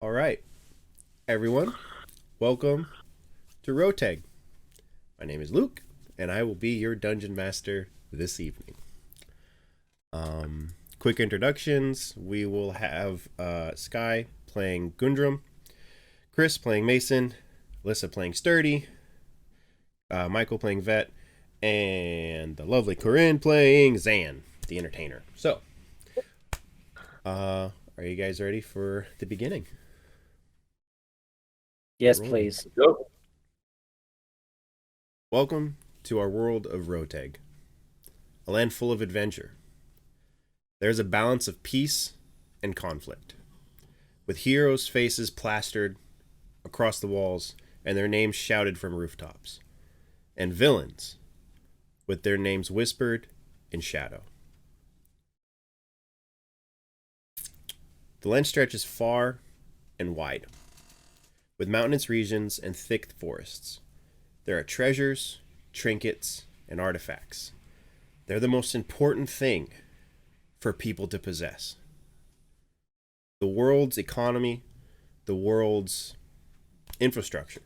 All right, everyone, welcome to Rhoteg. My name is Luke, and I will be your dungeon master this evening. Quick introductions. We will have Sky playing Gundrum, Chris playing Mason, Alyssa playing Sturdy, Michael playing Vet, and the lovely Corinne playing Zan, the entertainer. So, are you guys ready for the beginning? Yes, please. Go. Welcome to our world of Rhoteg, a land full of adventure. There's a balance of peace and conflict, with heroes' faces plastered across the walls and their names shouted from rooftops, and villains with their names whispered in shadow. The land stretches far and wide, with mountainous regions and thick forests. There are treasures, trinkets, and artifacts. They're the most important thing for people to possess. The world's economy, the world's infrastructure,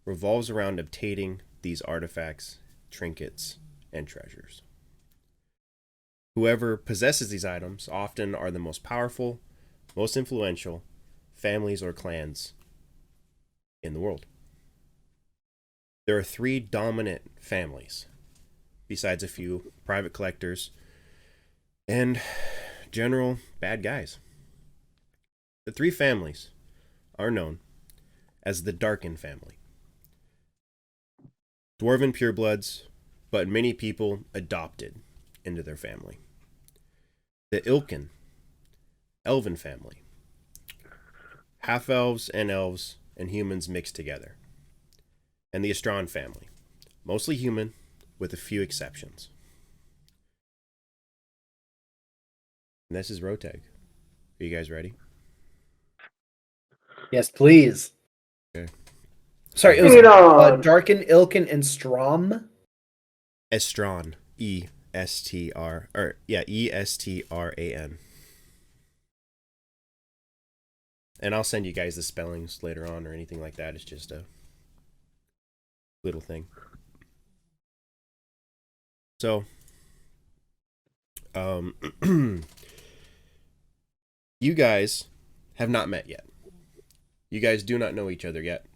revolves around obtaining these artifacts, trinkets, and treasures. Whoever possesses these items often are the most powerful, most influential families or clans in the world. There are three dominant families, besides a few private collectors and general bad guys. The three families are known as the Darken family. Dwarven purebloods, but many people adopted into their family. The Ilken, Elven family. Half-elves and elves and humans mixed together. And the Estron family, mostly human, with a few exceptions. And this is Rhoteg. Are you guys ready? Yes, please. Okay. Sorry, it was Darken, Ilken, and Strom. Estron. E-S-T-R. Or, yeah, E-S-T-R-A-N. And I'll send you guys the spellings later on or anything like that. It's just a little thing. So, you guys have not met yet. You guys do not know each other yet.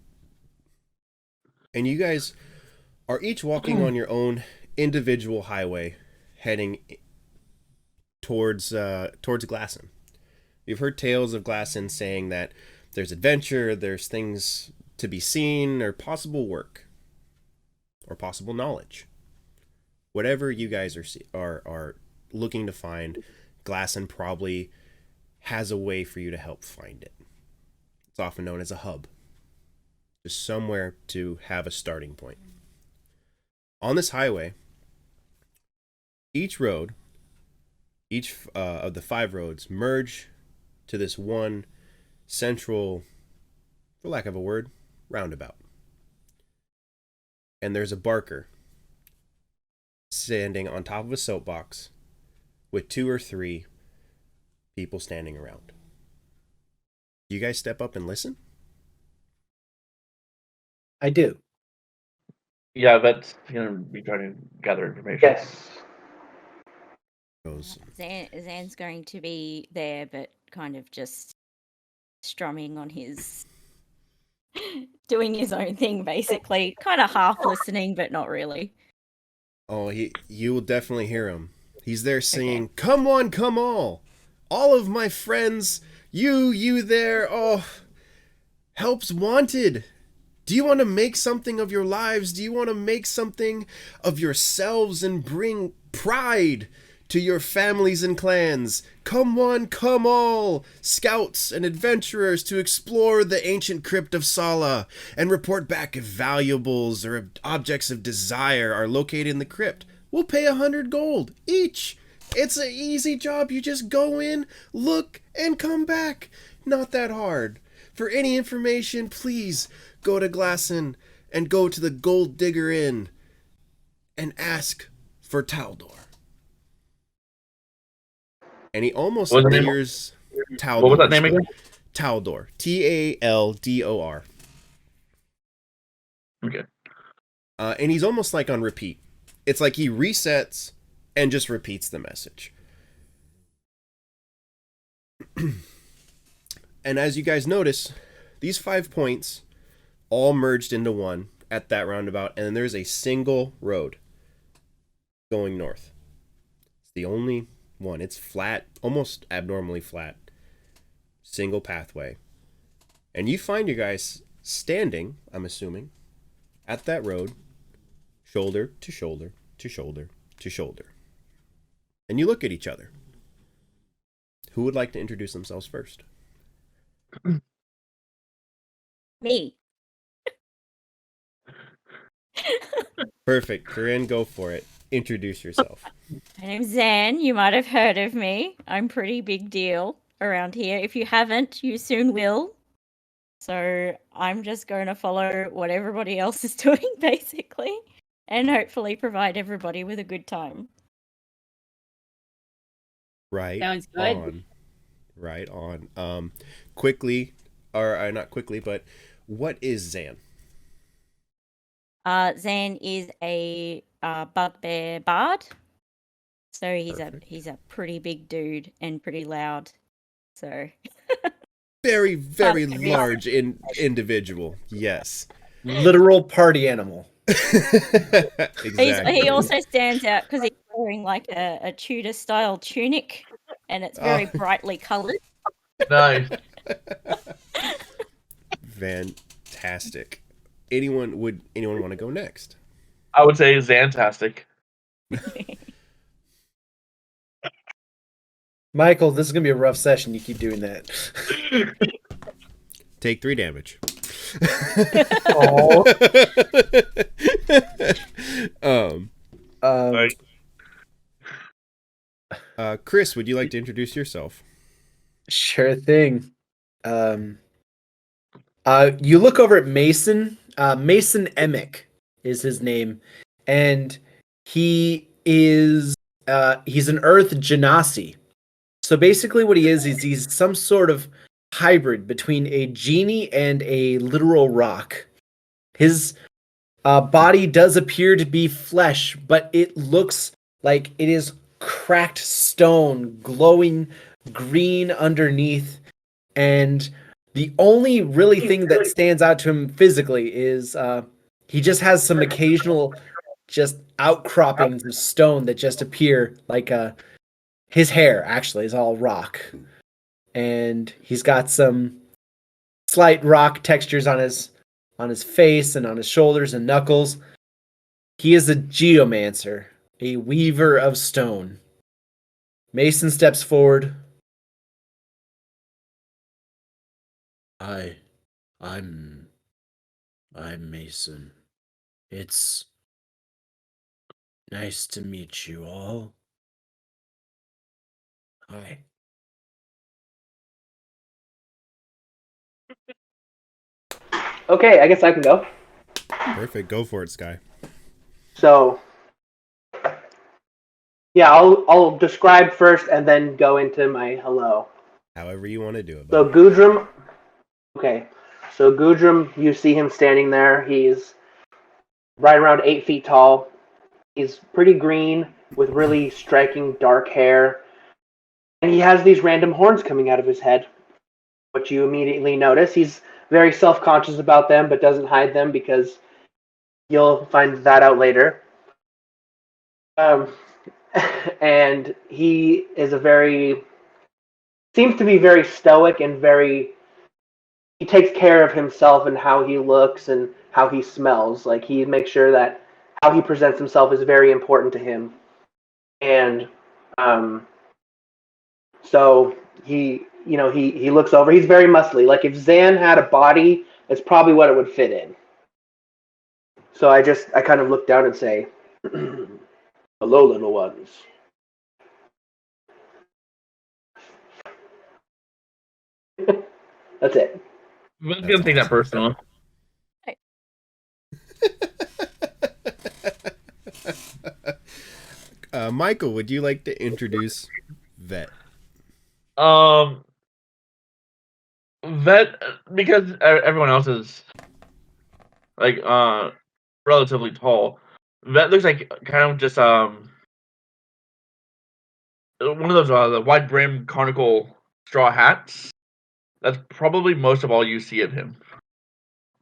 And you guys are each walking on your own individual highway heading towards Glasson. You've heard tales of Glasson saying that there's adventure, there's things to be seen, or possible work, or possible knowledge. Whatever you guys are looking to find, Glasson probably has a way for you to help find it. It's often known as a hub. Just somewhere to have a starting point. On this highway, each road, each of the 5 roads merge to this one central, for lack of a word, roundabout. And there's a barker standing on top of a soapbox with 2 or 3 people standing around. You guys step up and listen? I do. Yeah, that's gonna be trying to gather information. Yes. Goes, Zan's going to be there, but kind of just strumming on his, doing his own thing, basically. Kind of half listening, but not really. oh, you will definitely hear him. He's there singing, okay. Come one, come all of my friends, you there, oh, help's wanted. Do you want to make something of your lives? Do you want to make something of yourselves and bring pride to your families and clans? Come one, come all, scouts and adventurers to explore the ancient crypt of Sala and report back if valuables or objects of desire are located in the crypt. We'll pay 100 gold each. It's an easy job. You just go in, look, and come back. Not that hard. For any information, please go to Glasson and go to the Gold Digger Inn and ask for Taldor. And he almost leers Taldor. What was that name again? Taldor. Taldor. Okay. And he's almost like on repeat. It's like he resets and just repeats the message. And as you guys notice, these 5 points all merged into one at that roundabout, and then there's a single road going north. It's the only one. It's flat, almost abnormally flat. Single pathway. And you find you guys standing, I'm assuming, at that road, shoulder to shoulder to shoulder to shoulder. And you look at each other. Who would like to introduce themselves first? Me. Perfect. Corinne, go for it. Introduce yourself. My name's Zan. You might have heard of me. I'm pretty big deal around here. If you haven't, you soon will. So I'm just going to follow what everybody else is doing, basically, and hopefully provide everybody with a good time. Right. Sounds good. On. Right on. Quickly, or not quickly, but what is Zan? Zan is a bugbear bard. So Perfect. he's a pretty big dude and pretty loud. So Very, very large individual. Yes. Literal party animal. Exactly. he also stands out because he's wearing like a Tudor style tunic, and it's very brightly coloured. Nice. Fantastic. Would anyone want to go next? I would say Zantastic. Michael, this is gonna be a rough session. You keep doing that. Take 3 damage. Right. Chris, would you like to introduce yourself? Sure thing. You look over at Mason. Mason Emick is his name, and he is he's an Earth Genasi. So basically, what he is he's some sort of hybrid between a genie and a literal rock. His body does appear to be flesh, but it looks like it is cracked stone, glowing green underneath, and the only really thing that stands out to him physically is he just has some occasional just outcroppings of stone that just appear like his hair actually is all rock, and he's got some slight rock textures on his face and on his shoulders and knuckles. He is a geomancer, a weaver of stone. Mason steps forward. I'm Mason. It's nice to meet you all. Hi. Okay, I guess I can go. Perfect. Go for it, Sky. So, yeah, I'll describe first and then go into my hello. However you want to do it. So Gudrum. Okay, so Gudrum, you see him standing there. He's right around 8 feet tall. He's pretty green with really striking dark hair, and he has these random horns coming out of his head, which you immediately notice. He's very self-conscious about them, but doesn't hide them because you'll find that out later. And he is seems to be very stoic and he takes care of himself and how he looks and how he smells. Like, he makes sure that how he presents himself is very important to him. And so he looks over. He's very muscly. Like, if Zan had a body, it's probably what it would fit in. So I kind of look down and say, hello, little ones. That's it. I'm gonna take that personal. Michael, would you like to introduce Vet? Vet Vet, because everyone else is like relatively tall. Vet looks like kind of just one of those the wide brim conical straw hats. That's probably most of all you see of him.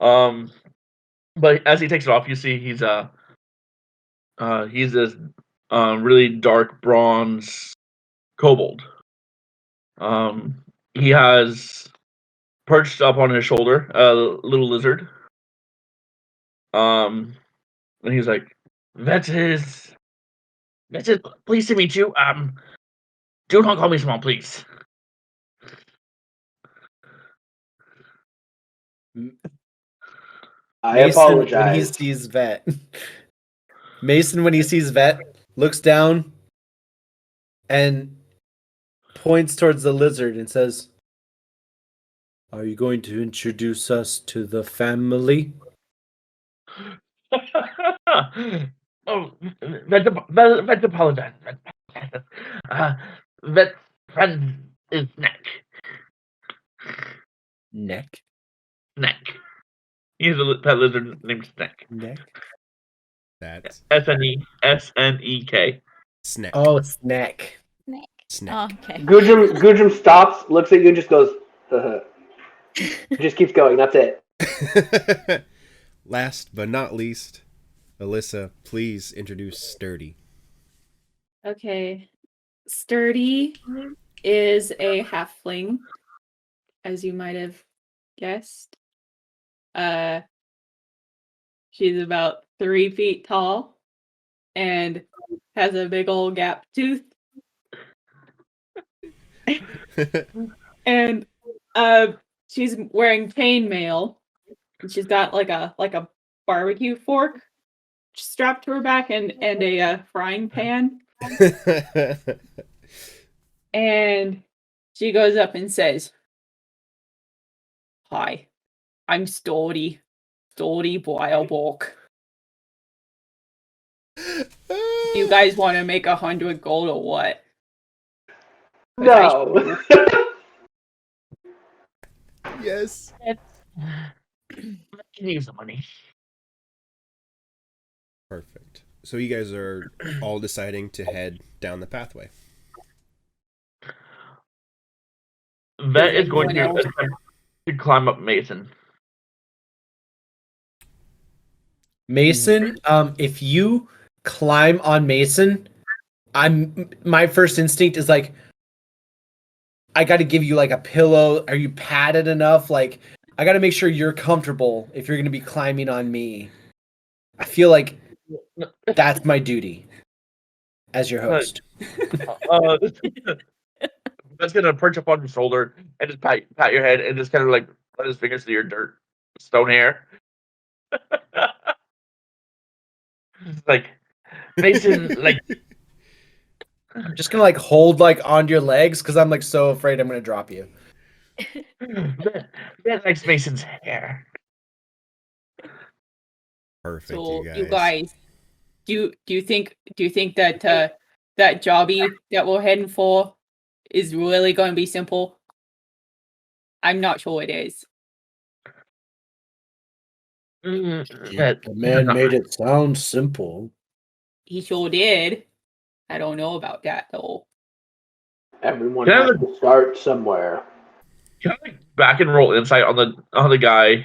But as he takes it off, you see he's this really dark bronze kobold. He has perched up on his shoulder a little lizard. And he's like, "That is, pleased to meet you. Do not call me small, please." I Mason, when he apologize. sees Vet, Mason, when he sees Vet, looks down and points towards the lizard and says, "Are you going to introduce us to the family?" Oh, Vet apologize. Vet friend is Neck? Neck. He's a pet lizard named Snack. Neck? That's SNEK. snack. Oh, Snack. Snack. Oh, okay. Gudrum stops, looks at you, and just goes, just keeps going. That's it. Last but not least, Alyssa, please introduce Sturdy. Okay. Sturdy is a halfling, as you might have guessed. She's about 3 feet tall and has a big old gap tooth. And she's wearing chainmail. And she's got like a barbecue fork strapped to her back and a frying pan. And she goes up and says, "Hi, I'm Stordy Boilbork. You guys want to make 100 gold or what?" No. Yes. Can use the money. Perfect. So you guys are all deciding to head down the pathway. Vet is going anyone to else- attempt to climb up Mason. Mason, if you climb on Mason, my first instinct is like, I got to give you like a pillow. Are you padded enough? Like, I got to make sure you're comfortable if you're going to be climbing on me. I feel like that's my duty as your host. That's gonna perch up on your shoulder and just pat your head and just kind of like let his fingers through your dirt stone hair. Like Mason, like I'm just gonna like hold like onto your legs because I'm like so afraid I'm gonna drop you. that likes Mason's hair. Perfect, So you guys. do you think that that jobby that we're heading for is really going to be simple? I'm not sure it is. The man made it sound simple. He sure did. I don't know about that though. Everyone Can I has look- to start somewhere. Can I like back and roll insight on the guy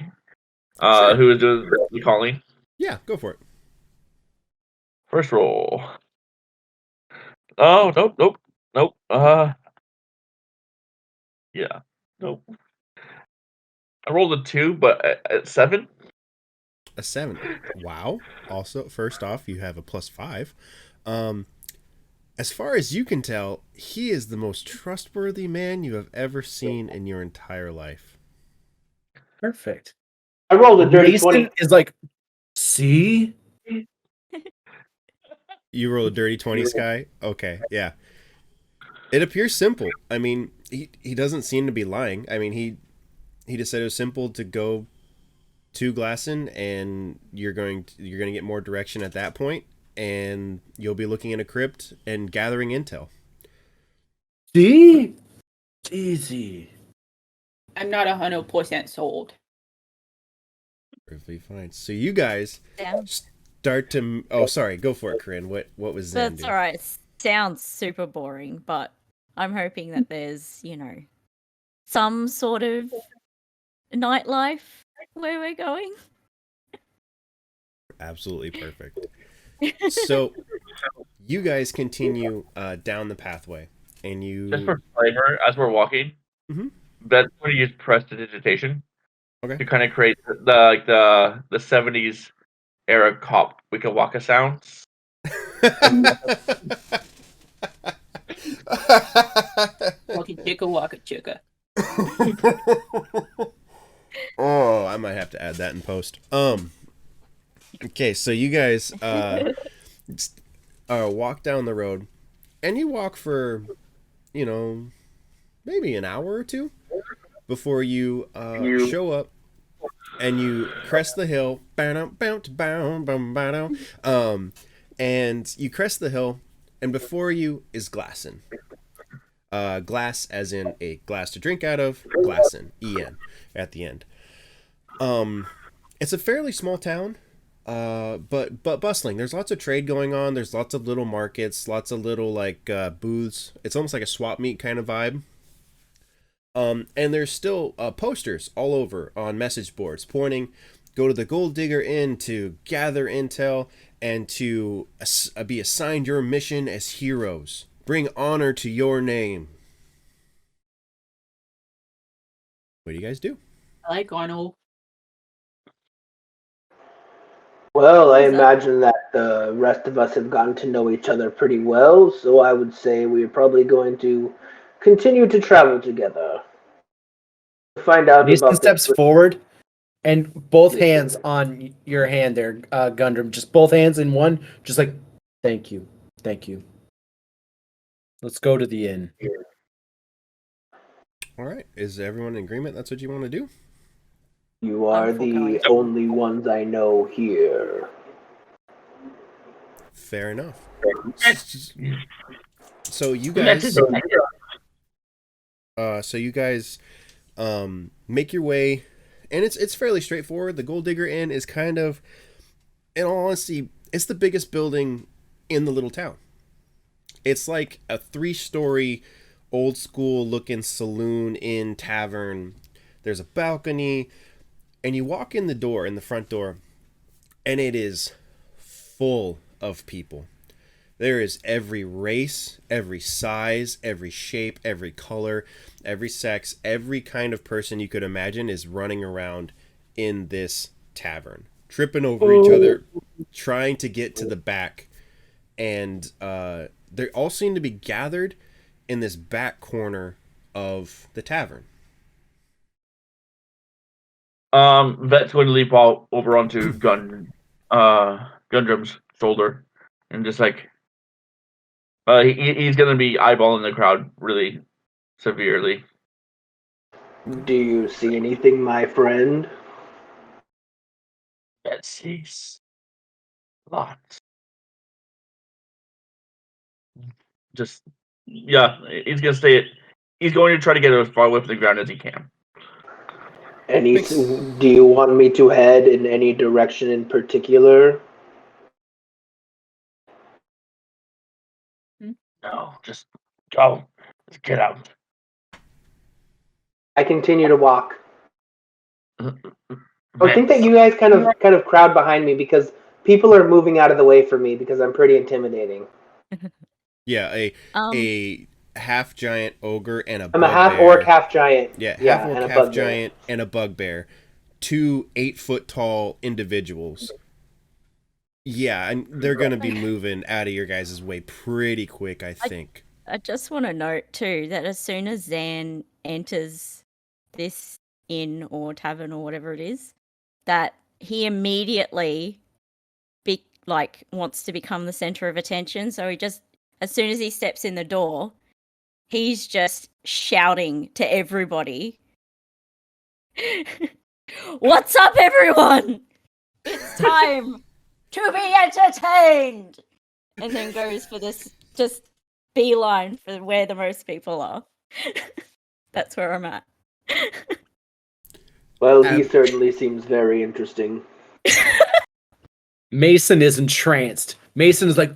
Sure. who is doing the calling? Yeah, go for it. First roll. Oh, nope. Yeah, nope. I rolled a 2, but at 7. A 7. Wow. Also, first off, you have a +5. As far as you can tell, he is the most trustworthy man you have ever seen in your entire life. Perfect. I rolled a dirty Mason 20. is like, see? You roll a dirty 20, Sky? Okay, yeah. It appears simple. I mean, he doesn't seem to be lying. I mean, he just said it was simple to go to Glasson, and you're going to get more direction at that point, and you'll be looking in a crypt and gathering intel. See? It's easy. I'm not 100% sold. Perfectly fine. So you guys Sounds, start to. Oh, sorry. Go for it, Corinne. What was Zen that's doing? all right. Sounds super boring, but I'm hoping that there's, some sort of nightlife where we're going. Absolutely perfect. So you guys continue down the pathway, and Just you. for flavor, as we're walking, Mhm. that's when you use prestidigitation Okay. to kind of create the 70s era cop Wicca Waka sounds. Waka chicka, waka chicka. Oh, I might have to add that in post. Okay, so you guys walk down the road, and you walk for, maybe an hour or two before you show up, and you crest the hill. And you crest the hill, and before you is Glasson. Glass as in a glass to drink out of, Glasson, E-N, at the end. It's a fairly small town, but bustling. There's lots of trade going on. There's lots of little markets, lots of little booths. It's almost like a swap meet kind of vibe. And there's still posters all over on message boards pointing, go to the Gold Digger Inn to gather intel and to be assigned your mission as heroes. Bring honor to your name. What do you guys do? I like Arnold. Well, I Thumbs up. imagine that the rest of us have gotten to know each other pretty well, so I would say we're probably going to continue to travel together. Find out Mason about steps this. forward, and both hands on your hand there, Gundram. Just both hands in one. Just like, thank you. Thank you. Let's go to the inn. All right. Is everyone in agreement? That's what you want to do? You are I'm forgoing. the only ones I know here. Fair enough. So you guys, make your way, and it's fairly straightforward. The Gold Digger Inn is kind of, in all honesty, it's the biggest building in the little town. It's like a 3-story, old school looking saloon inn tavern. There's a balcony, and you walk in the front door, and it is full of people. There is every race, every size, every shape, every color, every sex, every kind of person you could imagine is running around in this tavern, tripping over each other, trying to get to the back. And they all seem to be gathered in this back corner of the tavern. Vet's going to leap all over onto Gundram's shoulder, and just he's going to be eyeballing the crowd really severely. Do you see anything, my friend? Vet sees lots. Just he's going to stay. He's going to try to get as far away from the ground as he can. Do you want me to head in any direction in particular? No, just go. Just get out. I continue to walk. I think that Vets. you guys kind of crowd behind me because people are moving out of the way for me because I'm pretty intimidating. Yeah, a half giant ogre and a I'm a bugbear. half orc, half giant. Yeah, Yeah, half orc, and a half bugbear. giant, and a bugbear. 2 8-foot tall individuals. Yeah, and they're gonna be moving out of your guys' way pretty quick, I think. I just want to note too that as soon as Zan enters this inn or tavern or whatever it is, that he immediately wants to become the center of attention. So he just, as soon as he steps in the door, he's just shouting to everybody, "What's up, everyone? It's time to be entertained!" And then goes for this just beeline for where the most people are. That's where I'm at. Well, he certainly seems very interesting. Mason is entranced. Mason is like,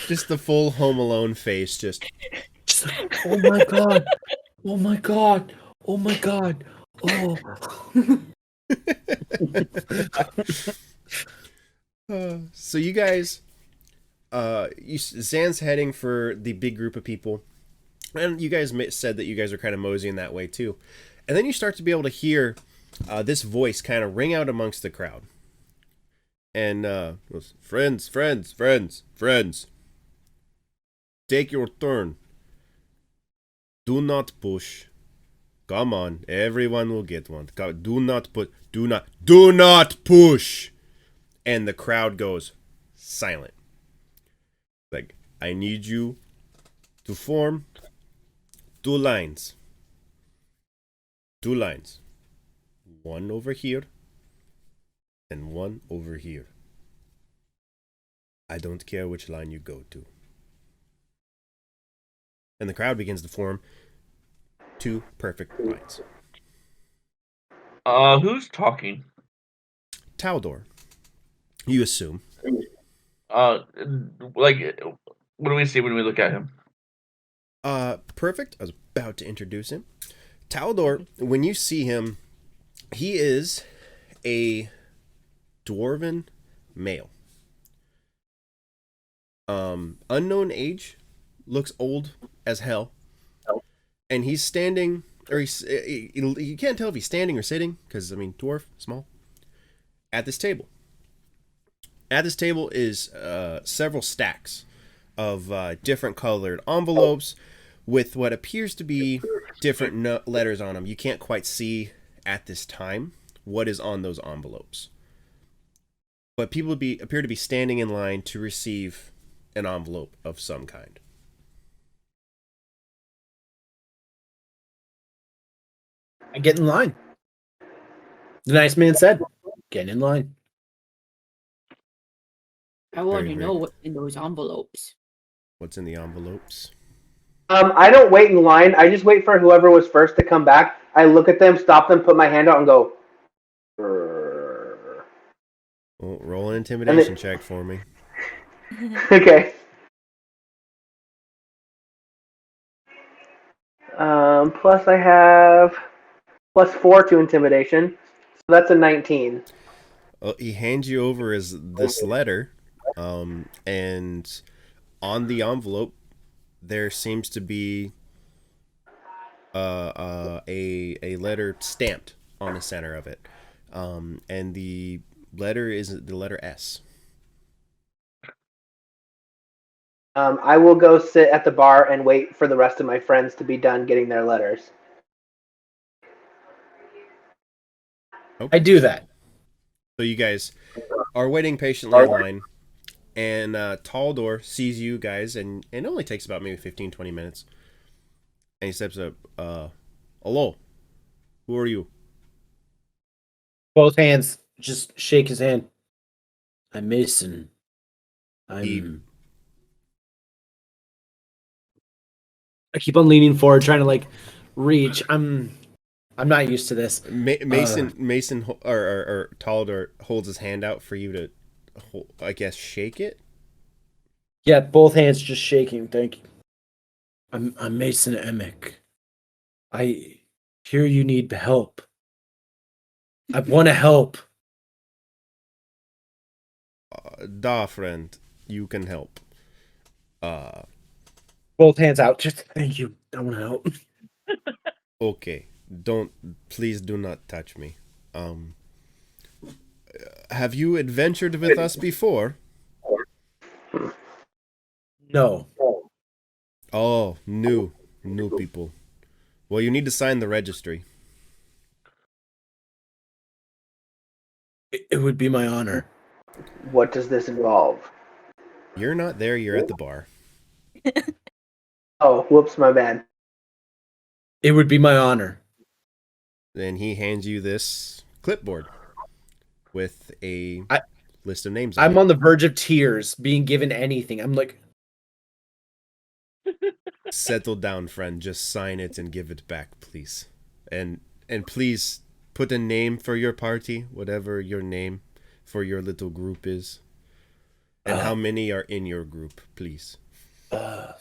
Just the full Home Alone face, just oh my god, oh my god, oh my god, oh. So you guys, Zan's heading for the big group of people, and you guys said that you guys are kind of moseying that way too, and then you start to be able to hear this voice kind of ring out amongst the crowd, and goes, friends, friends, friends, friends, take your turn. Do not push. Come on, everyone will get one. Do not push. And the crowd goes silent. Like, I need you to form 2 lines. 2 lines. One over here and one over here. I don't care which line you go to. And the crowd begins to form 2 perfect lines. Who's talking? Taldor, you assume. Like, what do we see when we look at him? Perfect. I was about to introduce him. Taldor, when you see him, he is a dwarven male. Unknown age, looks old as hell. And he's standing, or you can't tell if he's standing or sitting, because, I mean, dwarf, small, at this table. At this table is several stacks of different colored envelopes with what appears to be different letters on them. You can't quite see at this time what is on those envelopes. But people appear to be standing in line to receive an envelope of some kind. I get in line. The nice man said, get in line. I want Very, to very know good. what's in those envelopes. What's in the envelopes? I don't wait in line. I just wait for whoever was first to come back. I look at them, stop them, put my hand out, and go. "Grrr." Well, roll an intimidation check for me. Okay. Plus I have +4 to intimidation, so that's a 19. He hands you over this letter, and on the envelope there seems to be a letter stamped on the center of it, and the letter is the letter S. I will go sit at the bar and wait for the rest of my friends to be done getting their letters. Okay. I do that. So you guys are waiting patiently in line, and Taldor sees you guys, and it only takes about maybe 15-20 minutes. And he steps up. Hello, who are you? Both hands, just shake his hand. I'm Mason. I keep on leaning forward, trying to like reach. I'm not used to this. Mason, or Taldor holds his hand out for you to, I guess, shake it. Yeah, both hands just shaking. Thank you. I'm Mason Emick. I hear you need help. I want to help. Da, friend, you can help. Both hands out. Just thank you. I want to help. Okay, please do not touch me. Have you adventured with us before? No. Oh, new people. Well, you need to sign the registry. It would be my honor. What does this involve? You're not there, you're at the bar. Oh, whoops, my bad. It would be my honor. Then he hands you this clipboard with a list of names. I'm on the verge of tears being given anything. I'm like, Settle down, friend. Just sign it and give it back, please. And please put a name for your party, whatever your name for your little group is. And how many are in your group, please? I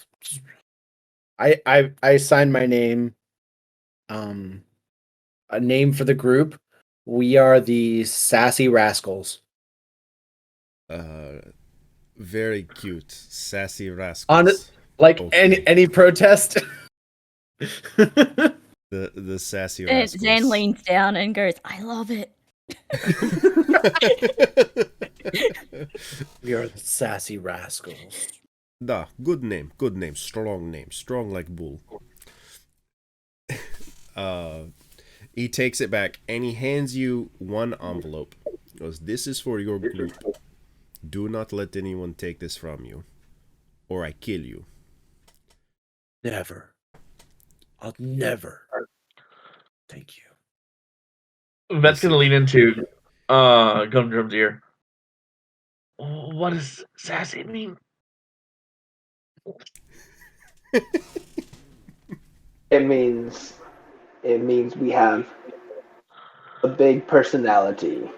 signed my name. A name for the group. We are the Sassy Rascals. Very cute, sassy rascals. Like Okay. any protest. The sassy Zan, rascals. Zan leans down and goes, "I love it." We are the Sassy Rascals. Good name, strong like bull. He takes it back and he hands you one envelope. He goes, "This is for your group. Do not let anyone take this from you, or I kill you." Never. I'll never. Thank you. Vet's gonna lean into Gumdrum's ear. What does sassy mean? It means we have a big personality.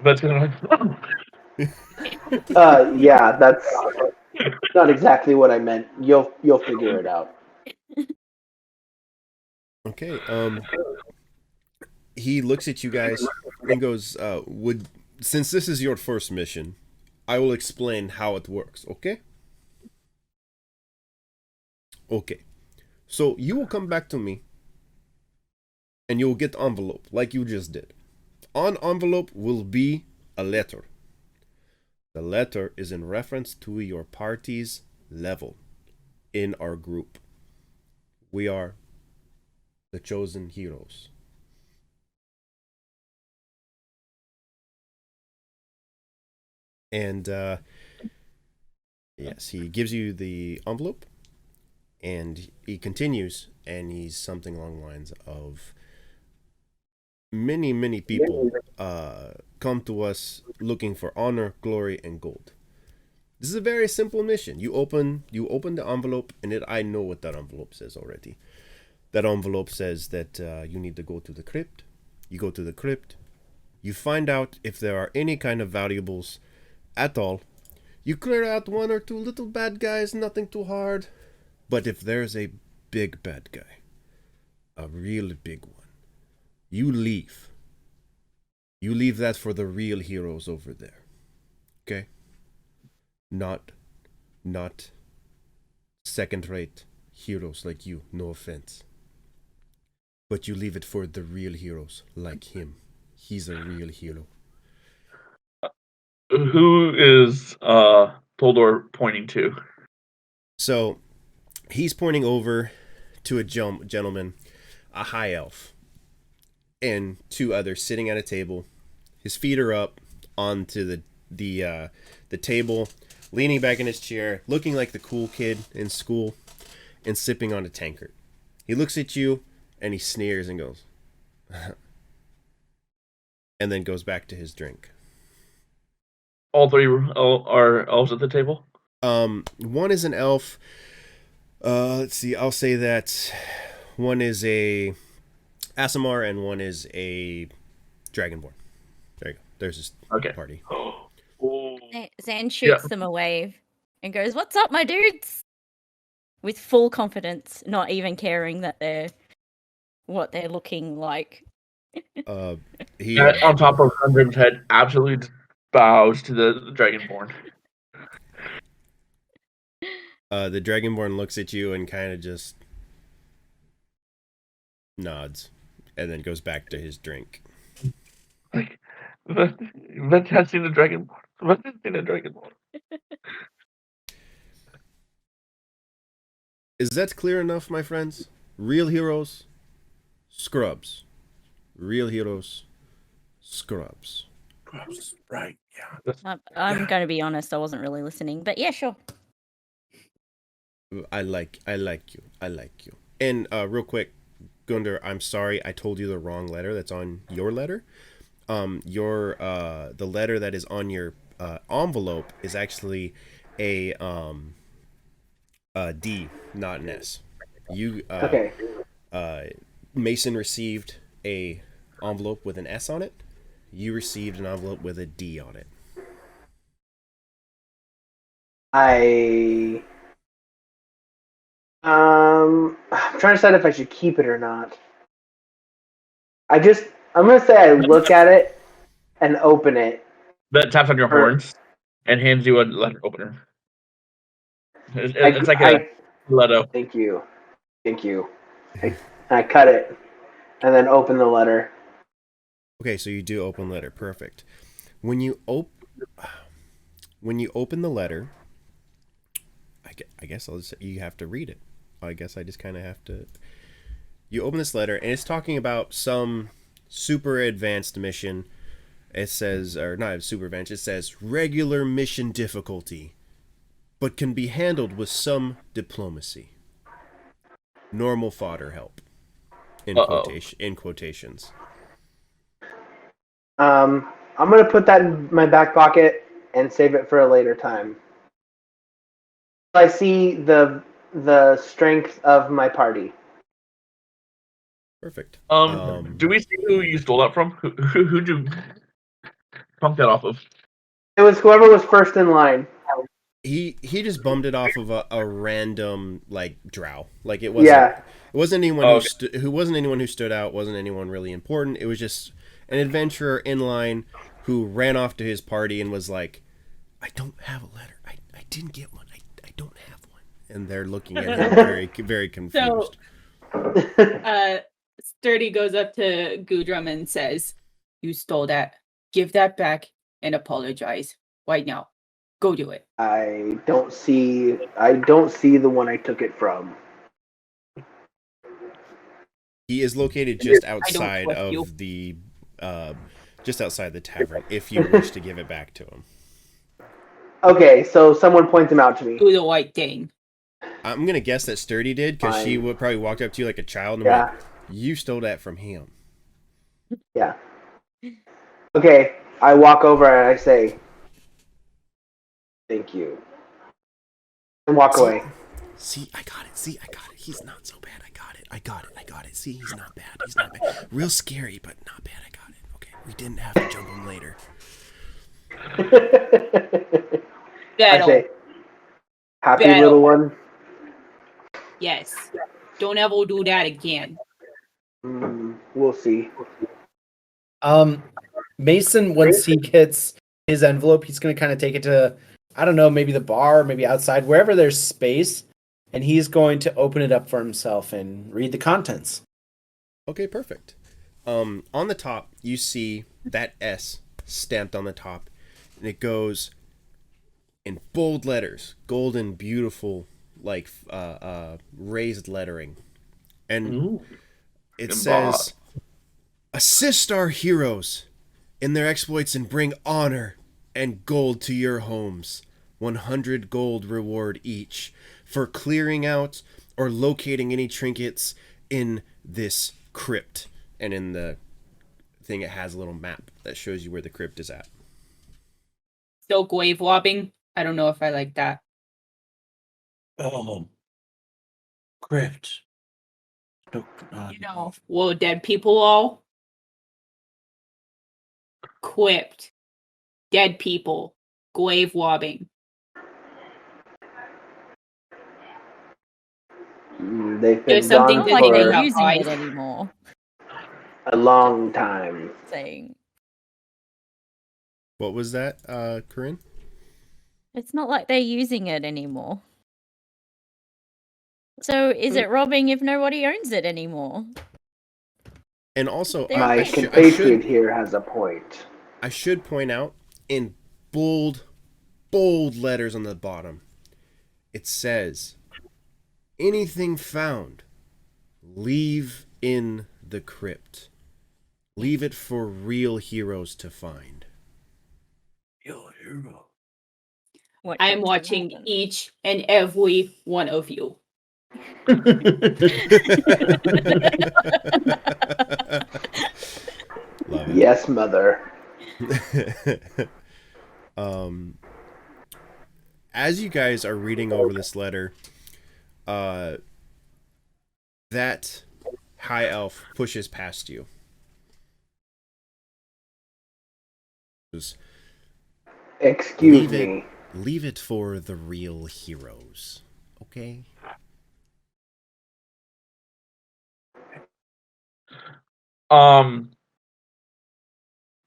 Vet's gonna Yeah, that's not exactly what I meant. You'll figure it out. Okay. He looks at you guys and goes, since this is your first mission, I will explain how it works, okay? Okay. So you will come back to me and you'll get envelope like you just did. On envelope will be a letter. The letter is in reference to your party's level in our group. We are the chosen heroes. And yes, he gives you the envelope and he continues and he's something along the lines of many people come to us looking for honor, glory, and gold. This is a very simple mission. You open the envelope and I know what that envelope says already. That envelope says that you need to go to the crypt. You go to the crypt. You find out if there are any kind of valuables at all. You clear out one or two little bad guys, nothing too hard. But if there's a big bad guy, a real big one, you leave. You leave that for the real heroes over there. Okay? Not second-rate heroes like you, no offense. But you leave it for the real heroes like him. He's a real hero. Who is Toldor pointing to? So he's pointing over to a gentleman, a high elf, and two others sitting at a table. His feet are up onto the table, leaning back in his chair, looking like the cool kid in school, and sipping on a tankard. He looks at you and he sneers and goes, and then goes back to his drink. All three are elves at the table? One is an elf. Let's see, I'll say that one is a Asimar and one is a Dragonborn. There you go. There's his party. Zan shoots them a wave and goes, "What's up, my dudes?" With full confidence, not even caring that they're what they're looking like. He on top of Gundrim's head absolutely bows to the Dragonborn. The Dragonborn looks at you and kind of just nods, and then goes back to his drink. Like, Vet has seen a Dragonborn. Vet has seen a Dragonborn. Is that clear enough, my friends? Real heroes, scrubs. Real heroes, scrubs. Right, yeah. I'm going to be honest, I wasn't really listening, but yeah, sure. I like you. And real quick, Gunder, I'm sorry I told you the wrong letter that's on your letter. The letter that is on your envelope is actually a D, not an S. You Okay. Mason received a envelope with an S on it. You received an envelope with a D on it. I'm trying to decide if I should keep it or not. I'm gonna say I look at it and open it. That taps on your Or- horns and hands you a letter opener. It's like a I stiletto. thank you. I cut it and then open the letter. Okay, so you do open letter. Perfect. When you open the letter, I guess you have to read it. I guess I just kind of have to. You open this letter, and it's talking about some super advanced mission. It says, or not super advanced. It says regular mission difficulty, but can be handled with some diplomacy. Normal fodder help. In quotations. I'm gonna put that in my back pocket and save it for a later time. I see the strength of my party. Perfect. Do we see who you stole that from? Who'd you pump that off of? It was whoever was first in line. He just bummed it off of a random like drow. Like it wasn't. Yeah. It wasn't anyone Okay. who wasn't anyone who stood out. Wasn't anyone really important. It was just an adventurer in line who ran off to his party and was like, "I don't have a letter. I didn't get one. I don't have one." And they're looking at him very confused. Sturdy goes up to Gudrum and says, "You stole that. Give that back and apologize right now. Go do it." I don't see the one I took it from. He is located just trust outside you. of the just outside the tavern. If you wish to give it back to him, Okay, so someone points him out to me. Do the right thing. I'm gonna guess that Sturdy did because she Fine. would probably walked up to you like a child and Yeah. went, "You stole that from him." Yeah. Okay, I walk over and I say, "Thank you," and walk away. See, I got it. He's not so bad. I got it. See, he's not bad. Real scary, but not bad. I got it. Okay, we didn't have to jump him later. I Battle. say, "Happy Battle. little one." Yes. Don't ever do that again. We'll see. Mason, once he gets his envelope, he's going to kind of take it to, I don't know, maybe the bar, maybe outside, wherever there's space, and he's going to open it up for himself and read the contents. Okay, perfect. On the top, you see that S stamped on the top, and it goes in bold letters, golden, beautiful, like raised lettering, and it says, "Assist our heroes in their exploits and bring honor and gold to your homes. 100 gold reward each for clearing out or locating any trinkets in this crypt." And in the thing, it has a little map that shows you where the crypt is at. Still grave robbing. I don't know if I like that. Crypt. You know, well, dead people all. Crypt. Dead people. Grave robbing. They've been There's something gone Not like to they're think for using about. it anymore. a long time. Saying What was that, Corinne? it's not like they're using it anymore. So is it robbing if nobody owns it anymore? And also, There- My I compatriot here has a point. I should point out in bold letters on the bottom, it says, "Anything found, leave in the crypt. Leave it for real heroes to find." What I am could watching happen? each and every one of you. Love it. Yes, mother. as you guys are reading over this letter, that high elf pushes past you. Excuse me. Leave it for the real heroes, okay?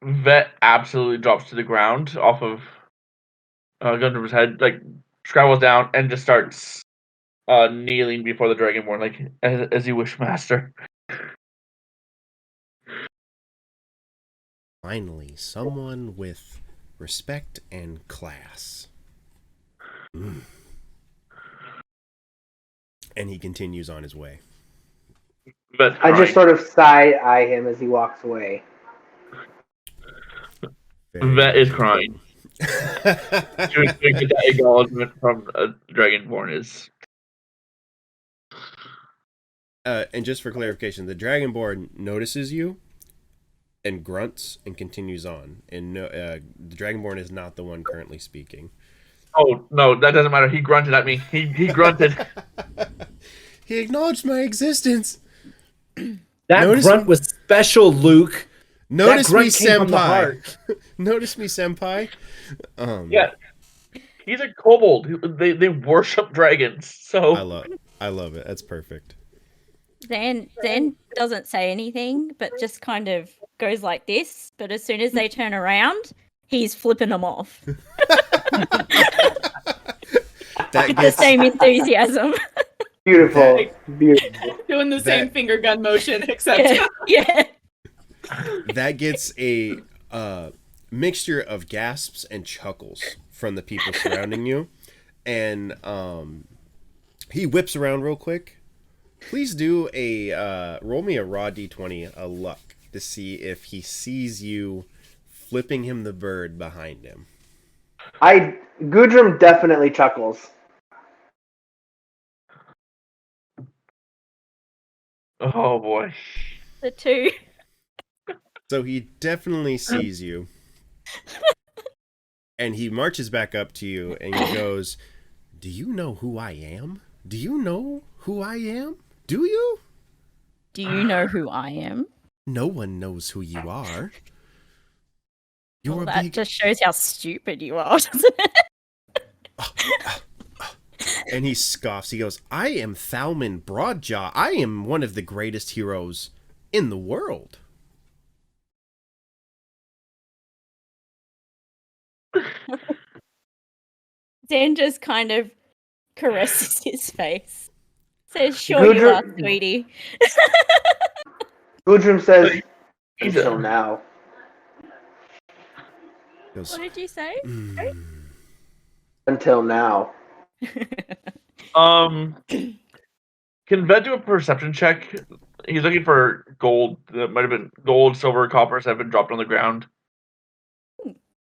Vet absolutely drops to the ground off of Gundram's head, like scrambles down and just starts kneeling before the Dragonborn, like as you wish, master. Finally, someone with respect and class. And he continues on his way. Vet's I just crying. sort of side eye him as he walks away. Vet is crying. To expect that acknowledgement from a Dragonborn is. And just for clarification, the Dragonborn notices you and grunts and continues on. And the Dragonborn is not the one currently speaking. Oh no, that doesn't matter. He grunted at me. He grunted. He acknowledged my existence. That grunt was special, Luke. Notice that me, grunt came from the senpai. heart. Notice me, senpai. Yeah, he's a kobold. They worship dragons. So I love it. That's perfect. Then doesn't say anything, but just kind of goes like this. But as soon as they turn around, he's flipping them off. That With gets the same enthusiasm. Beautiful. Beautiful. Doing the same finger gun motion, except yeah. that gets a mixture of gasps and chuckles from the people surrounding you, and he whips around real quick. Please do a roll me a raw d20, a luck, to see if he sees you flipping him the bird behind him. Gudrun definitely chuckles. oh boy. The two. So he definitely sees you. And he marches back up to you and he goes, "Do you know who I am? Do you know who I am? Do you? Do you know who I am? No one knows who you are. You're Well, a that big..." just shows how stupid you are, doesn't it? And he scoffs. He goes, "I am Thalman Broadjaw. I am one of the greatest heroes in the world." Dan just kind of caresses his face. Says, "Sure you are, sweetie." Gudrun says, He's until now. He goes, What did you say? Until now. Can Vet do a perception check? He's looking for gold. That might have been gold, silver, coppers have been dropped on the ground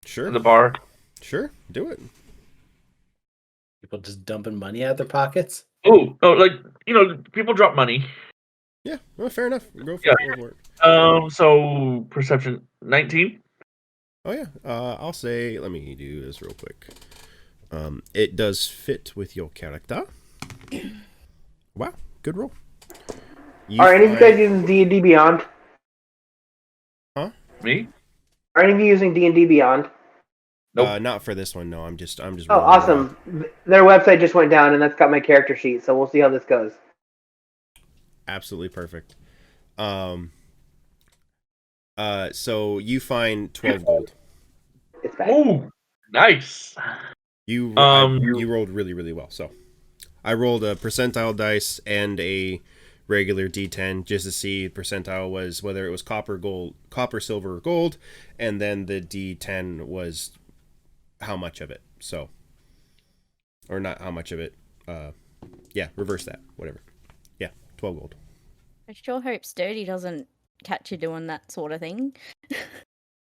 Sure. in the bar. Sure, do it. People just dumping money out their pockets. Oh, like people drop money. Yeah, well, fair enough. Go for Yeah. it. Go for it. So perception 19. Oh yeah, I'll say. Let me do this real quick. It does fit with your character. Wow, good roll. Are any of you guys using D&D Beyond? Huh? Me? Are any of you using D&D Beyond? Nope. Not for this one. No, I'm just. Oh, rolling awesome. Their website just went down, and that's got my character sheet, so we'll see how this goes. Absolutely perfect. So you find 12 gold. It's back. Oh, nice. You rolled really, really well. So I rolled a percentile dice and a regular D10 just to see percentile was whether it was copper, silver, or gold, and then the D10 was how much of it. So, or not how much of it. Yeah, reverse that. Whatever. Yeah, 12 gold. I sure hope Sturdy doesn't catch you doing that sort of thing.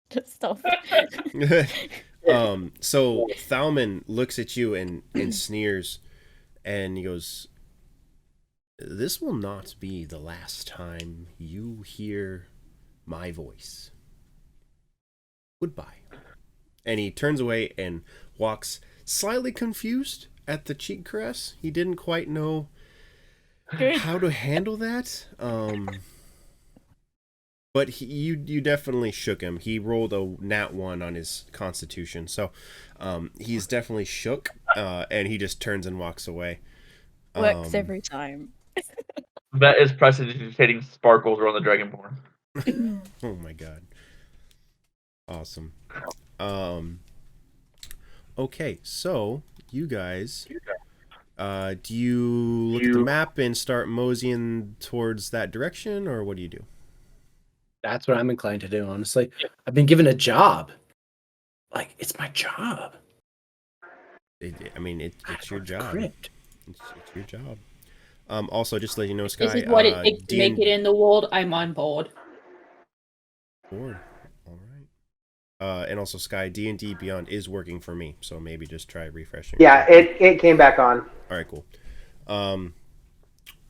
Just stop. So Thalman looks at you and sneers, and he goes, "This will not be the last time you hear my voice. Goodbye." And he turns away and walks slightly confused at the cheek caress. He didn't quite know Good. how to handle that. But you definitely shook him. He rolled a nat 1 on his constitution, so he's definitely shook, and he just turns and walks away. Works every time. That is precipitating sparkles around the Dragonborn. Oh my god. Awesome. Okay, so you guys, do you look at the map and start moseying towards that direction, or what do you do? That's what I'm inclined to do, honestly. I've been given a job. Like, it's my job. It's your job. Crypt. It's your job. Also, just to let you know, Sky. This is what it takes to make it in the world. I'm on board. Board. All right. And also, Sky, D&D Beyond is working for me, so maybe just try refreshing. Yeah, it came back on. All right, cool.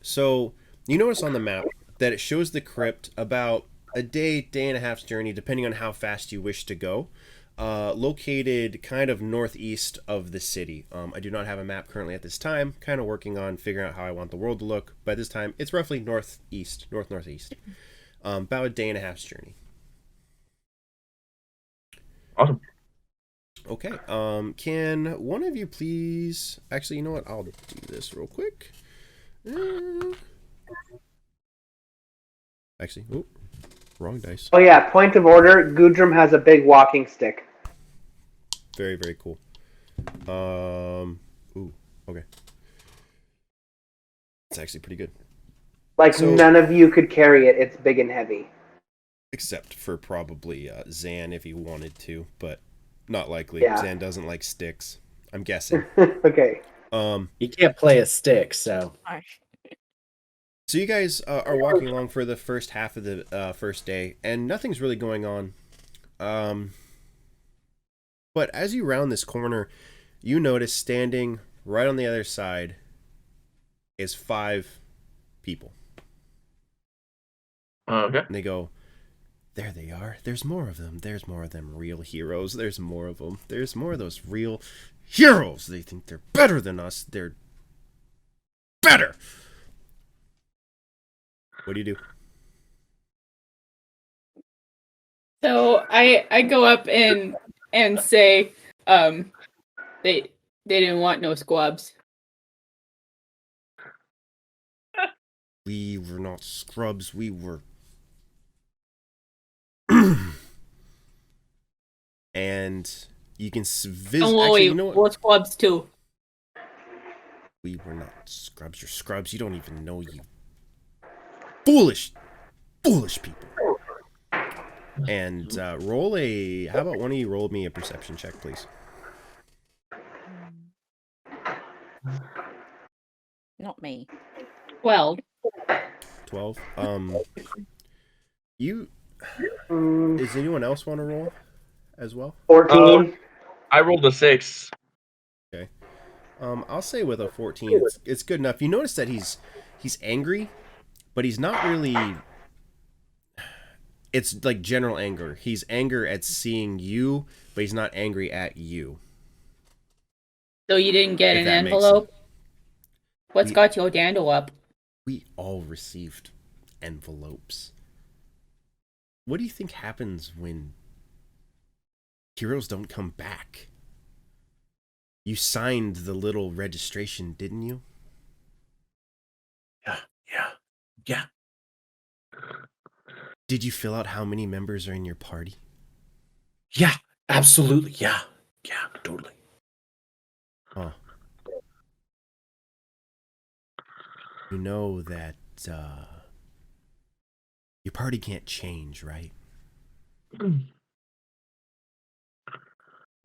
So you notice on the map that it shows the crypt about a day and a half's journey, depending on how fast you wish to go. Located kind of northeast of the city. I do not have a map currently at this time. Kind of working on figuring out how I want the world to look. By this time, it's roughly northeast. About a day and a half's journey. Awesome. Okay. Can one of you please? Actually, you know what? I'll do this real quick. Actually, oh, wrong dice. Oh yeah, point of order. Gudrum has a big walking stick. Very, very cool. Ooh, okay. It's actually pretty good. Like, So- none of you could carry it. It's big and heavy. Except for probably Zan if he wanted to, but not likely. Yeah. Zan doesn't like sticks. I'm guessing. Okay. You can't play a stick, so. So you guys are walking along for the first half of the first day, and nothing's really going on. But as you round this corner, you notice standing right on the other side is 5 people. Okay. And they go, there they are. There's more of them. There's more of them real heroes. There's more of them. There's more of those real heroes. They think they're better than us. They're better. What do you do? So I go up and say, they didn't want no squabs. We were not scrubs. We were... And you can visit... Don't Actually, worry, you know what? we're squabs too. We were not scrubs. You're scrubs. You don't even know, you foolish people. And roll a... How about one of you roll me a perception check, please? Not me. Well, 12. You... Mm, Does anyone else want to roll as well? 14. I rolled a 6. I'll say with a 14, it's good enough. You notice that he's angry, but he's not really... It's like general anger. He's anger at seeing you, but he's not angry at you. so you didn't get If an that makes envelope? What's We- got your dandle up? We all received envelopes. What do you think happens when heroes don't come back? You signed the little registration, didn't you? Yeah. Did you fill out how many members are in your party? Yeah, absolutely. Yeah, totally. Huh. You know that your party can't change, right? Do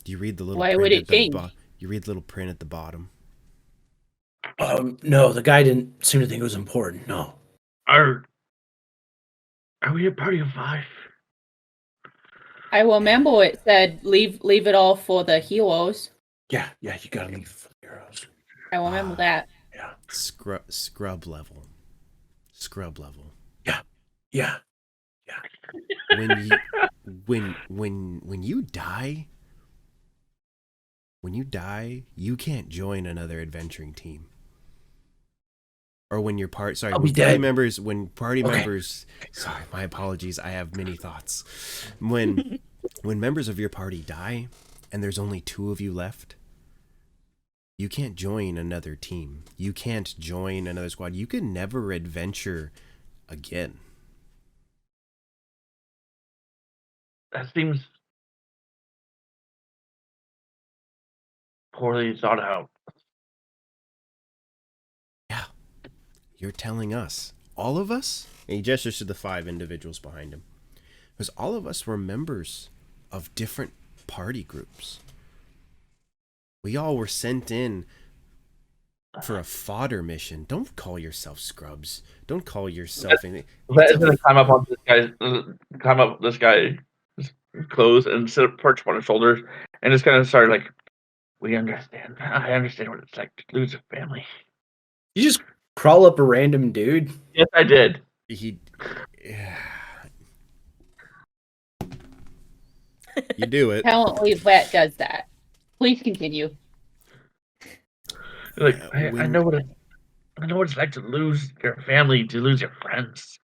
you read the little Why print would it at the change? You read the little print at the bottom. No, the guy didn't seem to think it was important. No. Are we a party of 5? I remember it said leave it all for the heroes. Yeah, you gotta leave for the heroes. I remember Ah. that. Yeah. Scrub level. Yeah. When you die, when you die, you can't join another adventuring team. Or when your I'll be dead. members, sorry, my apologies, I have many thoughts. When members of your party die and there's only 2 of you left, you can't join another team. You can't join another squad. You can never adventure again. That seems poorly thought out. Yeah. You're telling us, all of us? And he gestures to the 5 individuals behind him. Because all of us were members of different party groups. We all were sent in for a fodder mission. Don't call yourself scrubs. Don't call yourself anything. Vet's gonna climb up this guy's clothes and sit perch on his shoulders and just kind of start like, we understand. I understand what it's like to lose a family. You just crawl up a random dude. Yes, I did. You do it. Apparently, Vet does that. Please continue. Like, I know what it's like to lose your family, to lose your friends.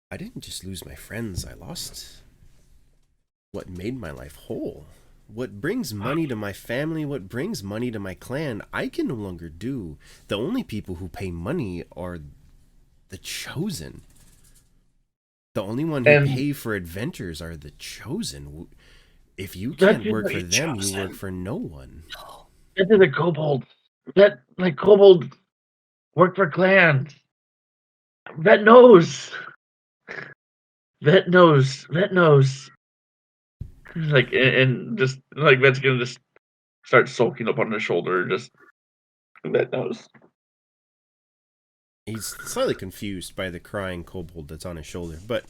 I didn't just lose my friends. I lost what made my life whole. What brings money to my family, what brings money to my clan, I can no longer do. The only people who pay money are the chosen. The only one who pay for adventures are the chosen. If you can't work for them, you work for no one. That is a kobold. That, like, kobold work for clans. Vet knows. Vet knows. Like, and just, like, Vet's gonna just start sulking up on his shoulder. Just, Vet knows. He's slightly confused by the crying kobold that's on his shoulder, but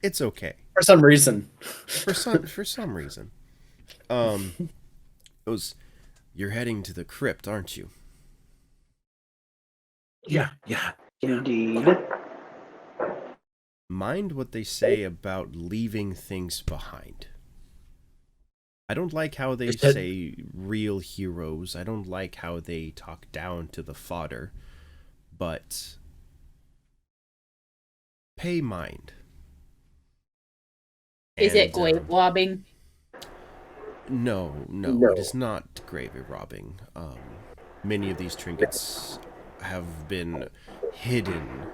it's okay. For some reason. For some reason. You're heading to the crypt, aren't you? Yeah. Indeed. Mind what they say about leaving things behind. I don't like how they say real heroes. I don't like how they talk down to the fodder. But pay mind. Is it grave robbing? No, it is not grave robbing. Many of these trinkets have been hidden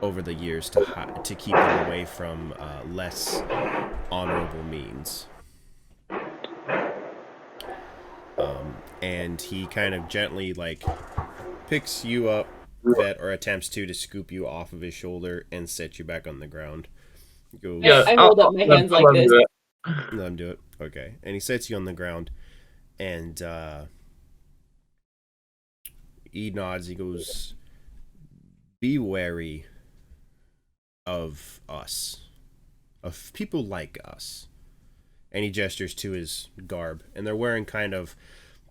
over the years to keep them away from less honorable means. And he kind of gently, like, picks you up, Vet, or attempts to scoop you off of his shoulder and set you back on the ground. Goes, Yeah, I hold up my hands like this. Let him do it. Okay. And he sets you on the ground, and he nods. He goes, be wary of us, of people like us. And he gestures to his garb, and they're wearing kind of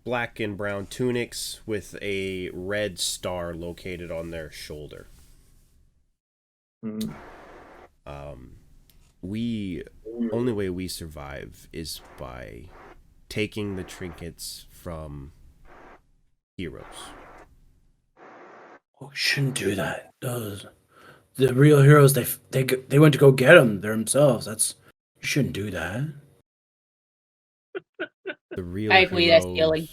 black and brown tunics with a red star located on their shoulder. Only way we survive is by taking the trinkets from heroes. Oh, we shouldn't do that. The real heroes, they went to go get them themselves. You shouldn't do that. The real I agree, that's stealing.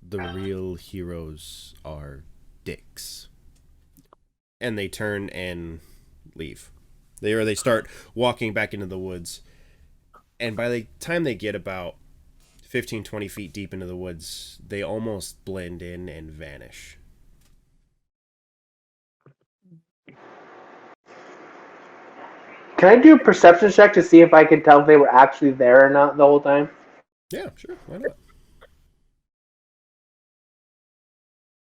The real heroes are dicks. And they turn and leave. They start walking back into the woods. And by the time they get about 15, 20 feet deep into the woods, they almost blend in and vanish. Can I do a perception check to see if I can tell if they were actually there or not the whole time? Yeah, sure. Why not?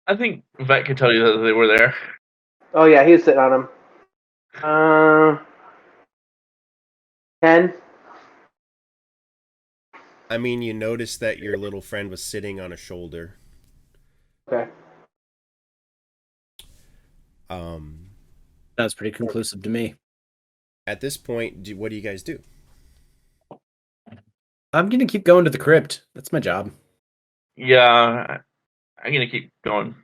I think Vet could tell you that they were there. Oh yeah, he was sitting on him. 10. I mean, you noticed that your little friend was sitting on a shoulder. Okay. That's pretty conclusive to me. At this point, what do you guys do? I'm gonna keep going to the crypt. That's my job. Yeah, I'm gonna keep going.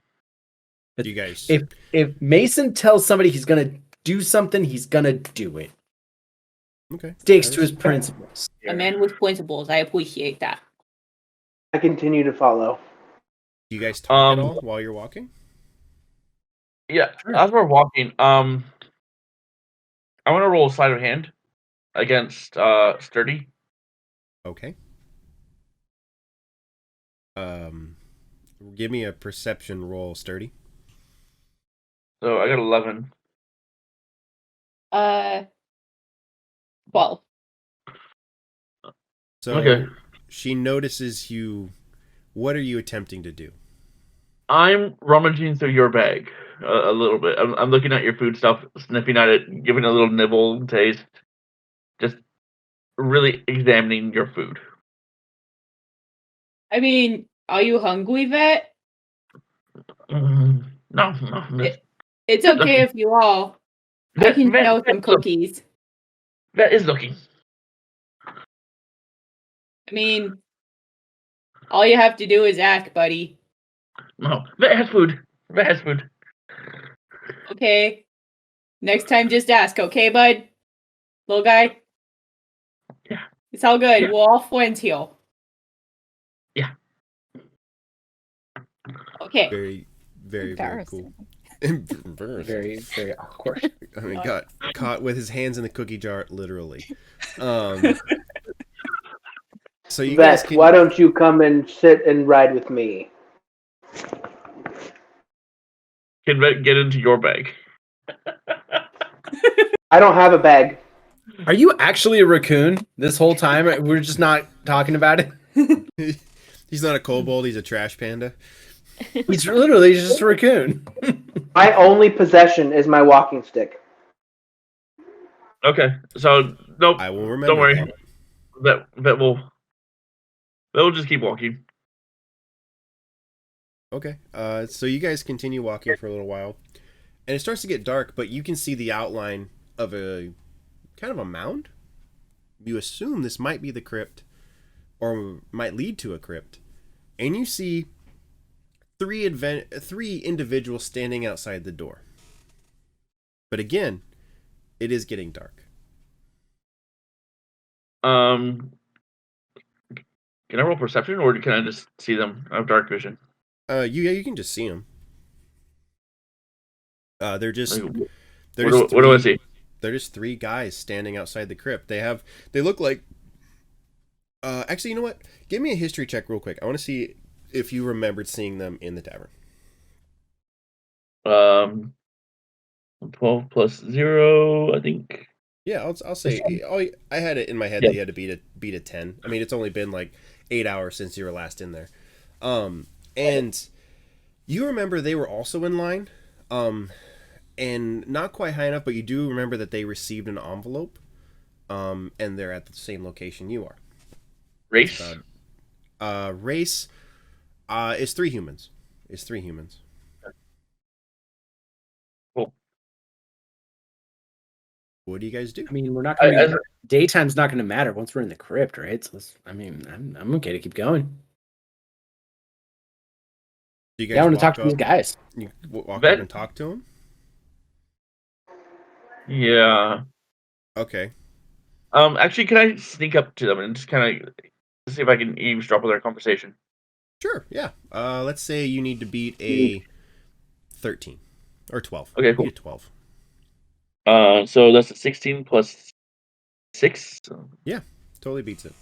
You guys. If Mason tells somebody he's gonna do something, he's gonna do it. Okay. Stakes I to his respect- principles. A man with principles. I appreciate that. I continue to follow. Do you guys talk at Um, all while you're walking? Yeah, Sure. as we're walking, I want to roll sleight of hand against Sturdy. Okay. Give me a perception roll, Sturdy. So I got 11. 12. So Okay. she notices you. What are you attempting to do? I'm rummaging through your bag a little bit. I'm looking at your food stuff, sniffing at it, giving it a little nibble taste, just really examining your food. I mean, are you hungry, Vet? No. It's okay if you are. I can sell some Vet cookies. is looking. I mean, all you have to do is ask, buddy. No, Vet has food. Vet has food. Okay. Next time, just ask, okay, bud? Little guy? Yeah. It's all good. Yeah. We're all friends here. Yeah. Okay. Very, very, very cool. Embarrassing. Very, very awkward. I mean, got caught with his hands in the cookie jar, literally. So you guys Vet, can. why don't you come and sit and ride with me? Can Vet get into your bag? I don't have a bag. Are you actually a raccoon this whole time? We're just not talking about it. He's not a kobold. He's a trash panda. He's literally just a raccoon. My only possession is my walking stick. Okay, so nope. I will remember. Don't worry. that. Vet will just keep walking. Okay. So you guys continue walking for a little while, and it starts to get dark, but you can see the outline of a kind of a mound. You assume this might be the crypt, or might lead to a crypt, and you see three individuals standing outside the door. But again, it is getting dark. Can I roll perception, or can I just see them? I have dark vision. You can just see them. They're just Like, they're what do I see? They're just three guys standing outside the crypt. They look like. Actually, you know what? Give me a history check real quick. I want to see if you remembered seeing them in the tavern. 12 plus 0, I think. Yeah, I'll say. I had it in my head Yeah. that you had to beat a 10. I mean, it's only been like 8 hours since you were last in there. And you remember they were also in line, and not quite high enough, but you do remember that they received an envelope, and they're at the same location you are. Race? Race is 3 humans. Cool. What do you guys do? I mean, we're not going to daytime's not going to matter once we're in the crypt, right? So I'm okay to keep going. Do you guys Yeah, I want to walk talk to these up- guys. You walk Vet- up and talk to them? Yeah. Okay. Actually, can I sneak up to them and just kind of see if I can eavesdrop on their conversation? Sure, yeah. Let's say you need to beat a 13 or 12. Okay, cool. Beat a 12. So that's a 16 plus 6. So. Totally beats it.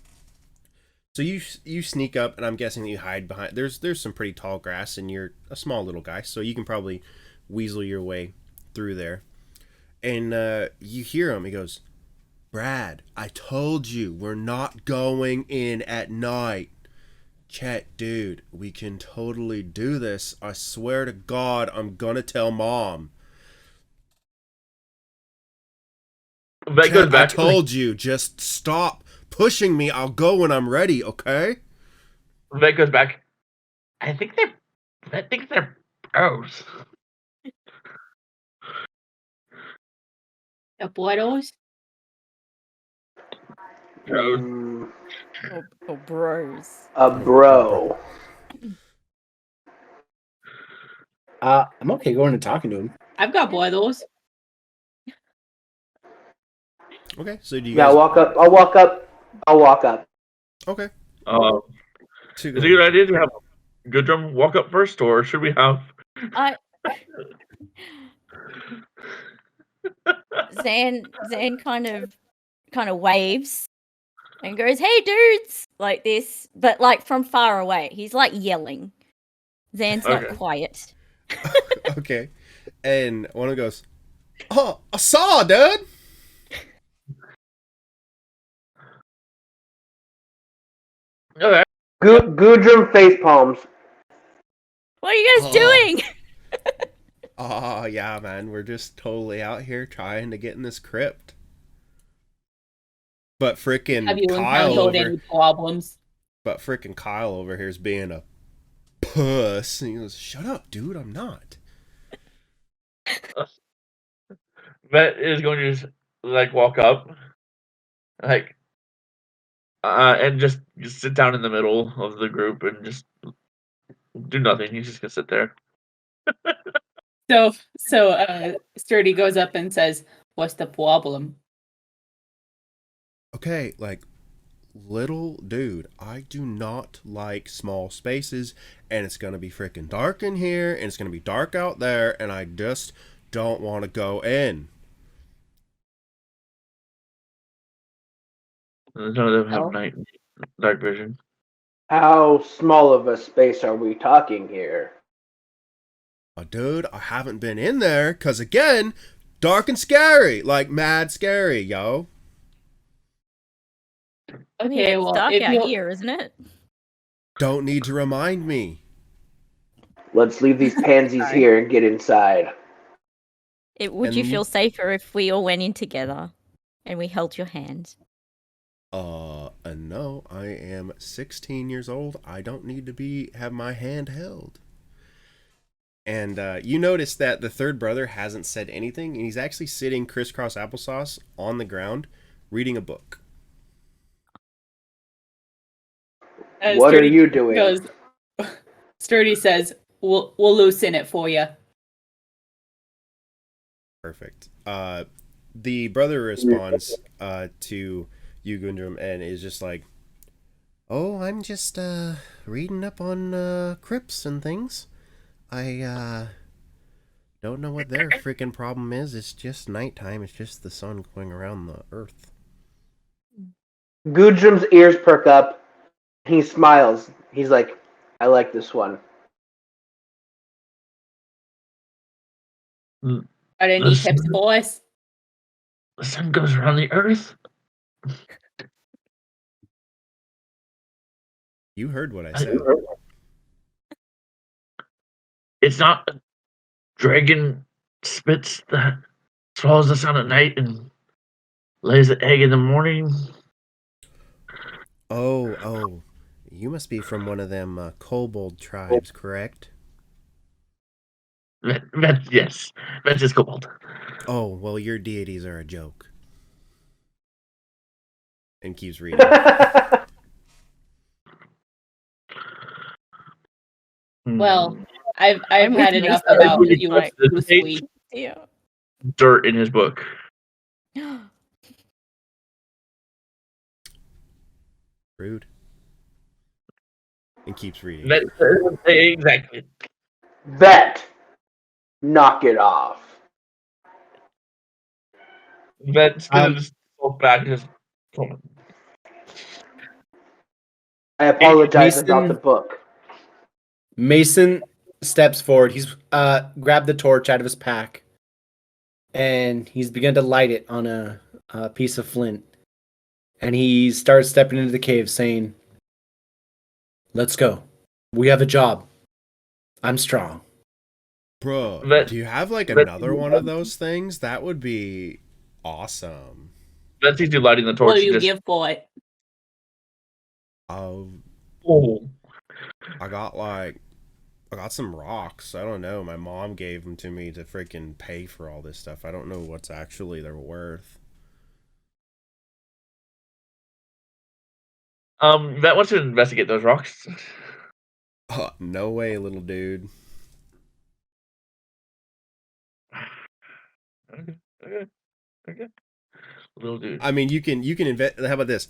So you sneak up, and I'm guessing that you hide behind. There's some pretty tall grass, and you're a small little guy, so you can probably weasel your way through there. And you hear him. He goes, "Brad, I told you we're not going in at night. Chet, dude, we can totally do this. I swear to God, I'm gonna tell Mom. Vet goes Chet, I back. told you, just stop pushing me. I'll go when I'm ready, okay?" Vet goes back. I think they're pros. Abuelos? Pros. Or bros. A bro. I'm okay going and talking to him. I've got one of those. Okay, so do you Yeah, guys... I'll walk up. I'll walk up. Okay. Is it a good idea to have Goodrum walk up first, or should we have? Zan kind of waves and goes, "Hey dudes," like this, but like from far away. He's like yelling. Zan's not Okay. quiet. Okay. And one of them goes, "Oh, I saw, dude." Okay. Gudrun face palms. What are you guys Oh. doing? Oh, yeah, man. We're just totally out here trying to get in this crypt. But frickin' Have you Kyle encountered over... any problems? But frickin' Kyle over here is being a puss. And he goes, "Shut up, dude. I'm not." Vet is going to just like walk up, like, and just sit down in the middle of the group and just do nothing. He's just gonna sit there. So Sturdy goes up and says, "What's the problem?" Okay, like, little dude, I do not like small spaces, and it's gonna be freaking dark in here, and it's gonna be dark out there, and I just don't want to go in. None of them have Oh. dark vision. How small of a space are we talking here? Dude, I haven't been in there, cause again, dark and scary, like mad scary, yo. I mean, Okay, it's well, dark if out you here, isn't it? Don't need to remind me. Let's leave these pansies Sorry. here and get inside. Would you And- feel safer if we all went in together and we held your hand? No, I am 16 years old. I don't need to have my hand held. And you notice that the third brother hasn't said anything, and he's actually sitting crisscross applesauce on the ground, reading a book. What are you doing? Goes, Sturdy says, "We'll loosen it for you." Perfect. The brother responds to you, Gundrum, and is just like, "Oh, I'm just reading up on crypts and things. I don't know what their freaking problem is. It's just nighttime. It's just the sun going around the earth." Gudrum's ears perk up. He smiles. He's like, I like this one. Got any Listen. tips for us? The sun goes around the earth. You heard what I said. It's not a dragon spits that swallows the sun at night and lays the egg in the morning. Oh. You must be from one of them kobold tribes, correct? Yes, that's just kobold. Oh, well, your deities are a joke. And keeps reading. Well, I've I'm with had enough Mason. about Everybody you. touches the Too page. sweet. Yeah. Dirt in his book. Rude. And keeps reading. Exactly. Vet, knock it off. That's gonna just go back and just. I apologize Mason- about the book. Mason steps forward. He's grabbed the torch out of his pack, and he's begun to light it on a piece of flint. And he starts stepping into the cave, saying, "Let's go. We have a job. I'm strong." Bro, do you have like But- another one of those things? That would be awesome. That sees you lighting the What torch. do you just, give for it? Oh, I got some rocks. I don't know. My mom gave them to me to freaking pay for all this stuff. I don't know what's actually they're worth. That wants to investigate those rocks. Oh, no way, little dude. Okay. Little dude. I mean, you can invest. How about this?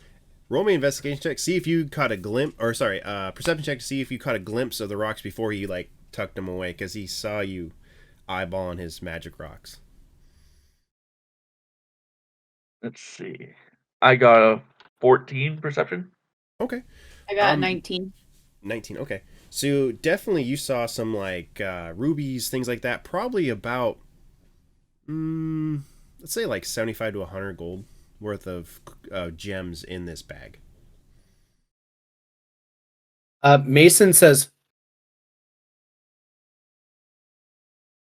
Roll me an investigation check. See if you caught a glimpse, or sorry, perception check to see if you caught a glimpse of the rocks before he like tucked them away, because he saw you eyeballing his magic rocks. Let's see. I got a 14 perception. Okay. I got 19. 19. Okay. So definitely you saw some like rubies, things like that. Probably about, let's say like 75 to 100 gold worth of gems in this bag. Mason says,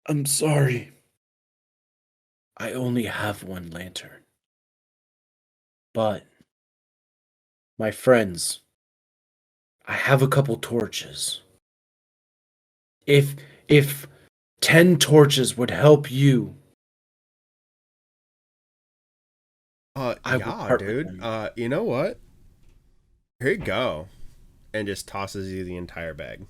"I'm sorry. I only have one lantern. But, my friends, I have a couple torches. If 10 torches would help you, I will Yeah, part with dude. them." You know what? Here you go. And just tosses you the entire bag.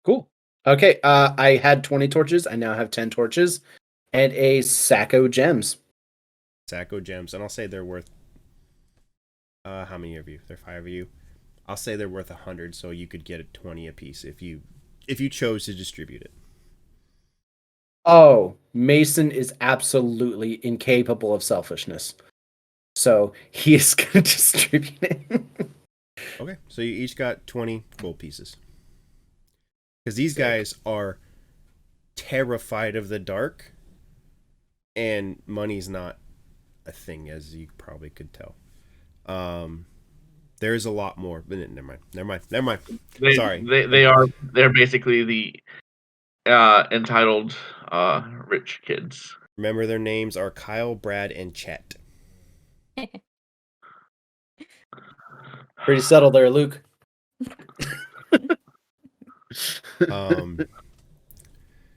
Cool. Okay, I had 20 torches. I now have 10 torches and a sack of gems. Sacco gems. And I'll say they're worth, how many of you? There are 5 of you. I'll say they're worth 100, so you could get 20 apiece if you chose to distribute it. Oh, Mason is absolutely incapable of selfishness. So he is going to distribute it. Okay, so you each got 20 gold pieces. Because these guys are terrified of the dark, and money's not a thing, as you probably could tell. There's a lot more, but never mind. Sorry. They're basically the entitled rich kids. Remember, their names are Kyle, Brad, and Chet. Pretty subtle there, Luke.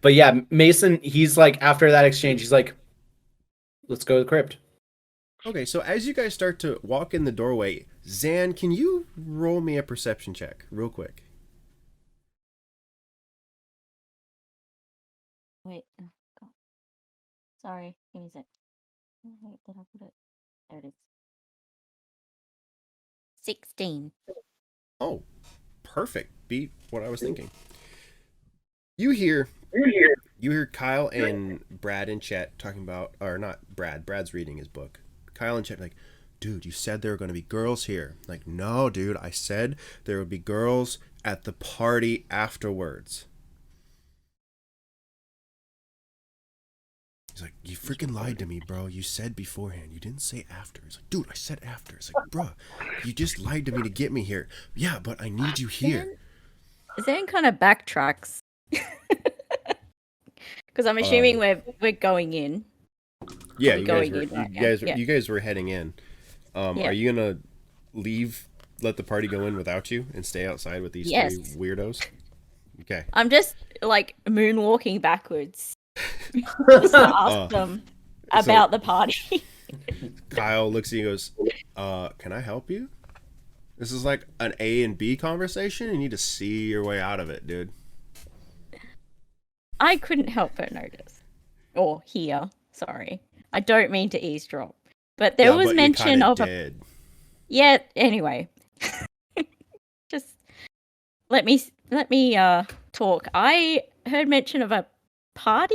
But yeah, Mason, he's like, after that exchange, he's like, let's go to the crypt. Okay, so as you guys start to walk in the doorway, Zan, can you roll me a perception check real quick? Wait. Oh, God. Sorry. Give me a sec. Wait, did I put it? There it is. 16. Oh, perfect. Beat what I was thinking. You hear Kyle and Brad and Chet talking about, or not Brad. Brad's reading his book. Kyle and Chet like, dude, you said there were going to be girls here. Like, no, dude, I said there would be girls at the party afterwards. He's like, you freaking lied to me, bro. You said beforehand. You didn't say after. He's like, dude, I said after. It's like, bro, you just lied to me to get me here. Yeah, but I need you here. Zan kind of backtracks. Because I'm assuming we're going in. Yeah, you guys were heading in. Yeah. Are you gonna leave? Let the party go in without you and stay outside with these Yes. 3 weirdos? Okay. I'm just like moonwalking backwards. Just to ask them about the party. Kyle looks at you and goes, can I help you? This is like an A and B conversation. You need to see your way out of it, dude. I couldn't help but notice. Or hear, sorry. I don't mean to eavesdrop. But there was mention of a... Yeah, anyway. Just let me talk. I heard mention of a party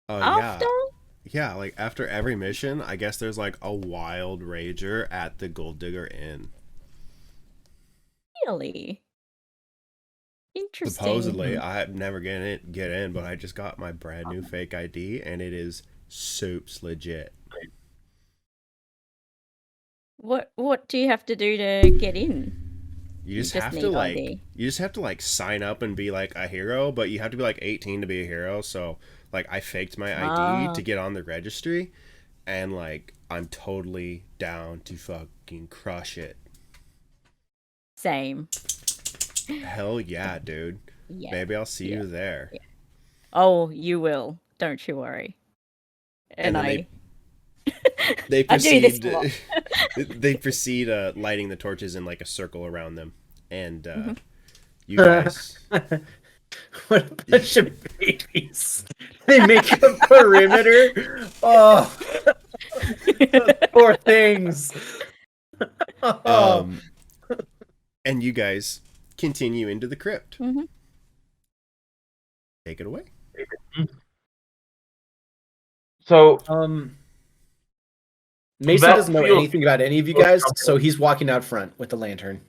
after? Yeah, like after every mission, I guess there's like a wild rager at the Gold Digger Inn. Really? Interesting. Supposedly, I never get in, but I just got my brand new fake ID, and it is soups legit. What do you have to do to get in? You just have to like sign up and be like a hero, but you have to be like 18 to be a hero. So like I faked my ID to get on the registry, and like I'm totally down to fucking crush it. Same. Hell yeah, dude. Yeah. Maybe I'll see you there. Yeah. Oh, you will. Don't you worry. And They I do this proceed. a lot. They proceed lighting the torches in like a circle around them, and Mhm. you guys. What a bunch of babies. They make a perimeter. Oh, those poor things. Oh. Um, and you guys continue into the crypt. Mhm. Take it away. So Mason that doesn't know feels anything about any of you guys, so he's walking out front with the lantern.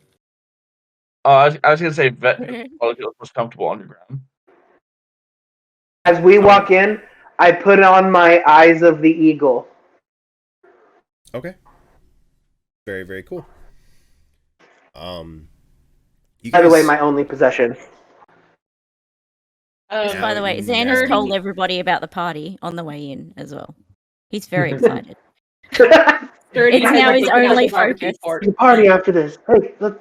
I was gonna say Vet probably feels most comfortable underground. As we walk in, I put on my Eyes of the Eagle. Okay. Very, very cool. You By the way, guys- my only possession. Just by the way, Now- Xander's now- told everybody about the party on the way in as well. He's very excited. Sturdy It's has now his taken out only the barbecue focus. fork. The party after this. Hey, let's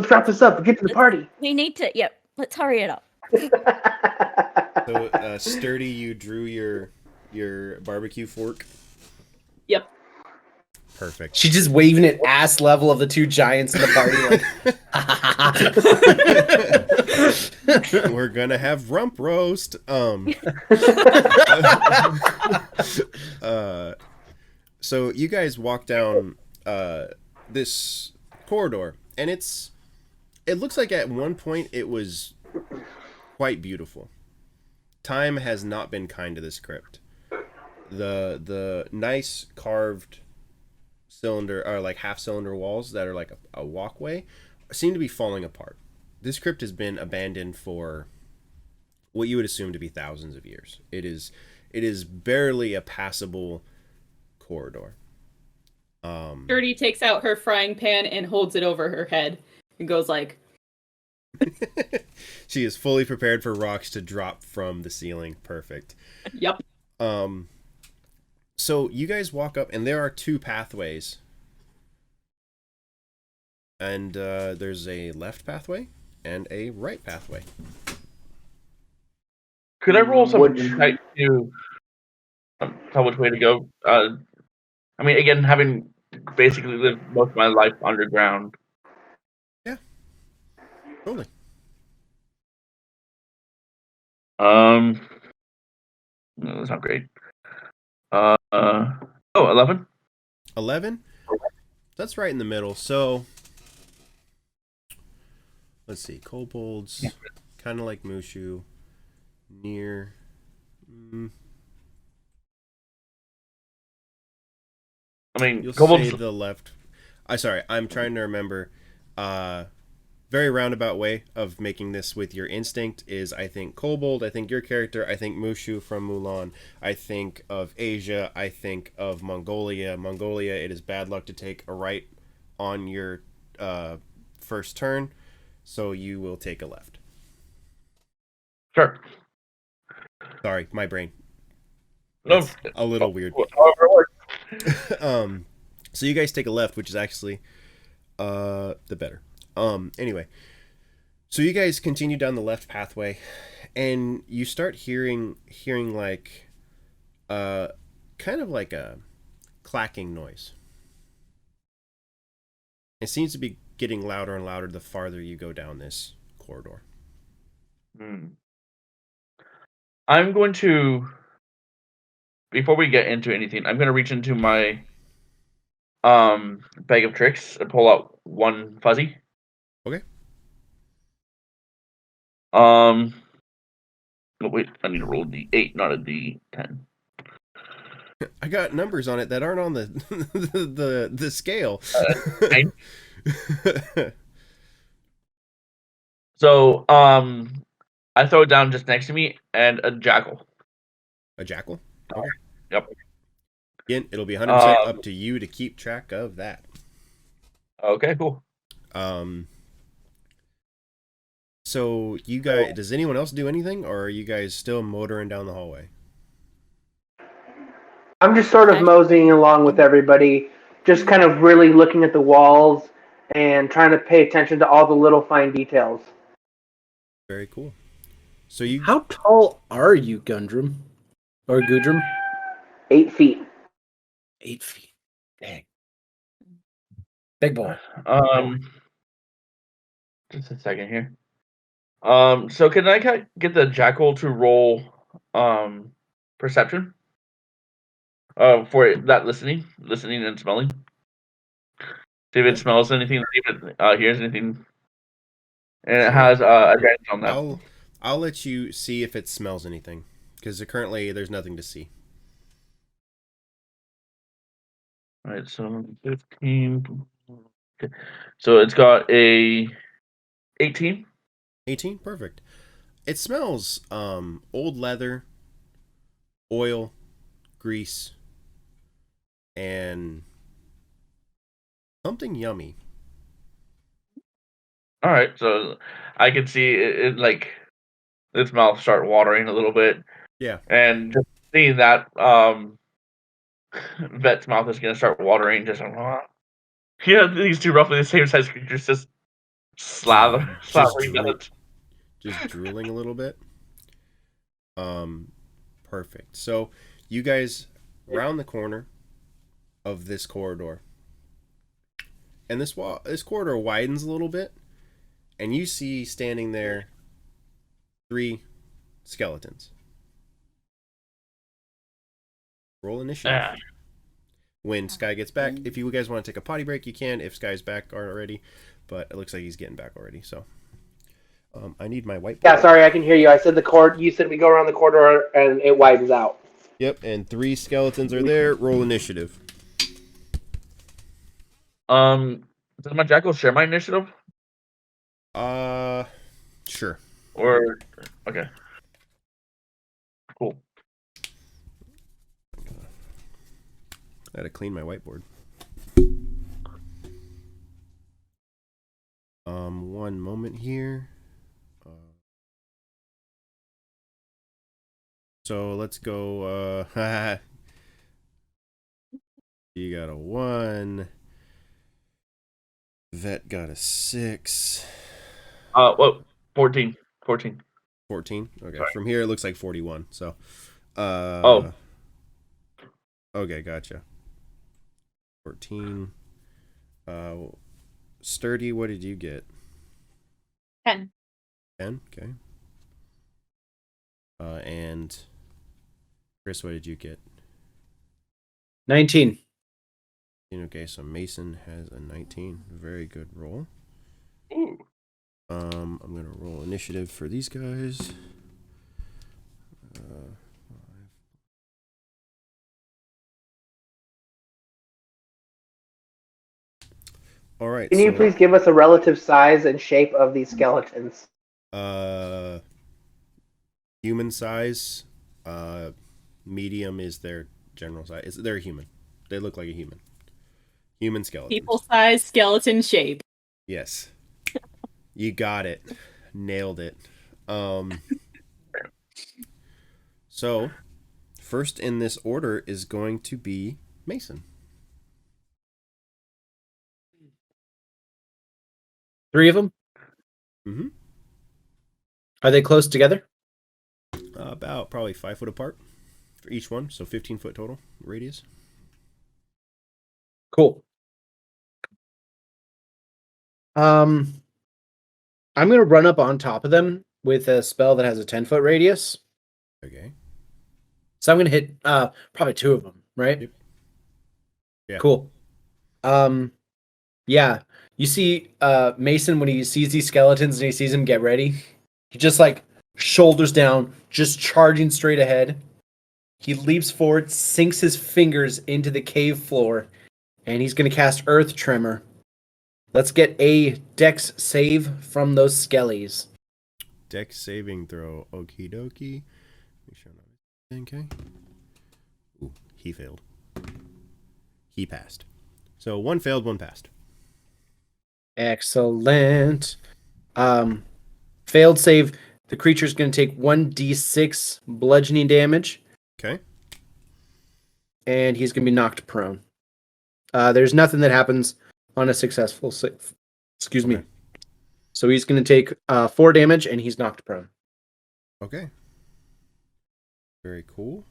wrap this up and get to the party. We need to. Yep. Let's hurry it up. So, Sturdy, you drew your barbecue fork. Yep. Perfect. She's just waving at ass level of the two giants in the party. Like, We're gonna have rump roast. So you guys walk down this corridor, and it looks like at one point it was quite beautiful. Time has not been kind to this crypt. The nice carved cylinder or like half cylinder walls that are like a walkway seem to be falling apart. This crypt has been abandoned for what you would assume to be thousands of years. It is barely a passable corridor. Sturdy takes out her frying pan and holds it over her head and goes like, She is fully prepared for rocks to drop from the ceiling. Perfect. "Yep." So you guys walk up, and there are two pathways. And there's a left pathway and a right pathway. Could I roll some Which- insight to tell which way to go? I mean, again, having basically lived most of my life underground. Totally. No, that's not great. 11? 11? That's right in the middle. So, let's see. Kobolds, kind of like Mushu. Near. I mean, You'll kobolds. say the left. I'm trying to remember. Very roundabout way of making this with your instinct is, I think, Kobold, I think your character, I think Mushu from Mulan, I think of Asia, I think of Mongolia. Mongolia, it is bad luck to take a right on your first turn, so you will take a left. Sure. Sorry, my brain. No, It's a little weird. however it works. So you guys take a left, which is actually the better. Anyway, so you guys continue down the left pathway, and you start hearing like kind of like a clacking noise. It seems to be getting louder and louder the farther you go down this corridor. I'm going to, before we get into anything, I'm going to reach into my bag of tricks and pull out one fuzzy. Okay. Oh wait, I need to roll a D8, not a D10. I got numbers on it that aren't on the the scale. Nine. So, I throw it down just next to me, and a jackal. A jackal? Okay. Yep. Again, it'll be 100% up to you to keep track of that. Okay, cool. So you guys, does anyone else do anything, or are you guys still motoring down the hallway? I'm just sort of moseying along with everybody, just kind of really looking at the walls and trying to pay attention to all the little fine details. Very cool. So you how tall are you, Gundrum? Or Gudrum? 8 feet. 8 feet. Dang. Big boy. Just a second here. So can I get the jackal to roll perception? For that listening and smelling. See if it smells anything, see if it hears anything, and it has advantage on that. I'll let you see if it smells anything, because currently there's nothing to see. All right, so 15. Okay. So it's got a 18. 18, perfect. It smells old leather, oil, grease, and something yummy. All right, so I can see it like its mouth start watering a little bit, Yeah. and just seeing that Vet's mouth is gonna start watering. Just yeah, these two roughly the same size creatures just slathering that. Just drooling a little bit. Perfect. So you guys round the corner of this corridor, and this corridor widens a little bit, and you see standing there 3 skeletons. Roll initiative. When Sky gets back, if you guys want to take a potty break, you can. If Sky's back already, but it looks like he's getting back already. So, I need my whiteboard. Yeah, sorry, I can hear you. I said you said we go around the corridor and it widens out. Yep, and 3 skeletons are there. Roll initiative. Does my jackal share my initiative? Sure. Or okay, cool. I had to clean my whiteboard. One moment here. So let's go. You got a 1. Vet got a 6. Well, 14. 14. 14. Okay. Sorry. From here it looks like 41. So. Okay, gotcha. 14. Sturdy, what did you get? 10. 10. Okay. And Chris, what did you get? 19. Okay, so Mason has a 19. Very good roll. Ooh. I'm gonna roll initiative for these guys. All right. Can you please give us a relative size and shape of these skeletons? Human size. Medium is their general size. They're human. They look like a human. Human skeleton. People size skeleton shape. Yes. You got it. Nailed it. So, first in this order is going to be Mason. 3 of them? Mm-hmm. Are they close together? About probably 5 foot apart for each one, so 15 foot total radius. Cool. I'm gonna run up on top of them with a spell that has a 10-foot radius. Okay. So I'm gonna hit probably 2 of them, right? Yep. Yeah. Cool. Yeah. You see Mason when he sees these skeletons and he sees them get ready, he just like shoulders down, just charging straight ahead. He leaps forward, sinks his fingers into the cave floor, and he's gonna cast Earth Tremor. Let's get a dex save from those skellies. Dex saving throw. Okie dokie. Make sure I'm not. Okay. Ooh, he failed. He passed. So 1 failed, 1 passed. Excellent. Failed save. The creature's going to take 1d6 bludgeoning damage. Okay. And he's going to be knocked prone. There's nothing that happens on a successful save. Excuse me. So he's going to take 4 damage and he's knocked prone. Okay. Very cool.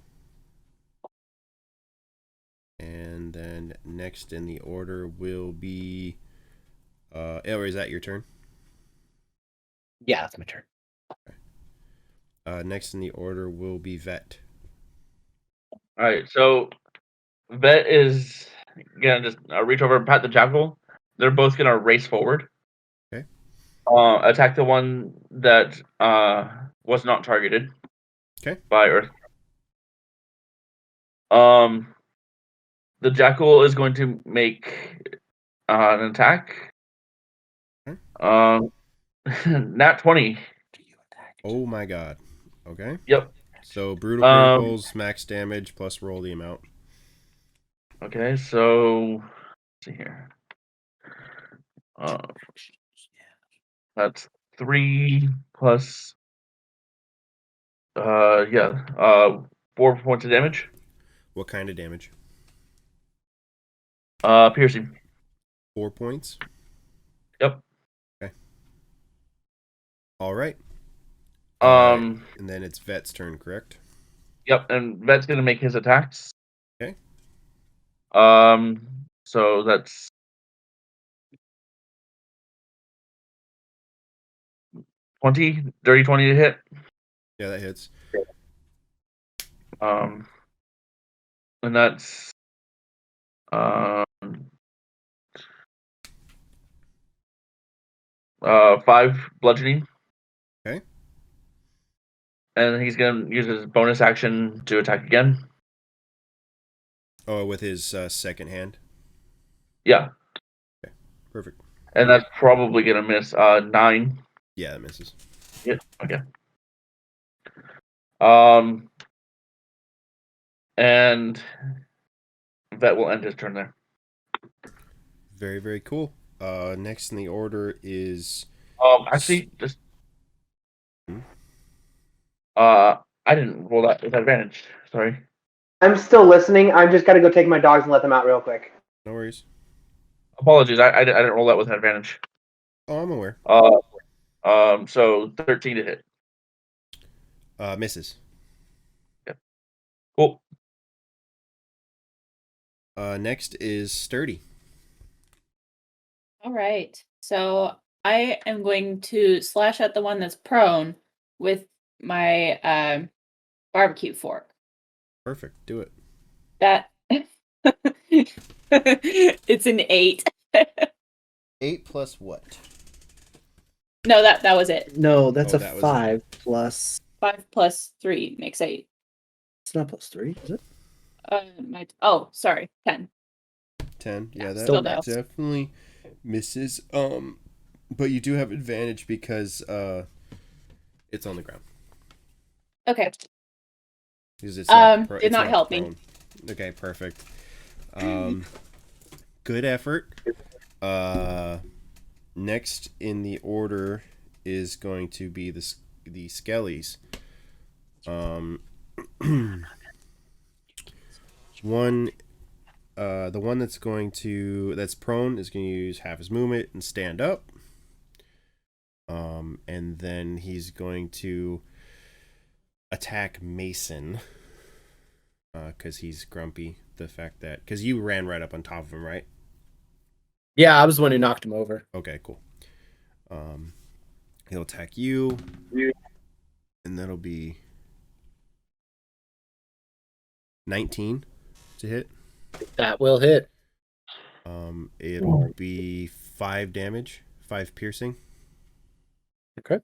And then next in the order will be. Or is that your turn? Yeah, that's my turn. Next in the order will be Vet. All right, so Vet is gonna just reach over and pat the jackal. They're both gonna race forward. Okay. Attack the one that was not targeted. Okay. By Earth. The jackal is going to make an attack. Okay. Nat 20. Oh my god. Okay. Yep. So brutal criticals, max damage, plus roll the amount. Okay, so let's see here. That's 3 plus 4 points of damage. What kind of damage? Piercing. 4 points. Yep. Okay. All right. And then it's Vet's turn, correct? Yep, and Vet's gonna make his attacks. Okay. So that's 20, dirty 20 to hit. Yeah, that hits. And that's 5 bludgeoning. Okay. And he's gonna use his bonus action to attack again. Oh, with his second hand. Yeah. Okay. Perfect. And that's probably gonna miss 9. Yeah, that misses. Yeah. Okay. And Vet will end his turn there. Very, very cool. Next in the order is. Actually, just Hmm? I didn't roll that with advantage. Sorry. I'm still listening. I'm just gotta go take my dogs and let them out real quick. No worries. Apologies. I didn't roll that with advantage. Oh, I'm aware. So 13 to hit. Misses. Yep. Cool. Next is Sturdy. All right. So I am going to slash at the one that's prone with my barbecue fork. Perfect. Do it. That it's an 8. 8 plus what? No, that was it. No, that's Oh, a that was it. 5 plus. 5 plus 3 makes 8. It's not plus 3, is it? Sorry, 10. 10. Yeah, that Still no. definitely misses. But you do have advantage because it's on the ground. Okay. Because it's did not help me. prone. Okay, perfect. Good effort. Next in the order is going to be the Skellies. The one that's prone is going to use half his movement and stand up. And then he's going to attack Mason. Because he's grumpy. The fact that because you ran right up on top of him, right? Yeah, I was the one who knocked him over. Okay, cool. He'll attack you, and that'll be 19 to hit. That will hit. It'll be 5 damage, 5 piercing. Okay.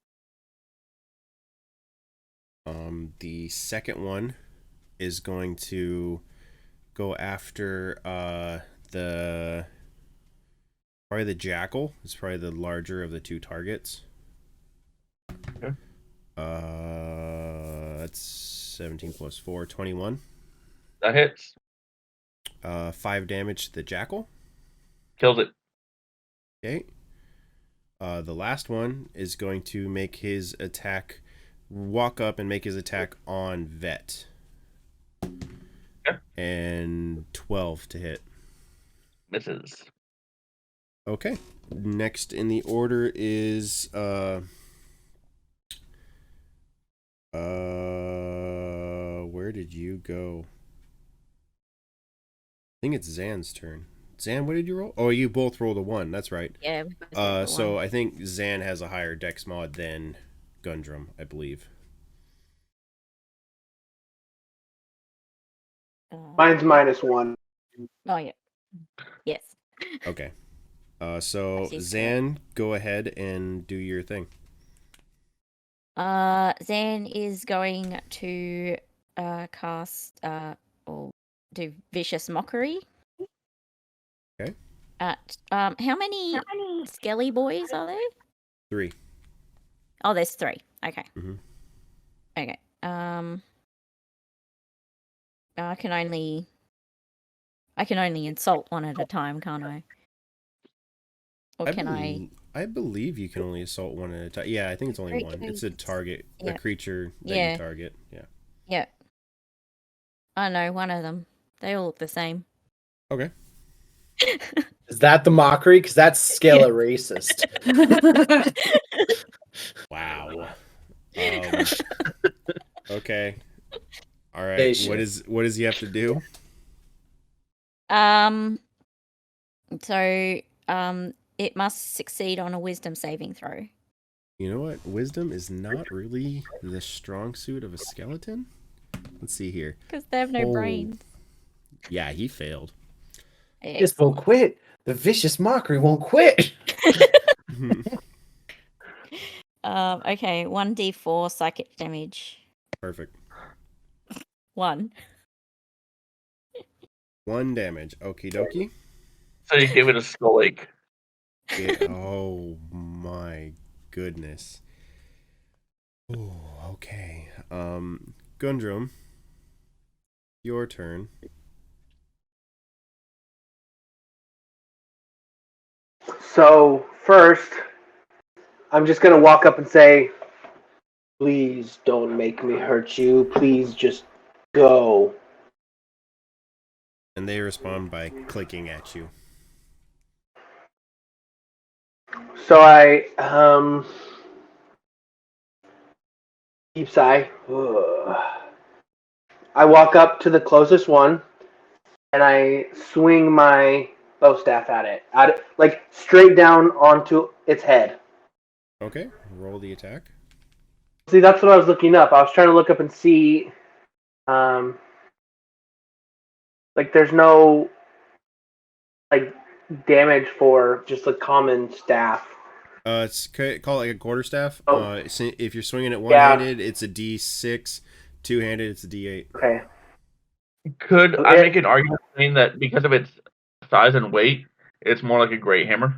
The second one is going to go after probably the jackal. It's probably the larger of the two targets. Okay. That's 17 plus 4, 21. That hits. 5 damage to the jackal. Kills it. Okay. The last one is going to make his attack, walk up and make his attack on Vet. Okay. And 12 to hit. Misses. Okay. Next in the order is where did you go? think it's Zan's turn. Zan, what did you roll? Oh, you both rolled a 1. That's right. Yeah. we just rolled a So one. I think Zan has a higher dex mod than Gundrum, I believe. Mine's Yeah. -1. Oh yeah. Yes. Okay. So That is Zan, go ahead and do your thing. Zan is going to cast or do vicious mockery. Okay. At how many skelly boys are there? 3. Oh, there's 3. Okay. Mhm. Okay. I can only insult one at a time, can't I? Or can I? I believe you can only assault one at a time. Yeah, I think it's only Great one. It's a treats. target, a Yeah. creature that Yeah. you target. Yeah. Yeah. I know one of them. They all look the same. Okay. Is that the mockery? Because that's scale racist. Wow. Okay. All right. Patient. What does he have to do? So it must succeed on a wisdom saving throw. You know what? Wisdom is not really the strong suit of a skeleton. Let's see here. Because they have no Oh. brains. Yeah, he failed. This won't quit. The vicious mockery won't quit. Okay, 1d4 psychic damage. Perfect. 1. 1 damage. Okie dokie. So you give it a skull ache. Oh my goodness. Oh, okay. Gundrum, your turn. So first, I'm just gonna walk up and say, "Please don't make me hurt you. Please just go." And they respond by clicking at you. So I deep sigh. I walk up to the closest one, and I swing my bow staff at it, like straight down onto its head. Okay, roll the attack. See, that's what I was looking up. I was trying to look up and see, like, there's no like damage for just a common staff. It's call it like a quarterstaff. Oh. If you're swinging it one-handed, it's a D6. Two-handed, it's a D8. Okay. Could I Okay. make an argument saying that because of its size and weight, it's more like a great hammer?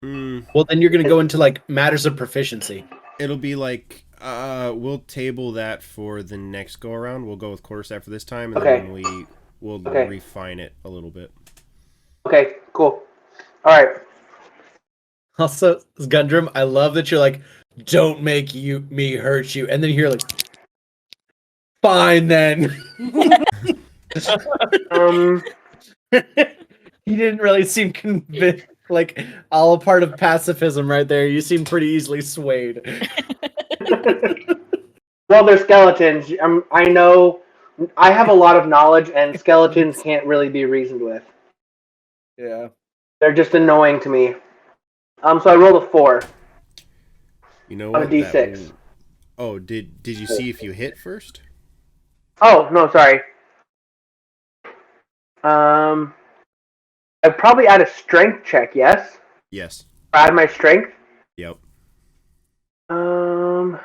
Well, then you're going to go into like matters of proficiency. It'll be like we'll table that for the next go around. We'll go with quarterstaff for this time, and Okay. then we'll Okay. refine it a little bit. Okay. Cool. All right. Also, Gundrum, I love that you're like, don't make me hurt you, and then you're like, fine then. He didn't really seem convinced. Like all a part of pacifism right there. You seem pretty easily swayed. Well, they're skeletons. I know. I have a lot of knowledge, and skeletons can't really be reasoned with. Yeah. They're just annoying to me. So I rolled a 4. You know On a what? D6. Oh, did you see if you hit first? Oh no, sorry. I'd probably add a strength check. Yes. Yes. Add my strength. Yep. Um.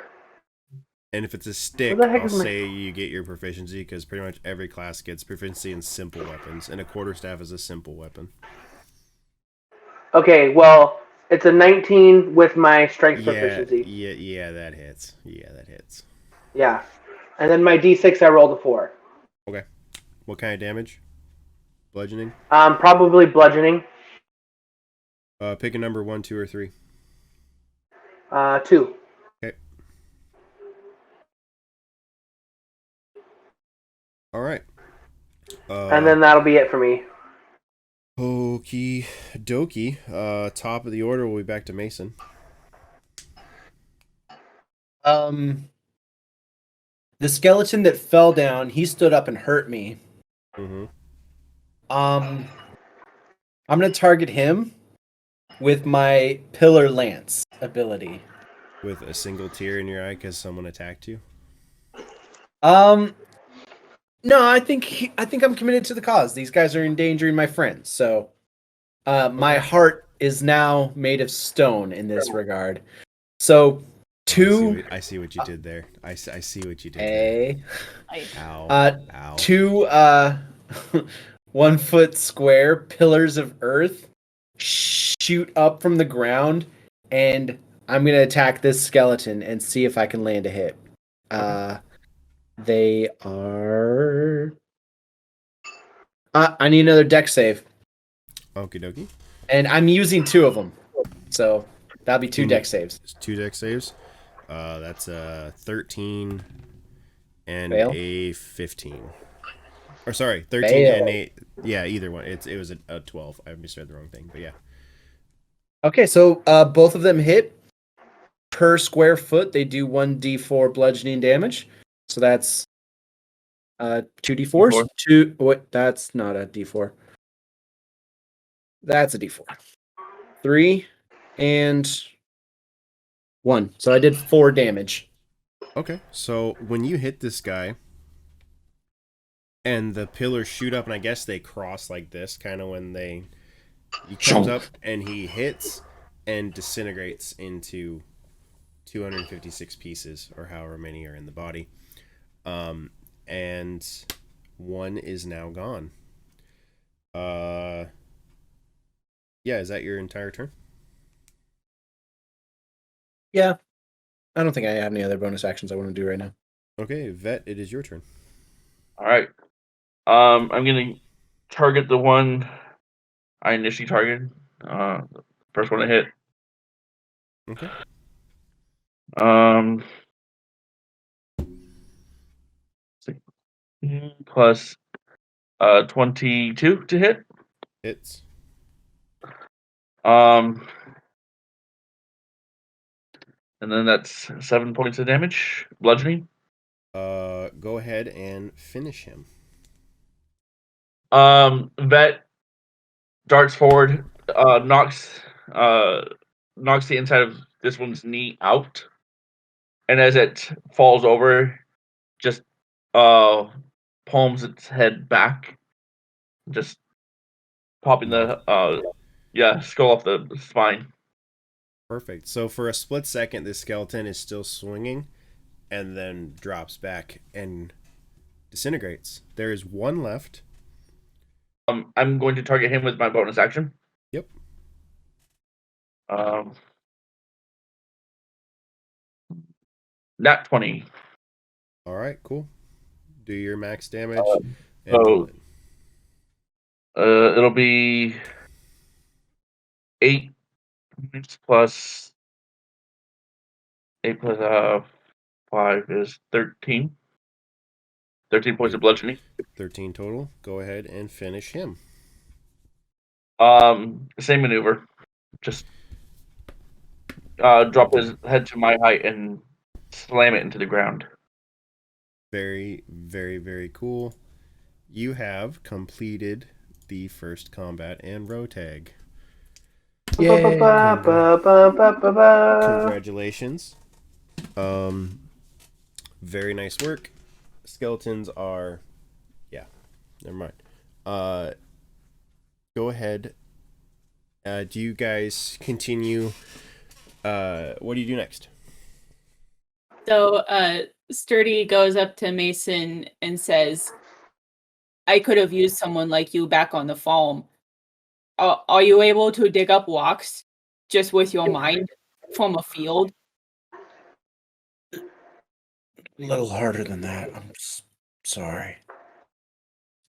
And if it's a stick, What the heck I'll is my- say you get your proficiency because pretty much every class gets proficiency in simple weapons, and a quarterstaff is a simple weapon. Okay. Well, it's a 19 with my strength proficiency. Yeah, that hits. Yeah, that hits. Yeah. And then my D6, I rolled a 4. Okay. What kind of damage? Bludgeoning? Probably bludgeoning. Pick a number 1, 2, or 3. 2. Okay. All right. And then that'll be it for me. Okie dokie. Top of the order, we'll be back to Mason. The skeleton that fell down, he stood up and hurt me. Mm-hmm. I'm gonna target him with my Pillar Lance ability. With a single tear in your eye because someone attacked you. No, I think I'm committed to the cause. These guys are endangering my friends, so my heart is now made of stone in this regard. So I see what you did there. I see what you did a I, there. Ow. Ow. 2 1 foot square pillars of earth shoot up from the ground, and I'm gonna attack this skeleton and see if I can land a hit. They are. I need another deck save, Okie dokie. and I'm using 2 of them, so that'll be 2 deck saves. 2 deck saves. That's a 13 and Fail. a 15. Or sorry, 13 Fail. and 8. Yeah, either one. It was a 12. I misread the wrong thing, but yeah. Okay, so both of them hit. Per square foot, they do 1d4 bludgeoning damage. So that's 2d4s. What? That's not a d4. That's a d4. 3 and 1. So I did 4 damage. Okay, so when you hit this guy, and the pillars shoot up, and I guess they cross like this, kind of when he comes up and he hits and disintegrates into 256 pieces, or however many are in the body. And 1 is now gone. Yeah, is that your entire turn? Yeah. I don't think I have any other bonus actions I want to do right now. Okay, Vet, it is your turn. All right. I'm gonna target the one I initially targeted. First one to hit. Okay. Plus 22 to hit. Hits. And then that's 7 points of damage, bludgeoning. Go ahead and finish him. Vet darts forward, knocks the inside of this one's knee out, and as it falls over, just palms its head back, just popping the skull off the spine. Perfect. So for a split second, this skeleton is still swinging, and then drops back and disintegrates. There is 1 left. I'm going to target him with my bonus action. Yep. Nat 20. All right, cool. Do your max damage and so- roll it. It'll be 8 plus 8 plus 5 is 13. 13 points of bludgeoning. 13 total. Go ahead and finish him. Same maneuver. Just drop his head to my height and slam it into the ground. Very, very, very cool. You have completed the first combat and Rhoteg. Congratulations. Very nice work. Skeletons are... Yeah, never mind. Go ahead. Do you guys continue? What do you do next? So Sturdy goes up to Mason and says, I could have used someone like you back on the farm. Are you able to dig up rocks just with your mind from a field? A little harder than that. I'm sorry.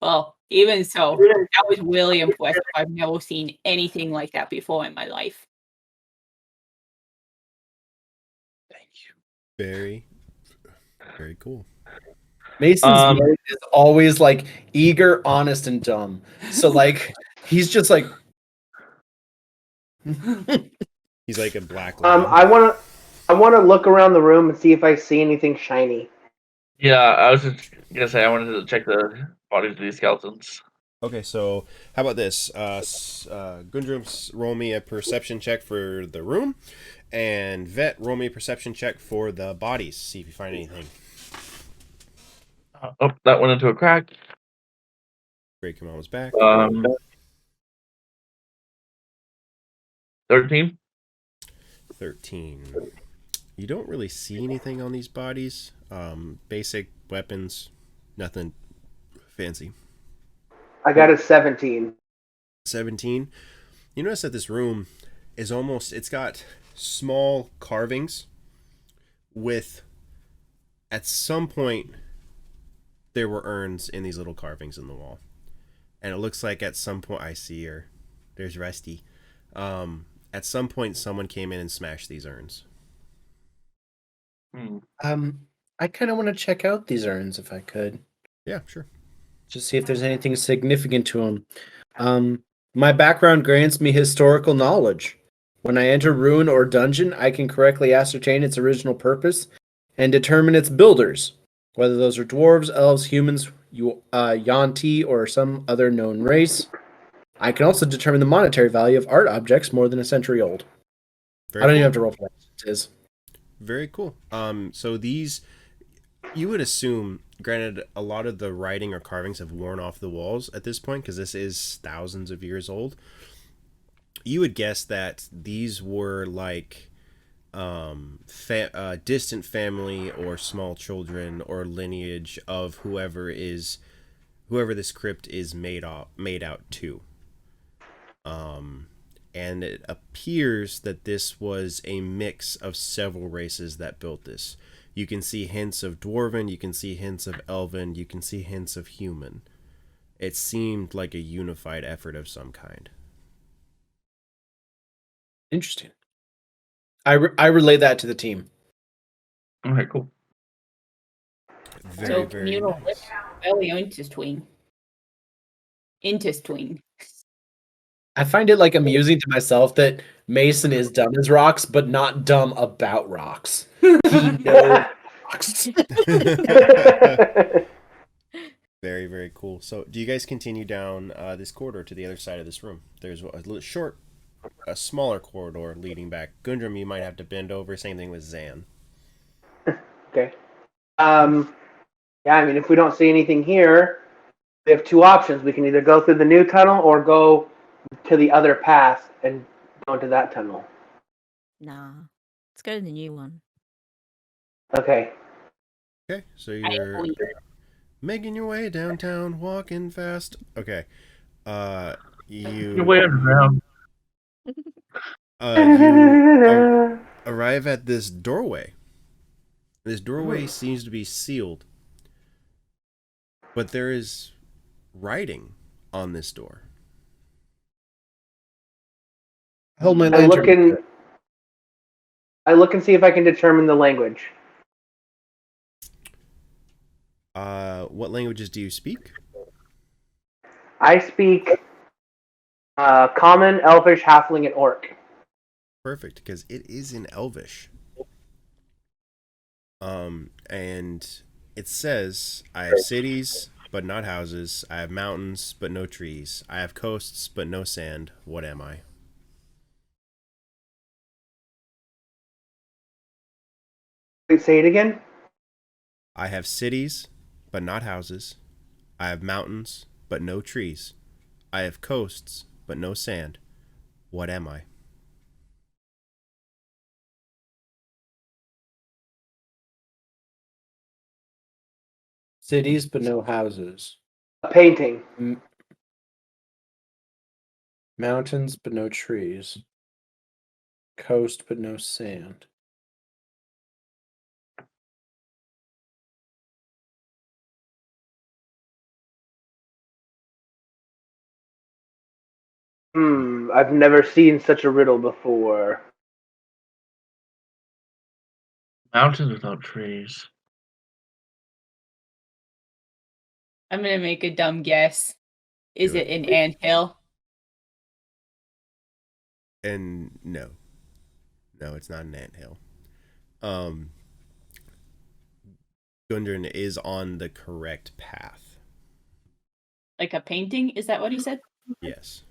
Well, even so, that was really impressive. I've never seen anything like that before in my life. Thank you. Very, very cool. Mason's mode is always like eager, honest, and dumb. So like he's just like He's like a black lion. I wanna look around the room and see if I see anything shiny. Yeah, I was just gonna say I wanted to check the bodies of these skeletons. Okay, so how about this? Gundrum, roll me a perception check for the room, and Vet, roll me a perception check for the bodies. See if you find anything. Oh, that went into a crack. Great, come on, was back. 13. 13. You don't really see anything on these bodies. Basic weapons, nothing fancy. I got a 17. 17. You notice that this room is it's got small carvings with, at some point, there were urns in these little carvings in the wall. And it looks like at some point, I see her. There's Rusty. At some point, someone came in and smashed these urns. I kind of want to check out these urns if I could. Yeah, sure. Just see if there's anything significant to them. My background grants me historical knowledge. When I enter ruin or dungeon, I can correctly ascertain its original purpose and determine its builders, whether those are dwarves, elves, humans, Yuan-Ti, or some other known race. I can also determine the monetary value of art objects more than a century old. Very I don't cool. even have to roll for that. It is. Very cool. So these, you would assume, granted, a lot of the writing or carvings have worn off the walls at this point because this is thousands of years old. You would guess that these were like distant family or small children or lineage of whoever this crypt is made out to. And it appears that this was a mix of several races that built this. You can see hints of dwarven, you can see hints of elven, you can see hints of human. It seemed like a unified effort of some kind. Interesting. I relay that to the team. Okay, cool. Very, very nice. Very interesting. Interesting. I find it like amusing to myself that Mason is dumb as rocks, but not dumb about rocks. He knows rocks. Very, very cool. So, do you guys continue down this corridor to the other side of this room? There's a smaller corridor leading back. Gundrum, you might have to bend over. Same thing with Zan. Okay. Yeah, I mean, if we don't see anything here, we have two options. We can either go through the new tunnel or go to the other path and go into that tunnel. Nah. Let's go to the new one. Okay. Okay, so you're making your way downtown, walking fast. Okay. You're way underground. You arrive at this doorway. This doorway seems to be sealed, but there is writing on this door. Hold my I lantern. look and see if I can determine the language. What languages do you speak? I speak Common, Elvish, Halfling, and Orc. Perfect, because it is in Elvish. And it says, I have cities, but not houses. I have mountains, but no trees. I have coasts, but no sand. What am I? Wait, say it again? I have cities, but not houses. I have mountains, but no trees. I have coasts, but no sand. What am I? Cities, but no houses. A painting. Mountains, but no trees. Coast, but no sand. I've never seen such a riddle before. Mountains without trees. I'm gonna make a dumb guess. Is Do it it. an anthill? And no, it's not an anthill. Gundren is on the correct path. Like a painting? Is that what he said? Yes.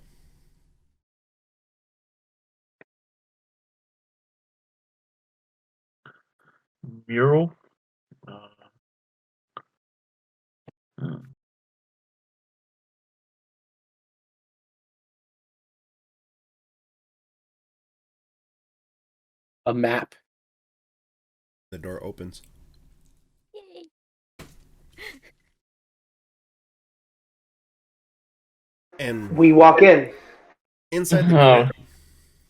Mural. A map. The door opens. Yay. And We walk in. inside the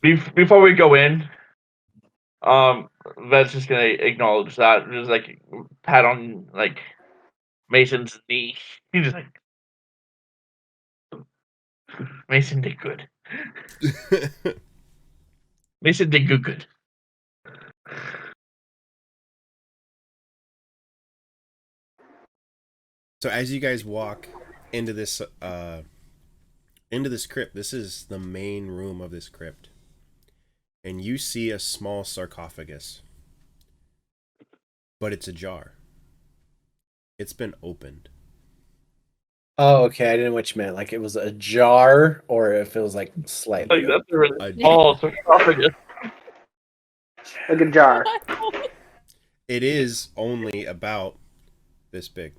crypt, Before we go in, Ved's just gonna acknowledge that. Just like pat on like Mason's knee. He's just like, Mason did good. Mason did good. So as you guys walk into this crypt, this is the main room of this crypt. And you see a small sarcophagus. But it's ajar. It's been opened. Oh, okay. I didn't know what you meant. Like it was a jar, or if it was like slightly. Like that's a really A- small sarcophagus. Like a jar. It is only about this big.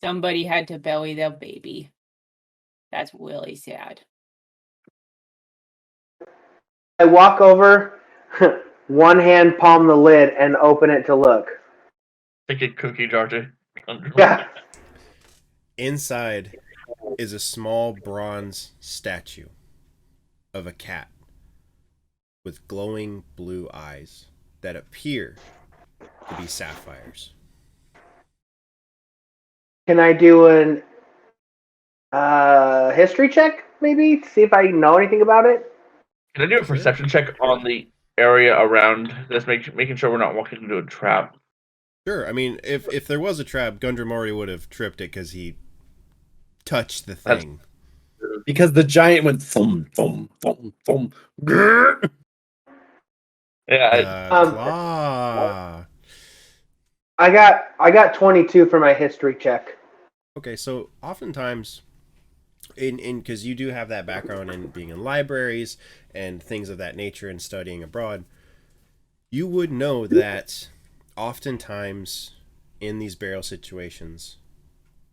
Somebody had to bury their baby. That's really sad. I walk over, one hand palm the lid, and open it to look. Take a cookie jar to. Yeah. Inside is a small bronze statue of a cat with glowing blue eyes that appear to be sapphires. Can I do an history check, maybe? To see if I know anything about it? Can I do a perception check on the area around this, making sure we're not walking into a trap? Sure. I mean, if there was a trap, Gundren already would have tripped it because he touched the thing. Because the giant went thump, thump, thump, thump. Grrr. Yeah, Claw. I got 22 for my history check. Okay, so oftentimes, in because you do have that background in being in libraries and things of that nature and studying abroad, you would know that oftentimes in these burial situations,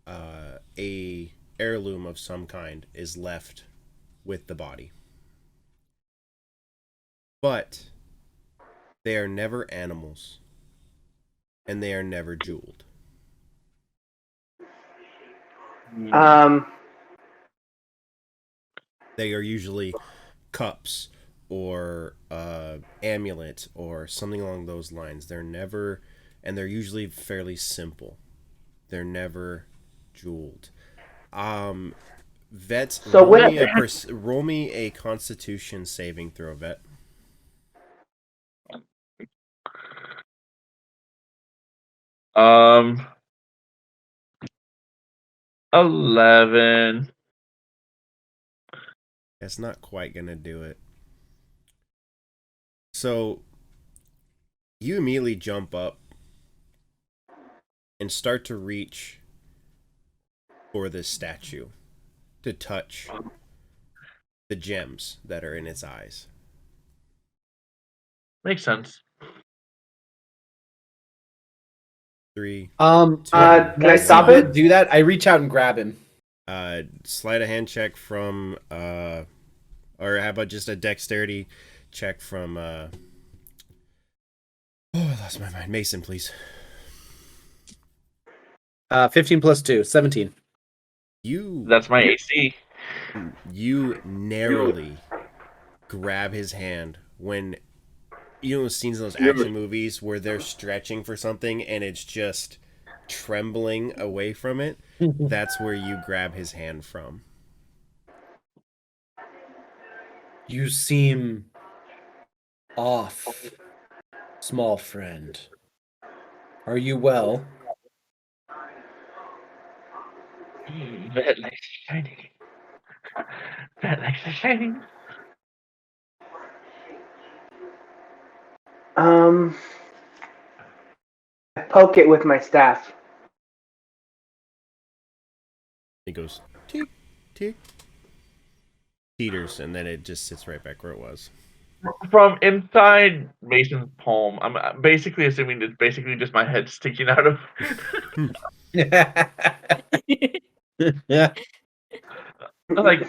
a heirloom of some kind is left with the body. But they are never animals, and they are never jeweled. They are usually cups or amulet or something along those lines. They're never, and they're usually fairly simple. They're never jeweled. Vet, So roll me a Constitution saving throw, Vet. Um, 11. That's not quite gonna do it. So you immediately jump up and start to reach for this statue to touch the gems that are in its eyes. Makes sense. 3, Can I stop it? Do that? I reach out and grab him. Sleight of hand check from or how about just a dexterity check from oh, I lost my mind. Mason, please. 15 plus 2, 17. That's my AC. You narrowly grab his hand when you know those scenes in those action movies where they're stretching for something and it's just trembling away from it. That's where you grab his hand from. You seem off, small friend. Are you well? That likes shining. That likes shining. I poke it with my staff. It goes tick, tick, teeters, and then it just sits right back where it was. From inside Mason's palm, I'm basically assuming it's basically just my head sticking out of. Yeah. Like,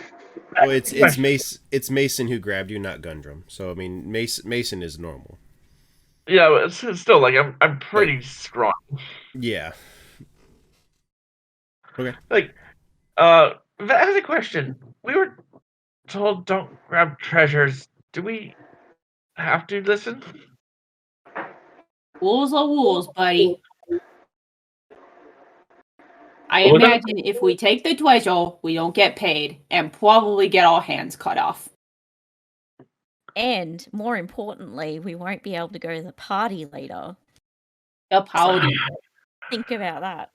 Well, it's Mason who grabbed you, not Gundrum. So I mean, Mason is normal. yeah, but it's still like I'm pretty strong. Yeah. Okay. Like, that has a question. We were told don't grab treasures. Do we have to listen? Rules are rules, buddy. I What was that? imagine if we take the treasure, we don't get paid and probably get our hands cut off. And more importantly, we won't be able to go to the party later. The party. Think about that.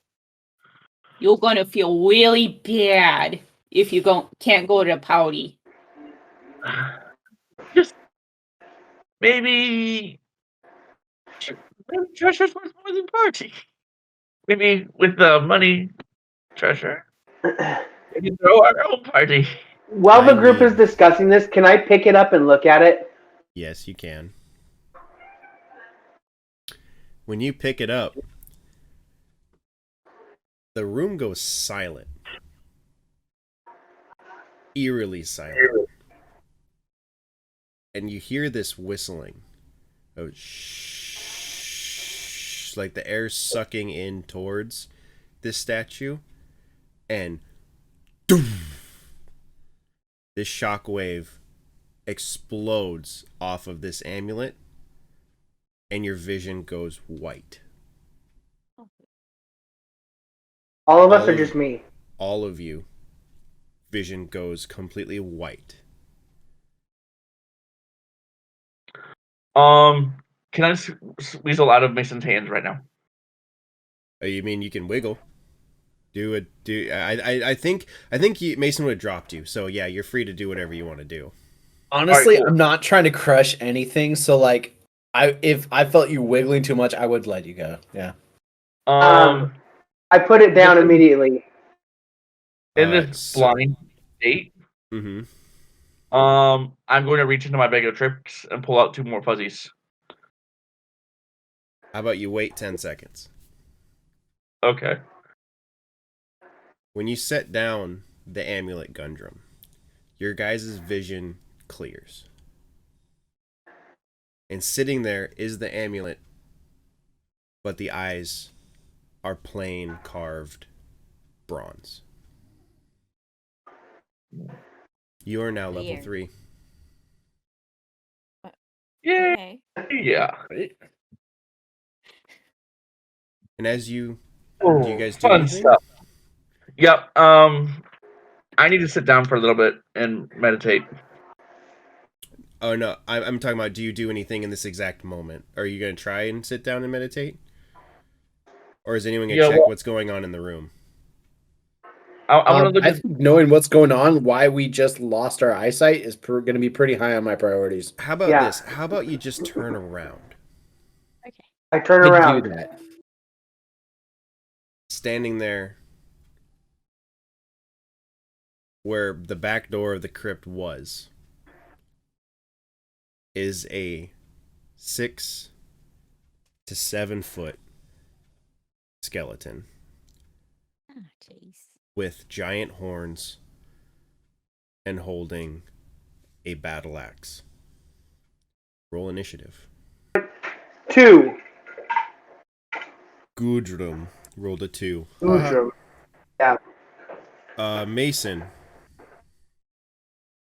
You're gonna feel really bad if you can't go to the party. Just maybe treasure's worth more than party. Maybe with the money treasure, maybe throw our own party. While the I group is mean- discussing this, can I pick it up and look at it? Yes, you can. When you pick it up, the room goes silent. Eerily silent. And you hear this whistling. Oh, shh, like the air sucking in towards this statue. And doom, this shockwave explodes off of this amulet. And your vision goes white. All of us All or of- just me? All of you, vision goes completely white. Can I weasel out of Mason's hands right now? Oh, you mean you can wiggle? I think Mason would have dropped you. So yeah, you're free to do whatever you want to do. Honestly, cool. I'm not trying to crush anything, so like if I felt you wiggling too much, I would let you go. Yeah. I put it down immediately. In this so- blind state, Mm-hmm. I'm going to reach into my bag of tricks and pull out 2 more fuzzies. How about you wait 10 seconds? Okay. When you set down the amulet, Gundrum, your guys' vision clears. And sitting there is the amulet, but the eyes are plain carved bronze. You are now level Weird. 3. Yeah. Okay. Yeah. And as you Oh, do you guys do fun anything? stuff. Yep. I need to sit down for a little bit and meditate. Oh no, I'm talking about, do you do anything in this exact moment? Are you going to try and sit down and meditate? Or is anyone going to Yeah, check well- what's going on in the room? I want to look I at. think knowing what's going on, why we just lost our eyesight, is going to be pretty high on my priorities. How about Yeah. this? How about you just turn around? Okay. I turn Could around. do that. Standing there where the back door of the crypt was is a 6 to 7 foot skeleton Oh, jeez. with giant horns and holding a battle axe. Roll initiative. 2. Gudrum rolled a 2. Gudrum. Mason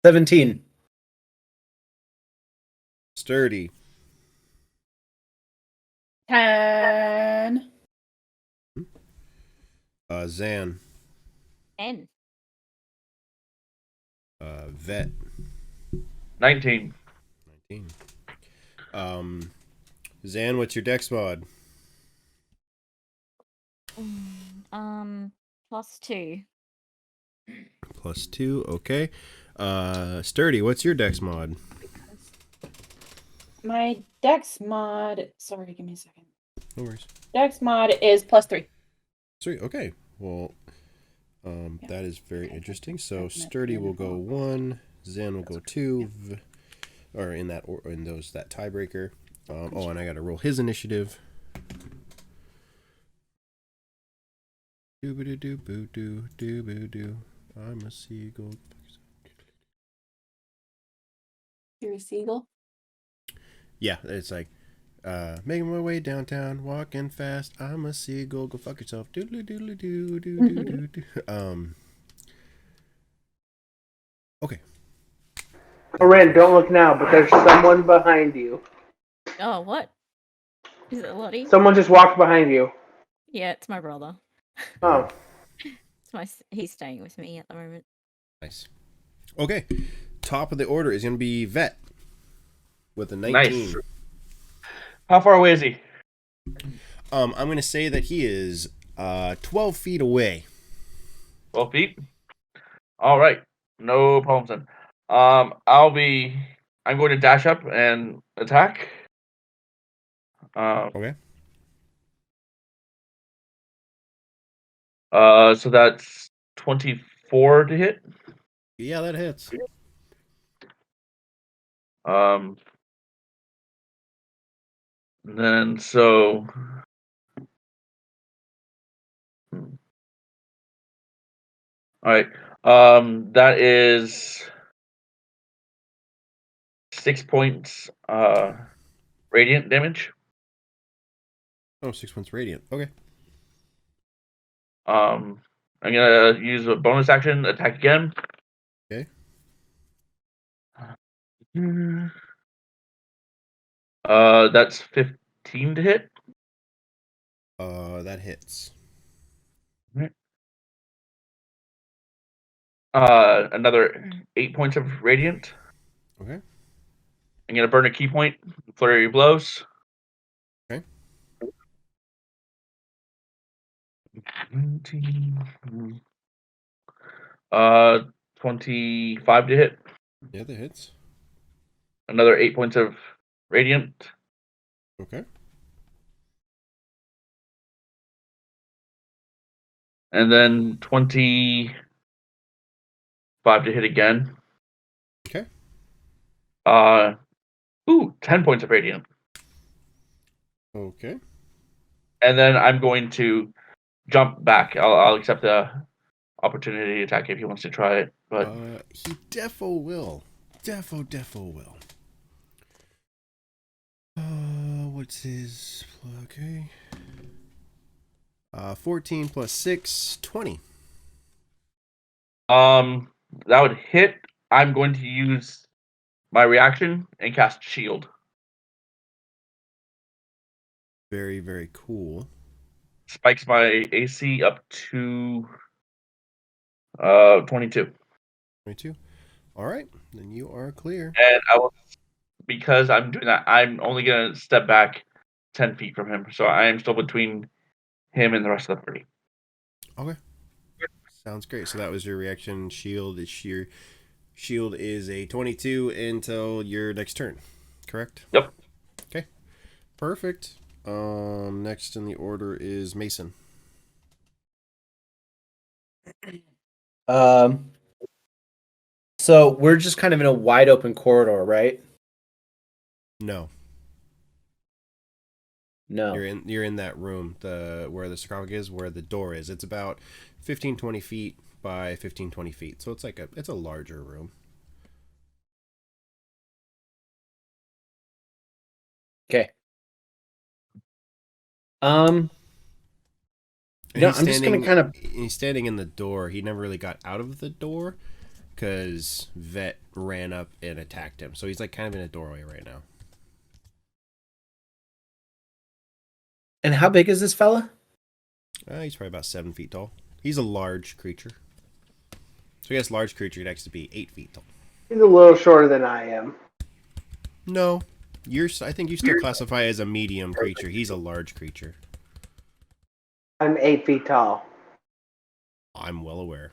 17. Sturdy 10. Zan And Vet 19. 19. Zan, what's your dex mod? +2. +2, okay. Sturdy, what's your dex mod? My Dex mod. Sorry, give me a second. No worries. Dex mod is +3. Sweet. Okay. Well, Yeah. that is very Okay, interesting. that's So not Sturdy will go wonderful. 1, Zen will go 2, or in that that tiebreaker. Oh, and I got to roll his initiative. Do. I'm a seagull. You're a seagull? Yeah, it's like making my way downtown, walking fast. I'm a seagull. Go fuck yourself. Doodly doodly doo doo doo doo doo. Okay. Corinne, don't look now, but there's someone behind you. Oh, what? Is it Lottie? Someone just walked behind you. Yeah, it's my brother. Oh. He's staying with me at the moment. Nice. Okay. Top of the order is going to be Vet with a 19. Nice. How far away is he? I'm going to say that he is 12 feet away. 12 feet? All right. No problems then. I'm going to dash up and attack. Okay. So that's 24 to hit. Yeah, that hits. Then so. All right. That is 6 points radiant damage. Oh, 6 points radiant. Okay. I'm gonna use a bonus action, attack again. Okay. That's 15 to hit. That hits. Another 8 points of radiant. Okay. I'm gonna burn a key point. Flurry of blows. Okay. 25 to hit. Yeah, that hits. Another 8 points of radiant. Okay. And then 25 to hit again. Okay. 10 points of radiant. Okay. And then I'm going to jump back. I'll accept the opportunity attack if he wants to try it. But He defo will. Defo will. What's his... Okay. 14 plus 6, 20. that would hit. I'm going to use my reaction and cast shield. Very, very cool. Spikes my AC up to 22. 22. All right. Then you are clear. And I will, because I'm doing that, I'm only going to step back 10 feet from him. So I am still between him and the rest of the party. Okay. Sounds great. So that was your reaction. Shield is a 22 until your next turn. Correct? Yep. Okay. Perfect. Next in the order is Mason. So we're just kind of in a wide open corridor, right? No. No. You're in that room, where the sarcophagus is, where the door is. It's about 15-20 feet by 15-20 feet. So it's a larger room. Okay. And I'm just gonna kind of. He's standing in the door. He never really got out of the door because Vet ran up and attacked him. So he's like kind of in a doorway right now. And how big is this fella? He's probably about 7 feet tall. He's a large creature. So I guess large creature next to be 8 feet tall. He's a little shorter than I am. No, I think you still classify as a medium creature. He's a large creature. I'm 8 feet tall. I'm well aware.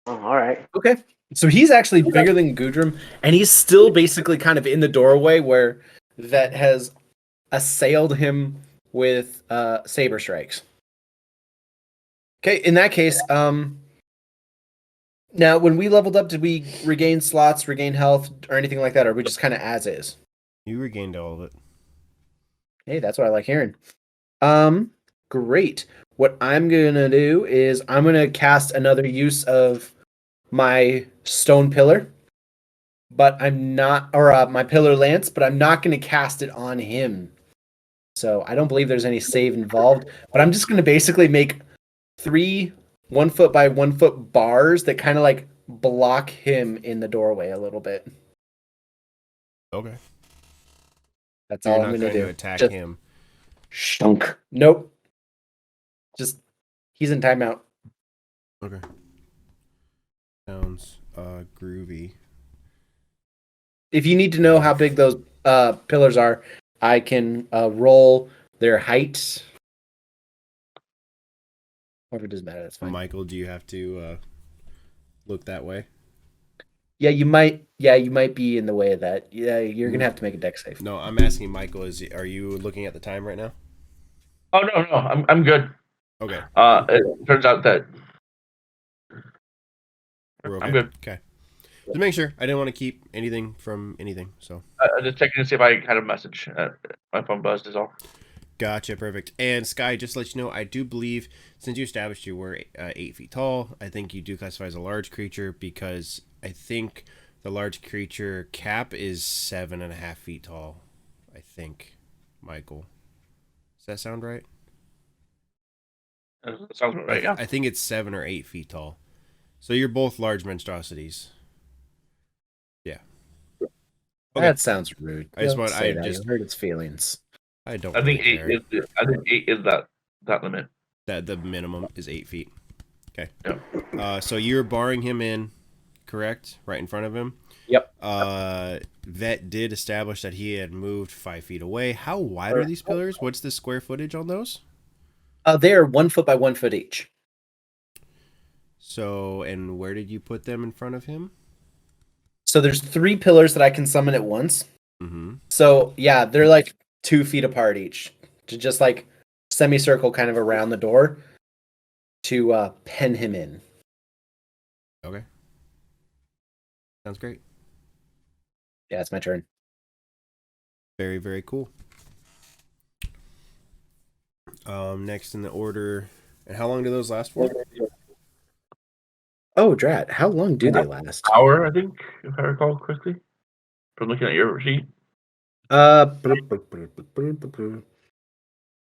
Oh, all right. Okay. So he's actually bigger than Gudrun, and he's still basically kind of in the doorway where Vet has assailed him with saber strikes. Okay, in that case, now when we leveled up, did we regain slots, regain health, or anything like that, or are we just kind of as is? You regained all of it. Hey, that's what I like hearing. Great. What I'm gonna do is I'm gonna cast another use of my stone pillar, but I'm not, or my pillar lance, but I'm not gonna cast it on him. So I don't believe there's any save involved, but I'm just gonna basically make 3 1 foot by 1 foot bars that kind of like block him in the doorway a little bit. Okay. That's You're all not I'm gonna going to do. attack Just him. shunk. Nope. Just he's in timeout. Okay. Sounds groovy. If you need to know how big those pillars are, I can roll their height. Whatever, it doesn't matter. That's fine. Michael, do you have to look that way? Yeah, you might. Yeah, you might be in the way of that. Yeah, you're gonna have to make a deck save. No, I'm asking Michael. Are you looking at the time right now? Oh no, I'm good. Okay. It turns out that We're okay. I'm good. Okay. Just make sure. I didn't want to keep anything from anything. So. I just checking to see if I had a message. My phone buzzed is all. Gotcha, perfect. And Sky, just to let you know, I do believe since you established you were 8 feet tall, I think you do classify as a large creature because I think the large creature cap is 7.5 feet tall. I think, Michael. Does that sound right? Sounds right. Yeah. I think it's 7 or 8 feet tall. So you're both large monstrosities. Yeah. Okay. That sounds rude. I just Don't want- say I that. just- You'll hurt its feelings. I don't. I think really 8 care. is. I think 8 is that limit. That the minimum is 8 feet. Okay. Yeah. So you're barring him in, correct? Right in front of him. Yep. Vet did establish that he had moved 5 feet away. How wide are these pillars? What's the square footage on those? They are 1 foot by 1 foot each. So, and where did you put them in front of him? So there's 3 pillars that I can summon at once. Mm-hmm. So yeah, they're like 2 feet apart each, to just like semicircle kind of around the door to pen him in. Okay. Sounds great. Yeah, it's my turn. Very, very cool. Next in the order, and how long do those last for? Oh, drat! How long do they last? Hour, I think, if I recall correctly. From looking at your sheet.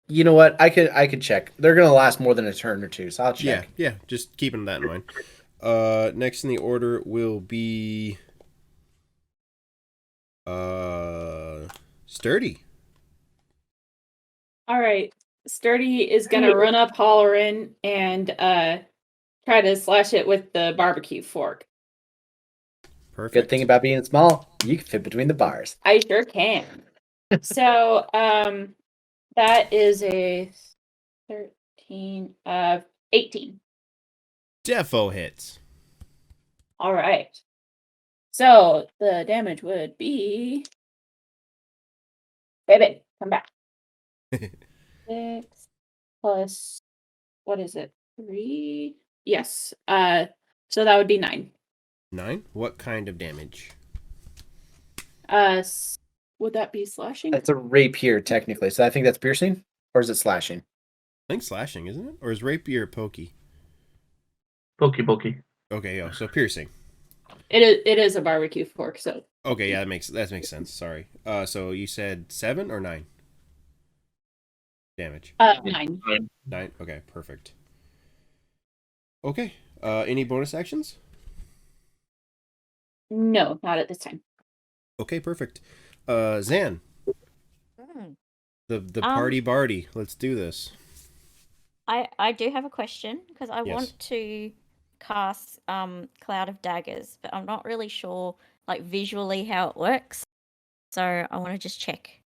You know what? I could check. They're gonna last more than a turn or two, so I'll check. Yeah. Just keeping that in mind. Next in the order will be Sturdy. All right. Sturdy is gonna run up hollering and try to slash it with the barbecue fork. Perfect. Good thing about being small, you can fit between the bars. I sure can. So that is a 13 18. Defo hits. All right. So the damage would be baby, come back. 6 plus what is it? 3? Yes. So that would be 9. 9? What kind of damage? Would that be slashing? That's a rapier technically, so I think that's piercing, or is it slashing? I think slashing, isn't it? Or is rapier pokey? Pokey. Okay, yeah. So piercing. It is a barbecue fork, so Okay, yeah, that makes sense. Sorry. So you said 7 or 9? Damage. 9. 9. Okay, perfect. Okay. Any bonus actions? No, not at this time. Okay, perfect. Zan, Hmm. the party barty. Let's do this. I do have a question because I Yes. want to cast Cloud of Daggers, but I'm not really sure like visually how it works. So I want to just check.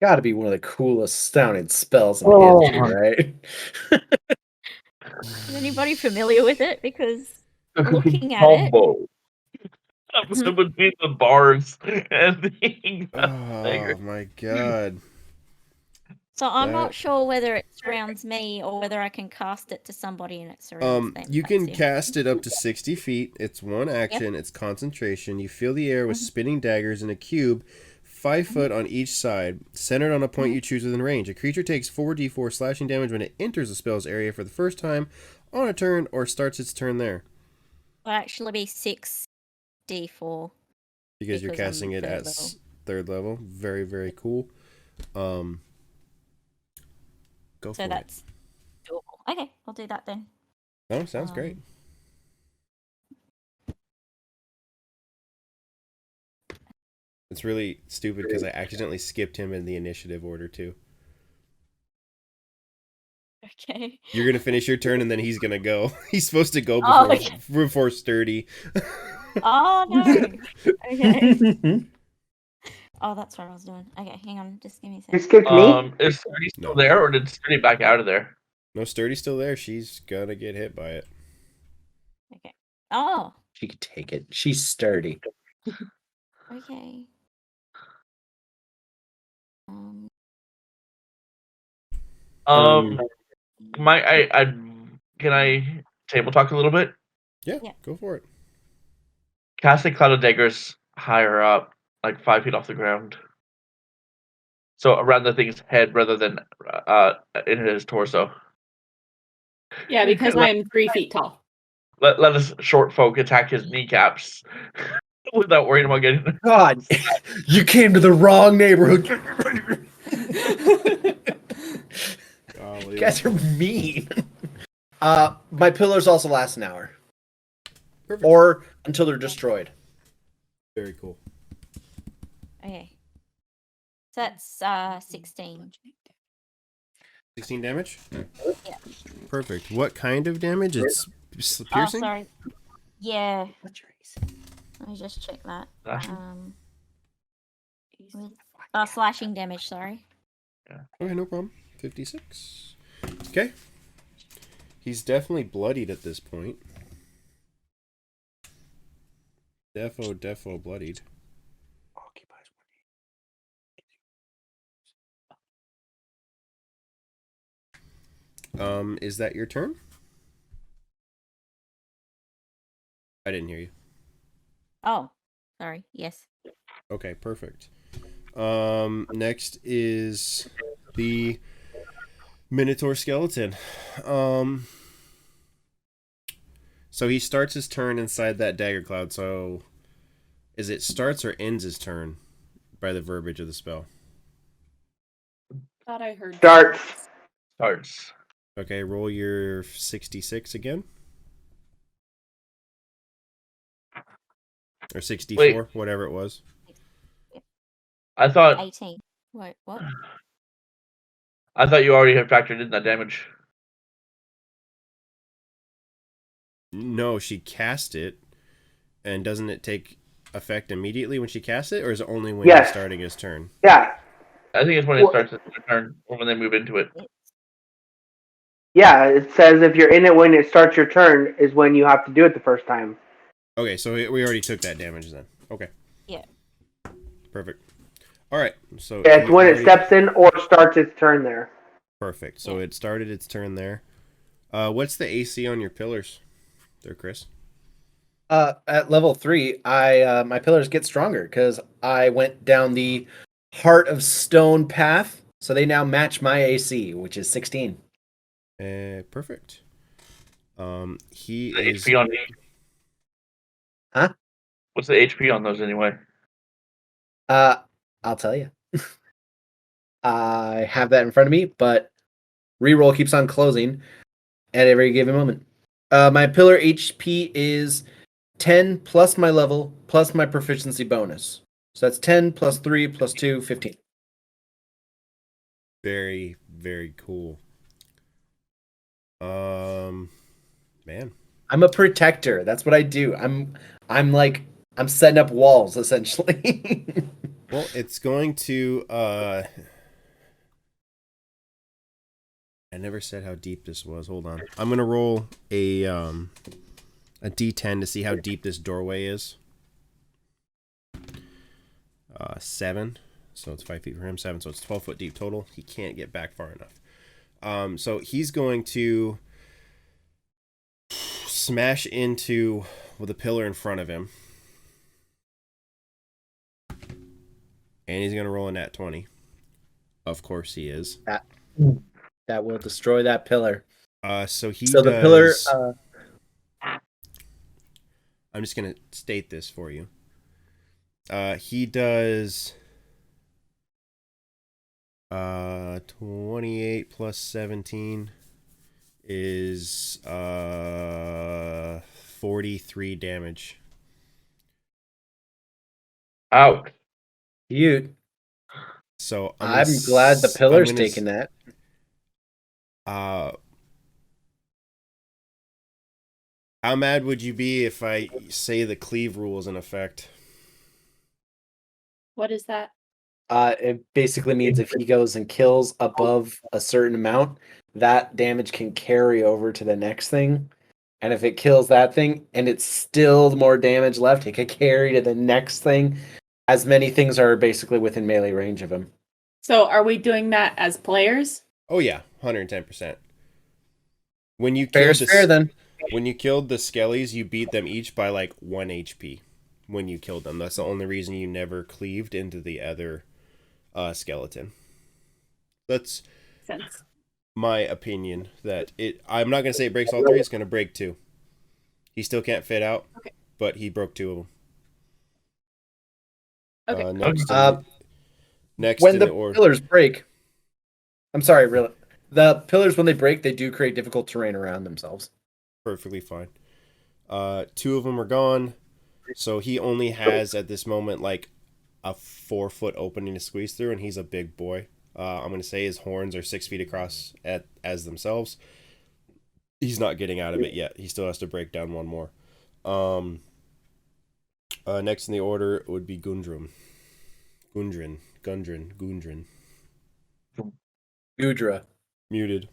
Got to be one of the coolest sounding spells in Oh. history, right? Is anybody familiar with it? Because looking at it. Combo. I'm between the bars and the Oh my god. So I'm That- not sure whether it surrounds me or whether I can cast it to somebody and it surrounds them. You That's can it. cast it up to 60 feet. It's one action. It's concentration. You fill the air with spinning daggers in a cube, 5 foot on each side, centered on a point you choose within range. A creature takes 4d4 slashing damage when it enters the spell's area for the first time on a turn or starts its turn there. It'll actually be 6d4. Because you're Because I'm casting it third at level. third level. Very, very cool. Go for So it. that's doable. Okay, I'll do that then. Oh, sounds great. It's really stupid because I accidentally skipped him in the initiative order too. Okay. You're gonna finish your turn and then he's gonna go. He's supposed to go Oh, before okay. before Sturdy. Oh no. Okay. Oh, that's what I was doing. Okay, hang on. Just give me a You second. skipped me? Is Sturdy still No. there, or did Sturdy back out of there? No, Sturdy's still there. She's gonna get hit by it. Okay. Oh, She could take it. She's sturdy. okay. Um, Can I table talk a little bit? Yeah, Yeah. go for it. Cast a cloud of daggers higher up, like 5 feet off the ground. So around the thing's head rather than in his torso. Yeah, because I'm 3 feet tall. Let us short folk attack his kneecaps without worrying about getting. God, you came to the wrong neighborhood. You guys are mean. My pillars also last an hour. Perfect. Or until they're destroyed. Very cool. okay. So that's 16. 16 damage? Yeah. Perfect. What kind of damage? It's Oh, piercing? sorry. Yeah. What's your AC? Let me just check that. Slashing? Slashing damage, sorry. Okay, no problem. 56. Okay. He's definitely bloodied at this point. Defo bloodied. Is that your turn? I didn't hear you. Oh, sorry. Yes. Okay, perfect. Next is the Minotaur skeleton. So he starts his turn inside that dagger cloud. So is it starts or ends his turn by the verbiage of the spell? Thought I heard Starts. Starts. Okay, roll your 66 again. Or 64, whatever it was. I thought 18. Wait, what? you already had factored in that damage. No, she cast it. And doesn't it take effect immediately when she casts it? Or is it only when Yes. he's starting his turn? Yeah. I think it's when it Well- starts his turn, or when they move into it. Yeah, it says if you're in it when it starts your turn is when you have to do it the first time. Okay, so we already took that damage then. Okay. Yeah. Perfect. All right. So Yeah, it's he when it already- steps in or starts its turn there. Perfect. So Yeah. it started its turn there. What's the AC on your pillars there, Chris? At level 3, I my pillars get stronger because I went down the Heart of Stone path, so they now match my AC, which is 16. Perfect. He The is HP on these. Huh? What's the HP on those anyway? I'll tell you. I have that in front of me, but reroll keeps on closing at every given moment. My pillar HP is 10 plus my level plus my proficiency bonus. So that's 10 plus 3 plus 2, 15. very, very cool. Man. I'm a protector. That's what I do. I'm setting up walls essentially. Well, it's going to I never said how deep this was. Hold on. I'm gonna roll a a D10 to see how deep this doorway is. 7. So it's 5 feet for him. 7. So it's 12 foot deep total. He can't get back far enough. So he's going to smash into the pillar in front of him. And he's going to roll a nat 20. Of course he is. That will destroy that pillar. So the pillar. I'm just going to state this for you. He does 28 plus 17 is 43 damage. Out. Cute. So I'm glad the pillar's taking that. How mad would you be if I say the cleave rule is in effect? What is that? It basically means if he goes and kills above a certain amount, that damage can carry over to the next thing. And if it kills that thing and it's still more damage left, it can carry to the next thing. As many things are basically within melee range of him. So are we doing that as players? Oh yeah, 110%. When you Fair's fair then. When you killed the skellies, you beat them each by like 1 HP. When you killed them, that's the only reason you never cleaved into the other skeleton. That's Sense. my opinion. I'm not gonna say it breaks all 3. It's gonna break 2. He still can't fit out, but he broke 2 of them. Okay. Next when in the order. pillars break, I'm sorry, really. The pillars, when they break, they do create difficult terrain around themselves. Perfectly fine. 2 of them are gone, so he only has at this moment like a 4-foot opening to squeeze through, and he's a big boy. I'm gonna say his horns are 6 feet across as themselves. He's not getting out of it yet. He still has to break down 1 more. Next in the order would be Gundren. Gudra. Muted.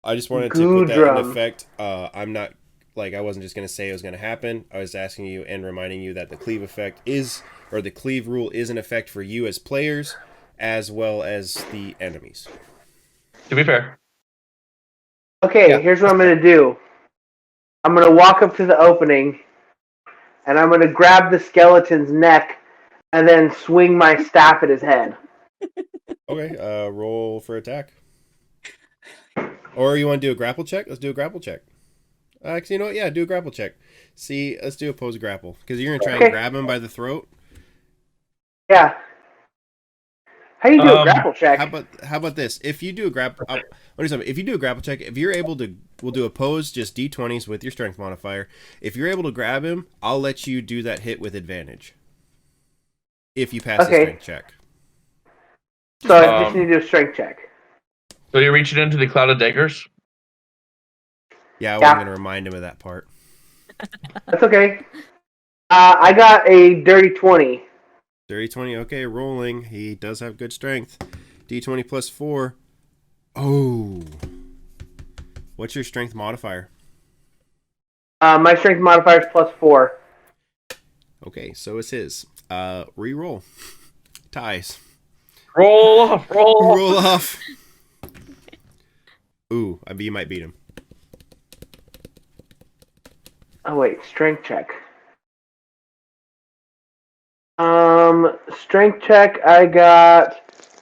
I just wanted to put that in effect. I'm not, I wasn't just going to say it was going to happen. I was asking you and reminding you that the cleave effect the cleave rule is in effect for you as players, as well as the enemies. To be fair. Okay, here's what I'm going to do. I'm going to walk up to the opening, and I'm going to grab the skeleton's neck, and then swing my staff at his head. Okay, roll for attack. Or you want to do a grapple check? Let's do a grapple check. Actually, you know what? Yeah, do a grapple check. See, let's do a pose grapple. Because you're going to try and grab him by the throat. Yeah. How do you do a grapple check? How about this? If you do a grapple, if you do a grapple check, if you're able to, we'll do a pose, just d20s with your strength modifier. If you're able to grab him, I'll let you do that hit with advantage. If you pass the strength check. So I just need to do a strength check. So you're reaching into the cloud of daggers? Yeah, I wasn't going to remind him of that part. That's okay. I got a dirty 20. Dirty 20, okay, rolling. He does have good strength. D20 plus 4. Oh. What's your strength modifier? My strength modifier is plus 4. Okay, so is his. Re-roll. Ties. Roll off. Roll off. Ooh, you might beat him. Oh wait, strength check. Strength check, I got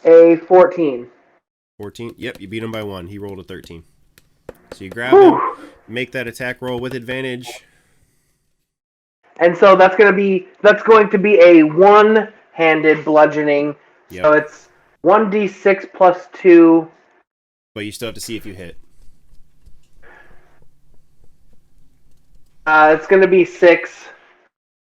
a 14. 14? Yep, you beat him by 1. He rolled a 13. So you grab him, make that attack roll with advantage. And so that's going to be a one-handed bludgeoning. Yep. So it's 1d6 plus 2. But you still have to see if you hit. It's going to be 6.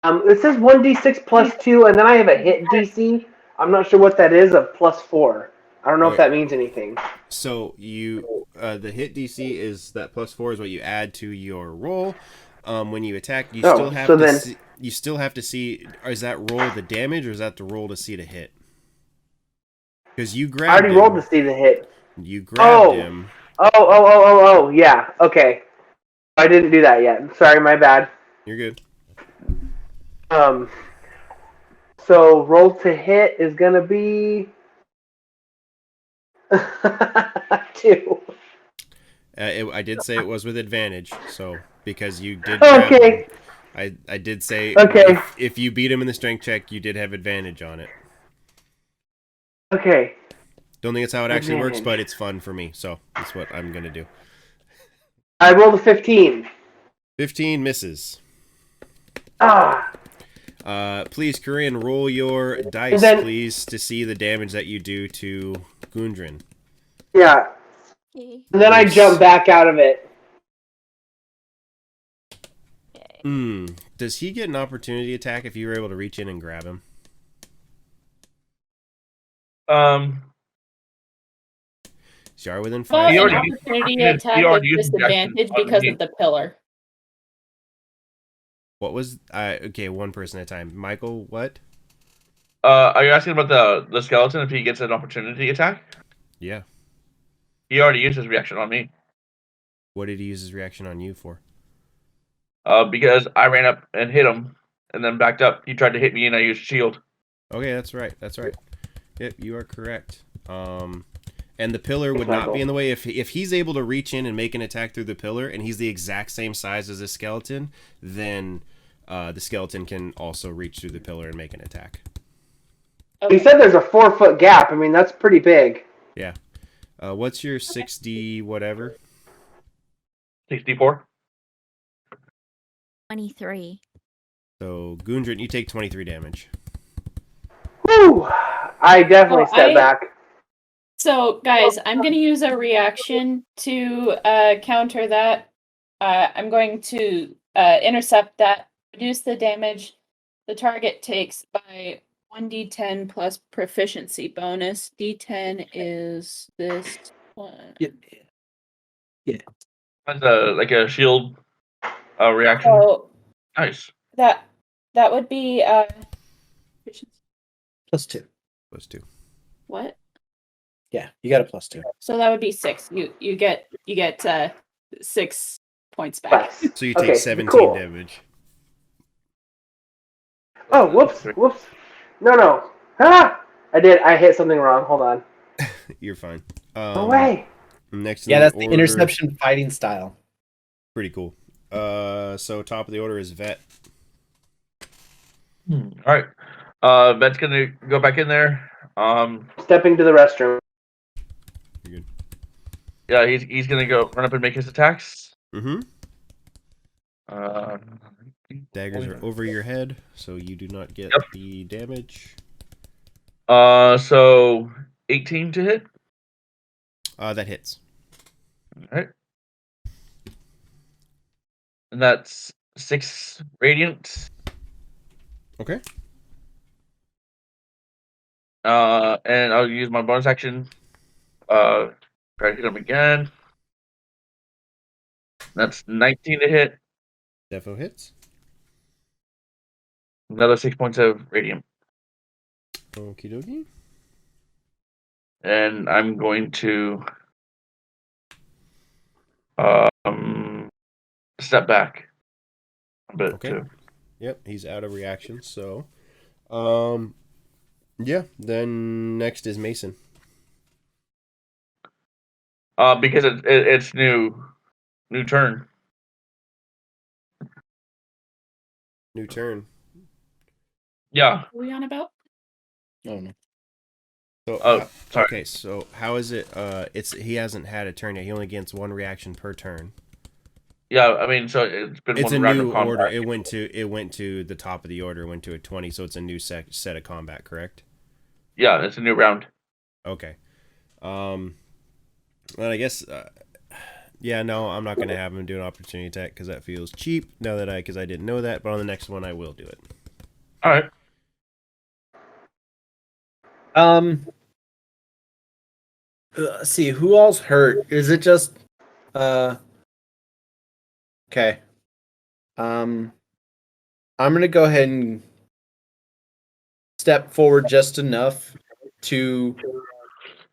It says 1d6 plus 2, and then I have a hit DC. I'm not sure what that is, of plus 4. I don't know if that means anything. So you, the hit DC is that plus 4 is what you add to your roll. When you attack, you still have to see. Is that roll the damage, or is that the roll to see the hit? Because you grabbed. I already rolled to see the hit. You grabbed him. Oh, yeah. Okay. I didn't do that yet. Sorry, my bad. You're good. So roll to hit is gonna be 2. I did say it was with advantage, so because you did grab Okay. him, I did say Okay. if you beat him in the strength check, you did have advantage on it. Okay. Don't think it's how it actually works, Advantage. but it's fun for me, so that's what I'm gonna do. I rolled a 15. 15 misses. Ah. Please, Korean, roll your dice, And then- please, to see the damage that you do to Gundren. Yeah. Okay. And then I Yes. jump back out of it. Does he get an opportunity attack if you were able to reach in and grab him? So you are within Well, 5 He an already- opportunity he attack already with used the action disadvantage on because me. of the pillar. What was okay, one person at a time. Michael, what? Are you asking about the skeleton if he gets an opportunity attack? Yeah. He already used his reaction on me. What did he use his reaction on you for? Because I ran up and hit him, and then backed up. He tried to hit me, and I used shield. Okay, that's right. That's right. Yep, you are correct. And the pillar would not be in the way if he's able to reach in and make an attack through the pillar, and he's the exact same size as a skeleton, then the skeleton can also reach through the pillar and make an attack. You said there's a 4-foot gap. I mean, that's pretty big. Yeah. What's your 6D whatever? 64. 23. So Gundren, you take 23 damage. Whew. I definitely step back. So, guys, I'm going to use a reaction to counter that. I'm going to intercept that, reduce the damage the target takes by 1d10 plus proficiency bonus. D10 is this one. Yeah. That's like a shield reaction. So Nice. that would be proficiency. +2. +2. What? Yeah, you got a +2. So that would be 6. You get 6 points back. So you take Okay, 17 cool. damage. Oh, whoops. No. Ah! I hit something wrong. Hold on. You're fine. No way. Next in Yeah, the that's the order, interception fighting style. Pretty cool. So top of the order is Vet. All right. Bet's gonna go back in there. Stepping to the restroom. You're good. Yeah, he's gonna go run up and make his attacks. Mm-hmm. Uh, Daggers are over your head, so you do not get Yep. the damage. So 18 to hit. That hits. All right. And that's 6 radiant. Okay. And I'll use my bonus action. Try to hit him again. That's 19 to hit. Defo hits. Another 6 points of radiant. Okie dokie. And I'm going to step back a bit Okay. too. Yep, he's out of reaction, so yeah, then next is Mason. Because it's new turn. New turn. Yeah. What are we on about? Oh no. So Oh, sorry. okay, so how is it he hasn't had a turn yet. He only gets one reaction per turn. Yeah, I mean, so it's been It's one a round new of combat. order. It went to the top of the order, went to a 20, so it's a new set of combat, correct? Yeah, it's a new round. Okay. Well, I guess yeah, no, I'm not going to have him do an opportunity attack cuz that feels cheap cuz I didn't know that, but on the next one I will do it. All right. Let's see, who all's hurt? Is it just okay. I'm gonna go ahead and step forward just enough to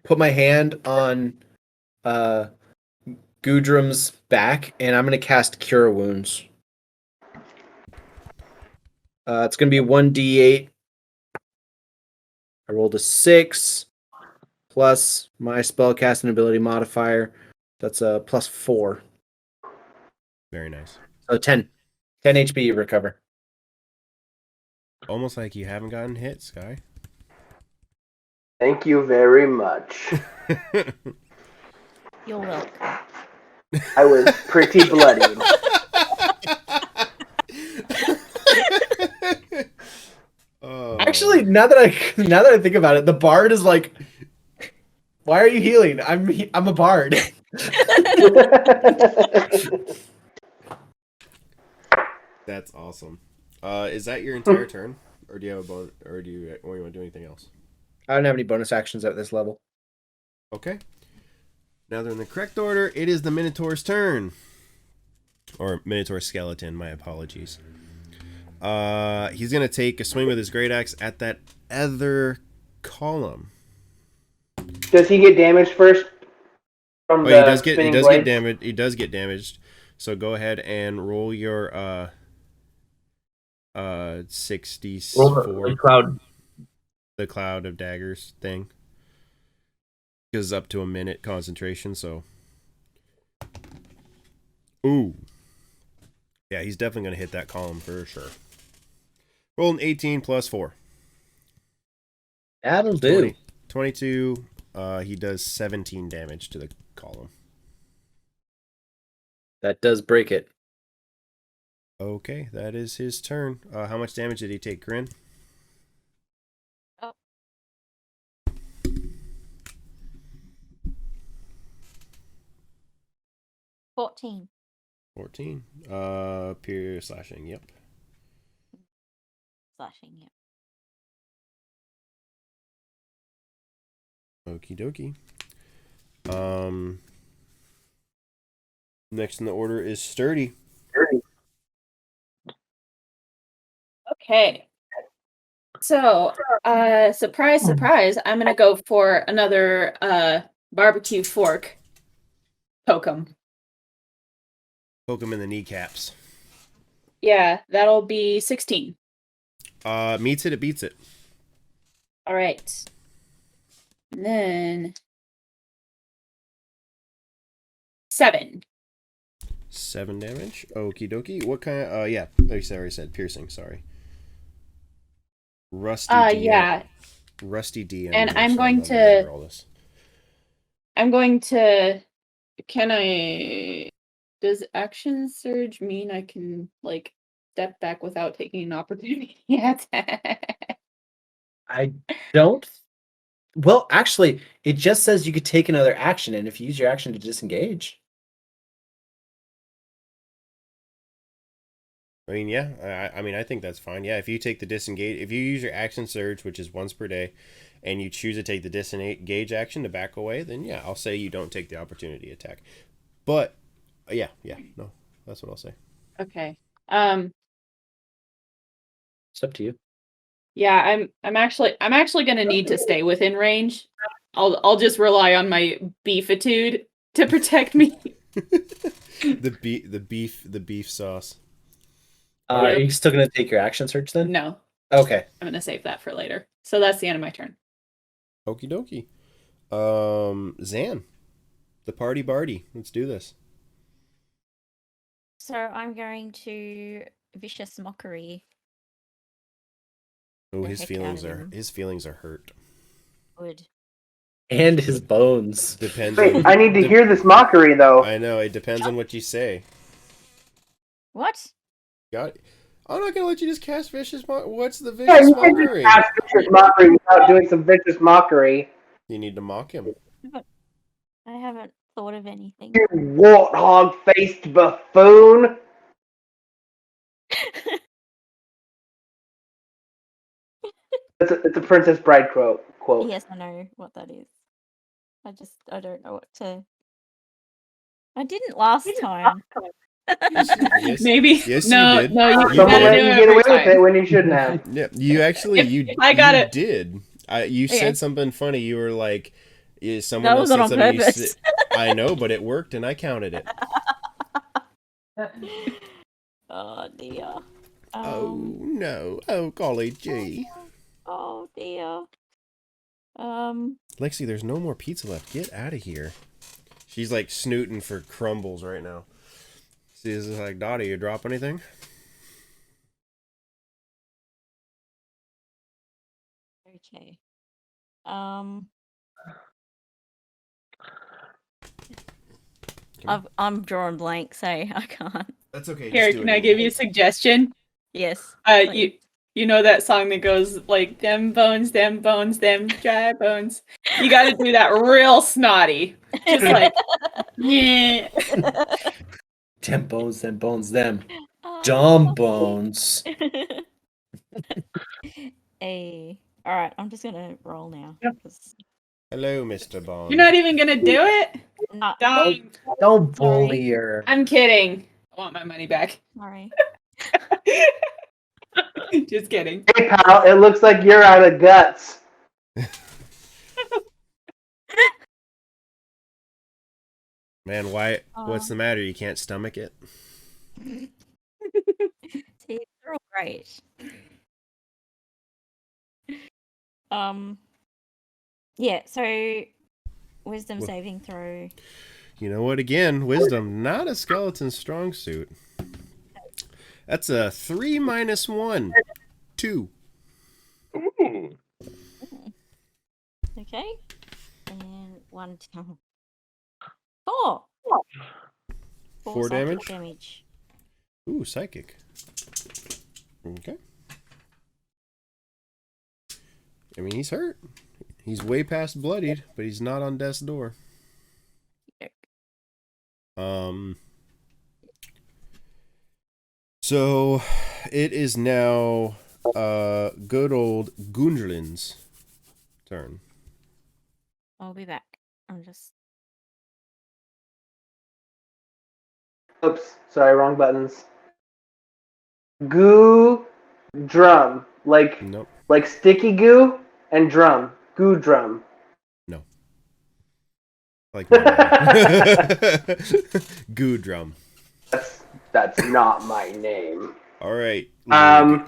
put my hand on Gudrum's back, and I'm going to cast Cure Wounds. It's going to be 1d8. I rolled a 6 plus my spellcasting ability modifier. That's a plus 4. Very nice. So 10. 10 HP you recover. Almost like you haven't gotten hit, Sky. Thank you very much. You're welcome. I was pretty bloodied. Actually, now that I think about it, the bard is like, "Why are you healing? I'm a bard." That's awesome. Is that your entire turn, or do you have a bonus, or do you want to do anything else? I don't have any bonus actions at this level. Okay. Now they're in the correct order. It is the Minotaur's turn. Or Minotaur skeleton, my apologies. He's going to take a swing with his great axe at that other column. Does he get damaged first? From He does get damaged. He does get damaged. So go ahead and roll your 64. The cloud of daggers thing. Goes up to a minute concentration, so. Ooh. Yeah, he's definitely going to hit that column for sure. Roll an 18 plus 4. That'll do. 22. He does 17 damage to the column. That does break it. Okay, that is his turn. How much damage did he take, Corinne? 14. 14. Pure slashing, yep. Slashing, yep. Okie dokie. Next in the order is Sturdy. Okay. So, surprise, surprise, I'm gonna go for another barbecue fork. Poke him. Poke him in the kneecaps. Yeah, that'll be 16. Meets it, it beats it. All right. And then 7. 7 damage. Okie dokie. What kind of yeah, I already said piercing, sorry. Rusty DM. Yeah. Rusty DM. And I'm going to does action surge mean I can like step back without taking an opportunity attack? I don't. Well, actually, it just says you could take another action, and if you use your action to disengage. I mean, yeah. I mean, I think that's fine. Yeah, if you take the disengage, if you use your action surge, which is once per day, and you choose to take the disengage action to back away, then yeah, I'll say you don't take the opportunity attack. But yeah, no, that's what I'll say. Okay. It's up to you. Yeah, I'm actually gonna need to stay within range. I'll just rely on my beefitude to protect me. the beef sauce. Are you still gonna take your action search then? No. Okay. I'm gonna save that for later. So that's the end of my turn. Okie dokie. Zan, the party bardy. Let's do this. So I'm going to vicious mockery. Oh, The his heck feelings out of are him. his feelings are hurt. Good. And his bones. Depends. Wait, I need to hear this mockery though. I know it depends on what you say. What? Got. I'm not gonna let you just cast vicious. What's the Yeah, vicious you can't just mockery? cast vicious mockery without doing some vicious mockery. You need to mock him. I haven't thought of anything. You warthog-faced buffoon! It's a Princess Bride quote. Yes, I know what that is. I don't know what to. I didn't last time. Yes, Maybe. yes, no, you did. no, you You Someone gotta did. let do you it get every away with time. it when you shouldn't have. Yeah, you actually I got you it. did. You Yeah. said something funny. You were like, someone That else was said on something. purpose. I know, but it worked and I counted it. Oh dear. Oh no. Oh golly gee. Oh dear. Lexi, there's no more pizza left. Get out of here. She's like snooting for crumbles right now. She's like, Dottie, you drop anything? Okay. I'm drawing blank, so I can't. That's okay. Here, can I give you a suggestion? Yes. You know that song that goes like them bones, them dry bones. You got to do that real snotty, just like yeah. Them bones, them dumb bones. All right, I'm just gonna roll now. Yep. Hello, Mr. Bond. You're not even gonna do it. No, Don't bully her. I'm kidding. I want my money back. sorry. Just kidding. Hey, pal, it looks like you're out of guts. Man, why? What's the matter? You can't stomach it? See, they're all great. Yeah, so wisdom Well- saving throw. You know what? Again, wisdom, not a skeleton's strong suit. That's a 3 minus 1. 2. Ooh. Okay. And 1, 2. 4. 4 psychic damage? damage. Ooh, psychic. Okay. I mean, he's hurt. He's way past bloodied, but he's not on death's door. So it is now good old Gundrlin's turn. I'll be back. I'm just. Oops, sorry, wrong buttons. Goo drum. Nope. Like sticky goo and drum. Goo drum. No. Like Goo drum. That's not my name. All right,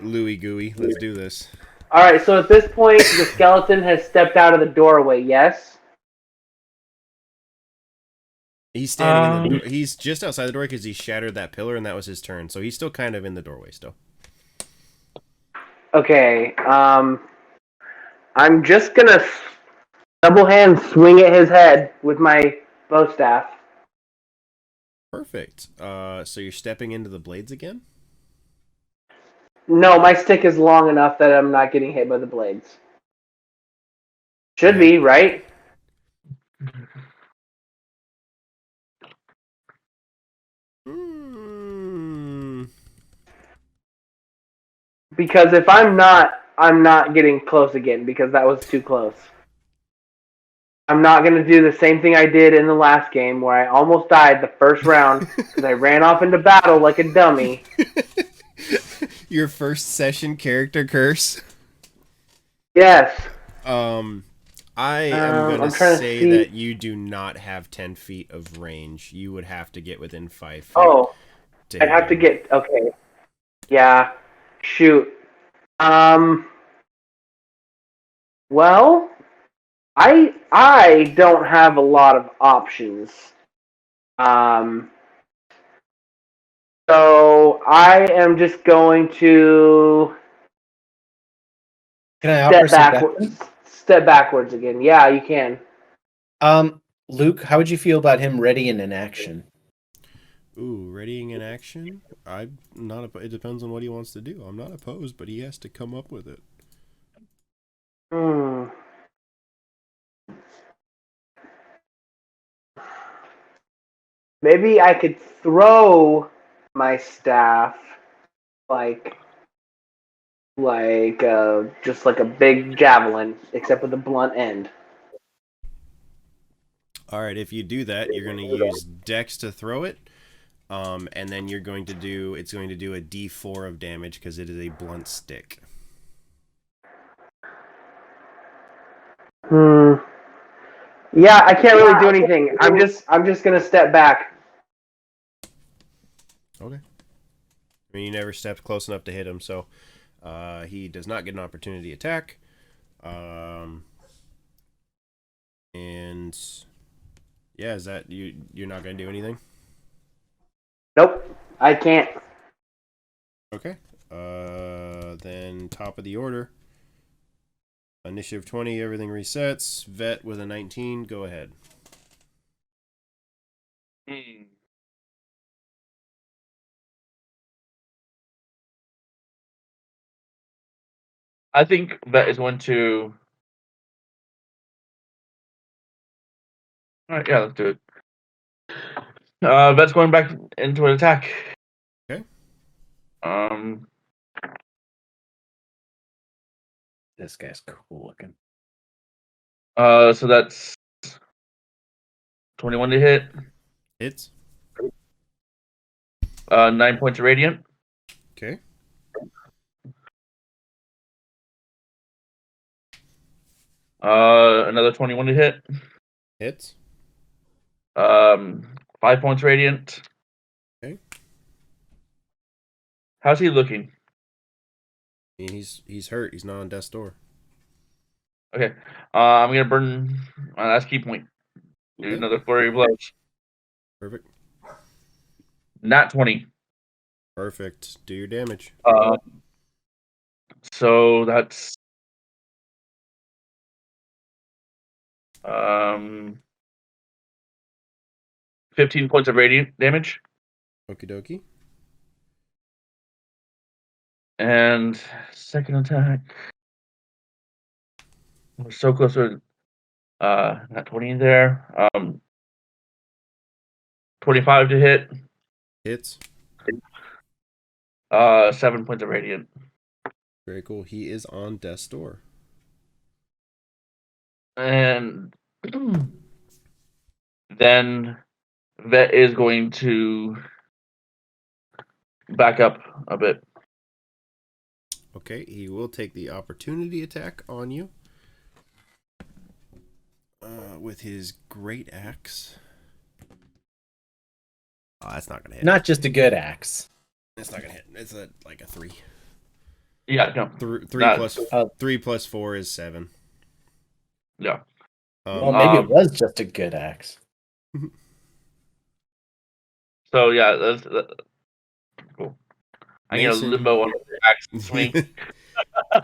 Louie Gooey, let's do this. Alright, so at this point, the skeleton has stepped out of the doorway, yes? He's standing in the door. He's just outside the door because he shattered that pillar, and that was his turn. So he's still kind of in the doorway still. Okay, I'm just gonna double hand swing at his head with my bow staff. Perfect. So you're stepping into the blades again? No, my stick is long enough that I'm not getting hit by the blades. Should be, right? Because if I'm not getting close again because that was too close. I'm not going to do the same thing I did in the last game where I almost died the first round because I ran off into battle like a dummy. Your first session character curse? Yes. I am going to say that you do not have 10 feet of range. You would have to get within 5 feet. Oh, I'd have to get... Okay. Yeah. Shoot. Well, I don't have a lot of options. So I am just going to Can I offer suggestions? Step backwards again. Yeah, you can. Luke, how would you feel about him readying an action? Ooh, readying an action? I'm not. It depends on what he wants to do. I'm not opposed, but he has to come up with it. Maybe I could throw my staff like just like a big javelin, except with a blunt end. All right, if you do that, you're going to use Dex to throw it, and then you're going to do. It's going to do a D4 of damage because it is a blunt stick. Yeah, I can't really do anything. I'm just gonna step back. Okay. I mean, you never stepped close enough to hit him, so he does not get an opportunity attack. And yeah, is that you? You're not gonna do anything? Nope, I can't. Okay. Then top of the order. Initiative 20, everything resets. Vet with a 19, go ahead. I think Vet is going to. All right, yeah, let's do it. Vet's going back into an attack. Okay. This guy's cool looking. So that's 21 to hit. Hits. 9 points of radiant. Okay. Another 21 to hit. Hits. 5 points radiant. Okay. How's he looking? I mean, he's hurt. He's not on death's door. Okay. I'm gonna burn my last key point. Do Okay. another flurry of blows. Perfect. Not 20. Perfect. Do your damage. So that's 15 points of radiant damage. Okie dokie. And second attack. We're so close to not 20 there. 25 to hit. Hits. 7 points of radiant. Very cool. He is on death's door. And then Vet is going to back up a bit. Okay, he will take the opportunity attack on you. With his great axe. Oh, that's not gonna hit. Not just a good axe. It's not gonna hit. It's like a 3. Yeah, no. 3 plus 4 is 7. Yeah. Well, maybe it was just a good axe. So yeah, that's cool. I'm gonna Mason. limbo on the axe swing.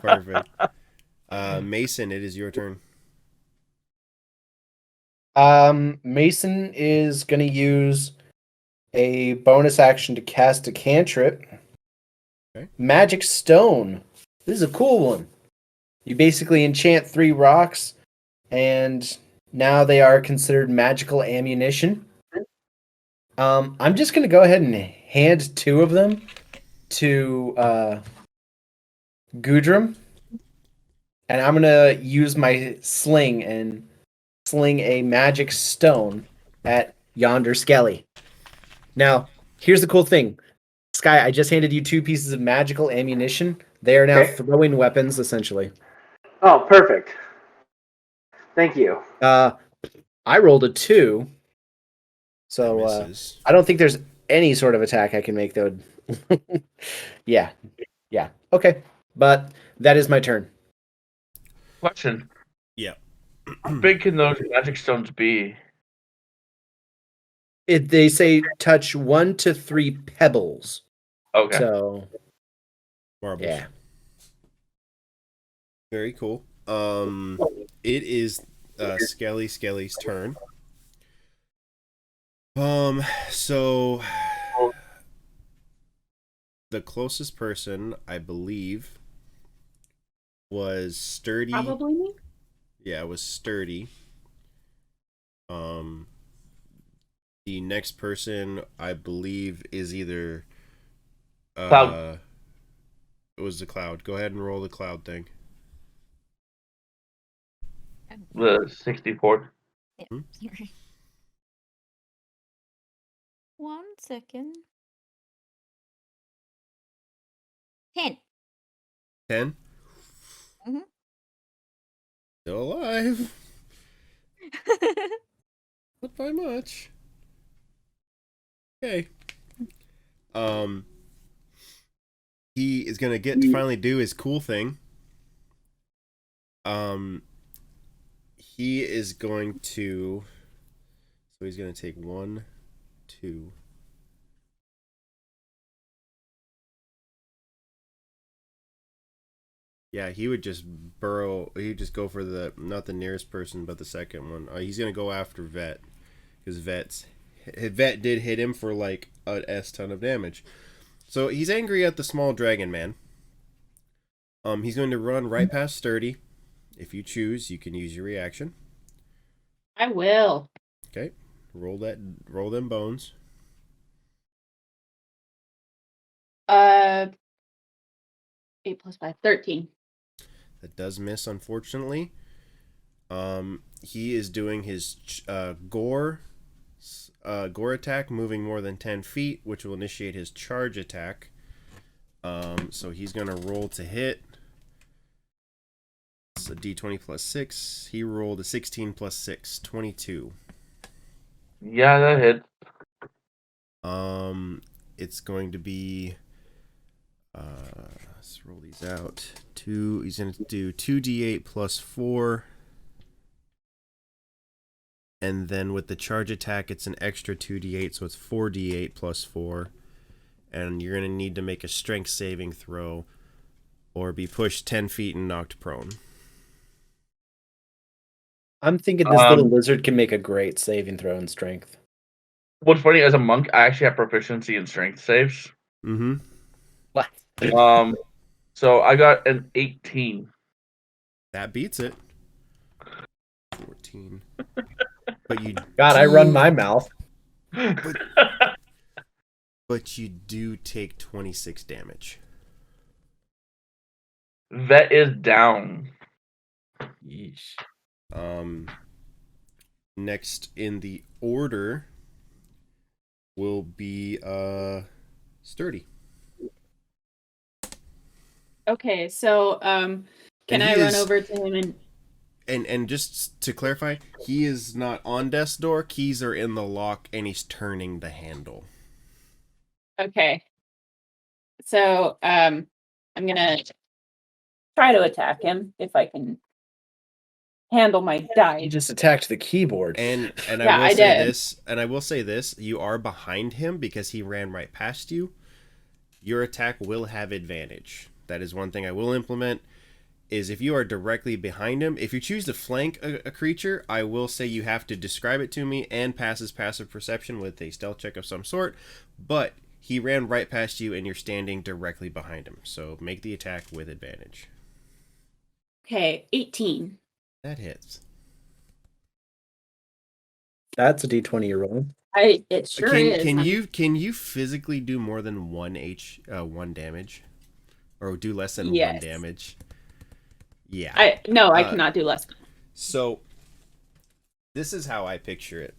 Perfect. Mason, it is your turn. Mason is gonna use a bonus action to cast a cantrip. Okay. Magic Stone. This is a cool one. You basically enchant 3 rocks, and now they are considered magical ammunition. I'm just gonna go ahead and hand 2 of them to Gudrum, and I'm gonna use my sling and sling a magic stone at yonder Skelly. Now, here's the cool thing. Sky, I just handed you 2 pieces of magical ammunition. They are now throwing weapons, essentially. Oh, perfect. Thank you. I rolled a 2. So I don't think there's any sort of attack I can make, though. Yeah. Okay. But that is my turn. Question. Yeah. How big can those magic stones be? They say touch 1 to 3 pebbles. Okay. So Marbles. yeah. Very cool. It is Skelly's turn. So the closest person, I believe, was Sturdy. Probably me. Yeah, it was Sturdy. The next person, I believe, is either Cloud. It was the Cloud. Go ahead and roll the Cloud thing. The 64. Yep, sorry. 1 second. 10. 10? Mhm. Still alive. Not by much. Okay. He is gonna get to finally do his cool thing. He is going to. So he's gonna take 1, 2. Yeah, he would just burrow. He'd just go for not the nearest person, but the second one. He's gonna go after Vet, because Vet did hit him for like a S ton of damage. So he's angry at the small dragon man. He's going to run right past Sturdy. If you choose, you can use your reaction. I will. Okay, roll them bones. 8 plus 5, 13. That does miss, unfortunately. He is doing his gore attack, moving more than 10 feet, which will initiate his charge attack. So he's gonna roll to hit. It's a d20 plus 6. He rolled a 16 plus 6, 22. Yeah, that hit. It's going to be. Let's roll these out. He's going to do 2d8 plus 4. And then with the charge attack, it's an extra 2d8, so it's 4d8 plus 4. And you're going to need to make a strength saving throw or be pushed 10 feet and knocked prone. I'm thinking this little lizard can make a great saving throw in strength. What's funny, as a monk, I actually have proficiency in strength saves. Mm-hmm. What? So I got an 18. That beats it. 14. But you God, I run my mouth. But you do take 26 damage. Vet is down. Yeesh. Next in the order will be Sturdy. Okay, so can I run over to him and just to clarify, he is not on death's door. Keys are in the lock, and he's turning the handle. Okay. So I'm gonna try to attack him if I can handle my die. You just attacked the keyboard. And Yeah, I will say this, you are behind him because he ran right past you. Your attack will have advantage. That is one thing I will implement, is if you are directly behind him, if you choose to flank a creature, I will say you have to describe it to me and pass his passive perception with a stealth check of some sort, but he ran right past you and you're standing directly behind him, so make the attack with advantage. Okay, 18. That hits. That's a d20 you're rolling. It sure is. Can you physically do more than one damage? Or do less than 1 damage? Yeah. I cannot do less. So this is how I picture it.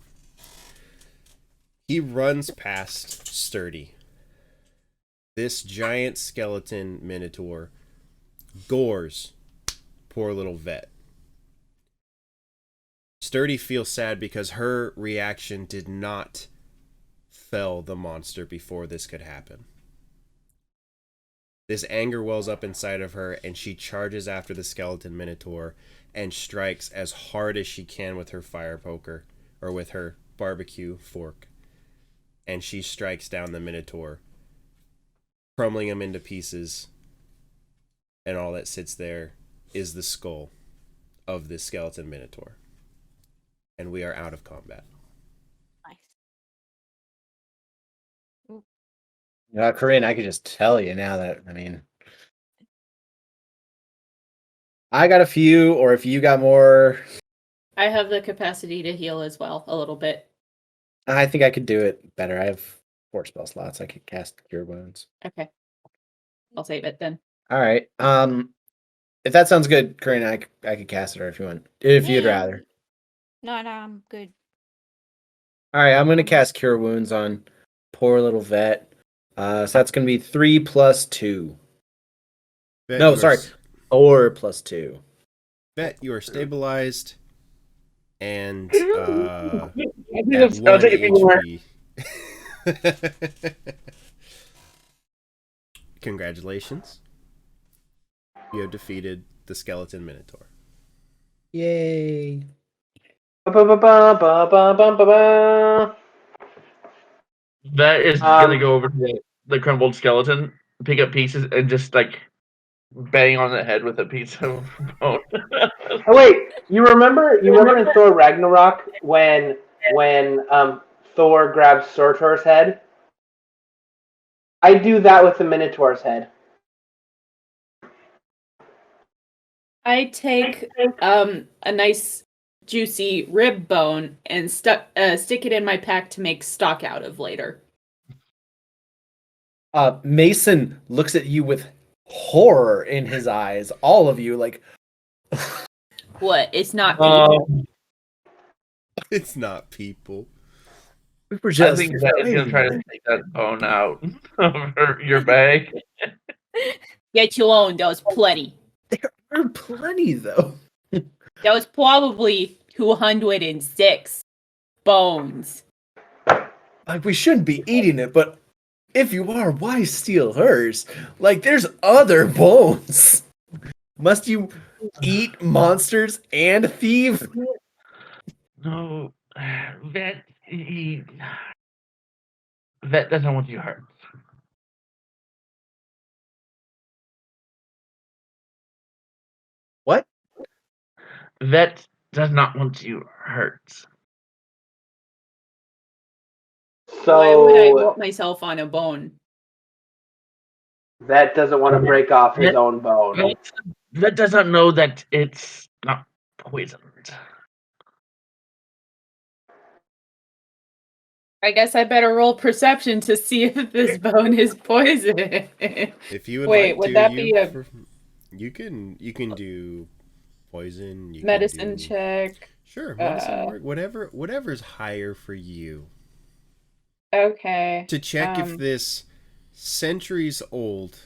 He runs past Sturdy. This giant skeleton minotaur gores poor little Vet. Sturdy feels sad because her reaction did not fell the monster before this could happen. This anger wells up inside of her, and she charges after the skeleton minotaur and strikes as hard as she can with her fire poker, or with her barbecue fork. And she strikes down the minotaur, crumbling him into pieces, and all that sits there is the skull of this skeleton minotaur. And we are out of combat. Nice. Corinne, I could just tell you now that, I got a few, or if you got more. I have the capacity to heal as well, a little bit. I think I could do it better. I have 4 spell slots. I could cast Cure Wounds. Okay. I'll save it then. All right. If that sounds good, Corinne, I could cast it, or if you want, if you'd rather. No, I'm good. All right, I'm gonna cast Cure Wounds on poor little Vet. So that's gonna be 3 plus 2. Vet, No, sorry, 4 plus 2. Vet, you are stabilized, and I think at it's 1 take me more. HP. Congratulations. You have defeated the skeleton minotaur. Yay. Ba-ba-ba-ba-ba-ba-ba. That is gonna go over to the crumbled skeleton, pick up pieces, and just like bang on the head with a piece of bone. Oh wait, you remember in Thor Ragnarok when Thor grabs Surtur's head? I do that with the Minotaur's head. I take a nice juicy rib bone and stick it in my pack to make stock out of later. Mason looks at you with horror in his eyes. All of you, like, What? It's not people. It's not people. we were I just. think that is gonna try to take that bone out of your bag. Get your own. There was plenty. There are plenty, though. There was probably 206 bones. Like, we shouldn't be eating it, but if you are, why steal hers? Like, there's other bones. Must you eat monsters and thieve? No, Vet doesn't want you hurt. What? Vet does not want you hurt. Why would I So put myself on a bone? that doesn't want to break off his own bone. Vet does not know that it's not poisoned. I guess I better roll perception to see if this bone is poisoned. If you would Wait, like would to, that be a you can do poison. You medicine can do, check? Sure, medicine work. Whatever's higher for you. Okay. To check if this centuries old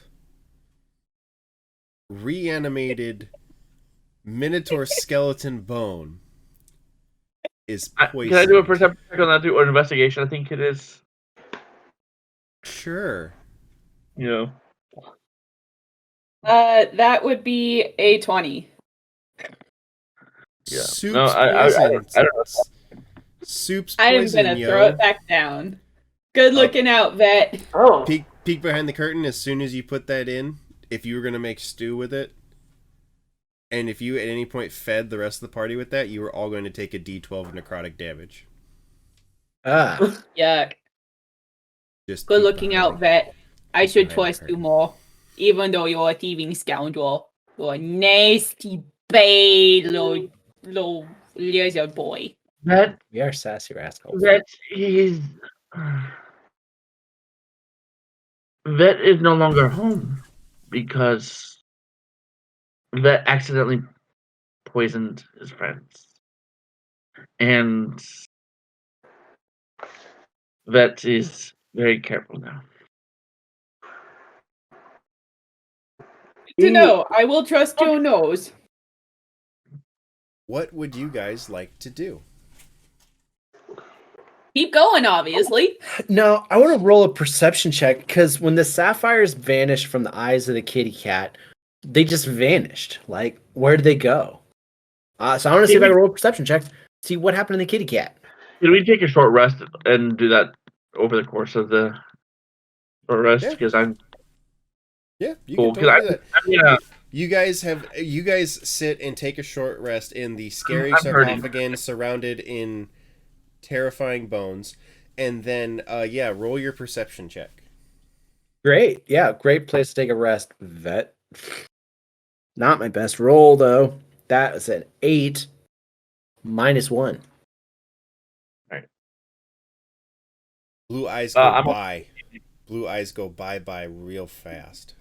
reanimated minotaur skeleton bone is poisoned. Can I do a perception check on that too, or an investigation? I think it is. Sure. You know. That would be a 20. Yeah. Soup's No, poison. I don't know. Soup's I'm poison, gonna yo. throw it back down. Good looking out, Vet. Oh, Peek behind the curtain as soon as you put that in. If you were gonna make stew with it, and if you at any point fed the rest of the party with that, you were all going to take a D12 necrotic damage. Ah. Yuck. Just Good peek looking behind out, the- Vet. I peek should behind the twice do curtain. more. Even though you're a thieving scoundrel. You're a nasty, bad little lizard boy. That We are sassy rascals. is Vet is no longer home because Vet accidentally poisoned his friends, and Vet is very careful now. Good to know. I will trust your nose. What would you guys like to do? Keep going, obviously. No, I want to roll a perception check because when the sapphires vanished from the eyes of the kitty cat, they just vanished. Like, where did they go? So I want to see if I can roll a perception check, see what happened to the kitty cat. Can we take a short rest and do that over the course of the short rest? Yeah. Because I'm Yeah, you cool. can totally do that. Yeah, You guys sit and take a short rest in the scary I'm hurting. sarcophagus surrounded in terrifying bones, and then roll your perception check. Great. Yeah, great place to take a rest, Vet. Not my best roll, though. That was an 8 -1. Blue eyes go I'm- by. Blue eyes go by real fast.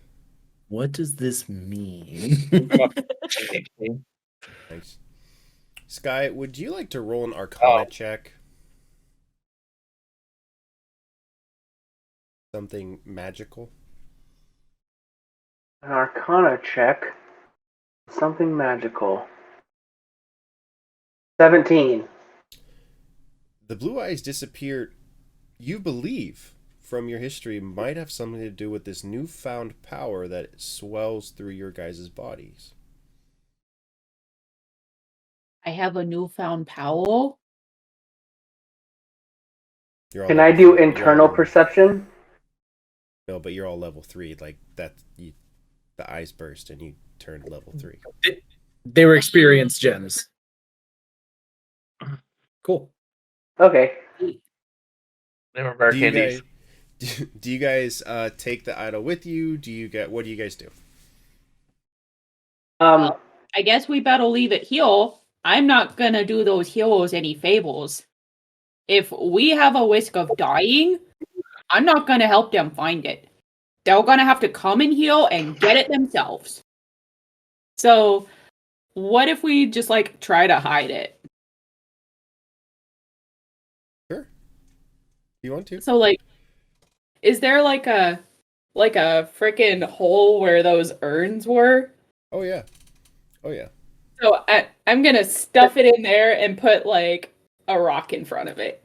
What does this mean? Thanks. Sky, would you like to roll an Arcana check? Something magical? an Arcana check. Something magical. 17. The blue eyes disappeared, you believe, from your history, might have something to do with this newfound power that swells through your guys' bodies. I have a newfound power. You're all Can level I do 3. internal perception? No, but you're all level 3. Like, that, the eyes burst and you turned level 3. They were experience gems. Cool. Okay. They were rare Do you candies. guys, do you guys take the idol with you? What do you guys do? I guess we better leave it here. I'm not gonna do those heroes any favors. If we have a risk of dying, I'm not gonna help them find it. They're gonna have to come in here and get it themselves. So, what if we just like try to hide it? Sure. You want to? So, like, is there like a freaking hole where those urns were? Oh yeah. Oh yeah. So I'm gonna stuff it in there and put like a rock in front of it.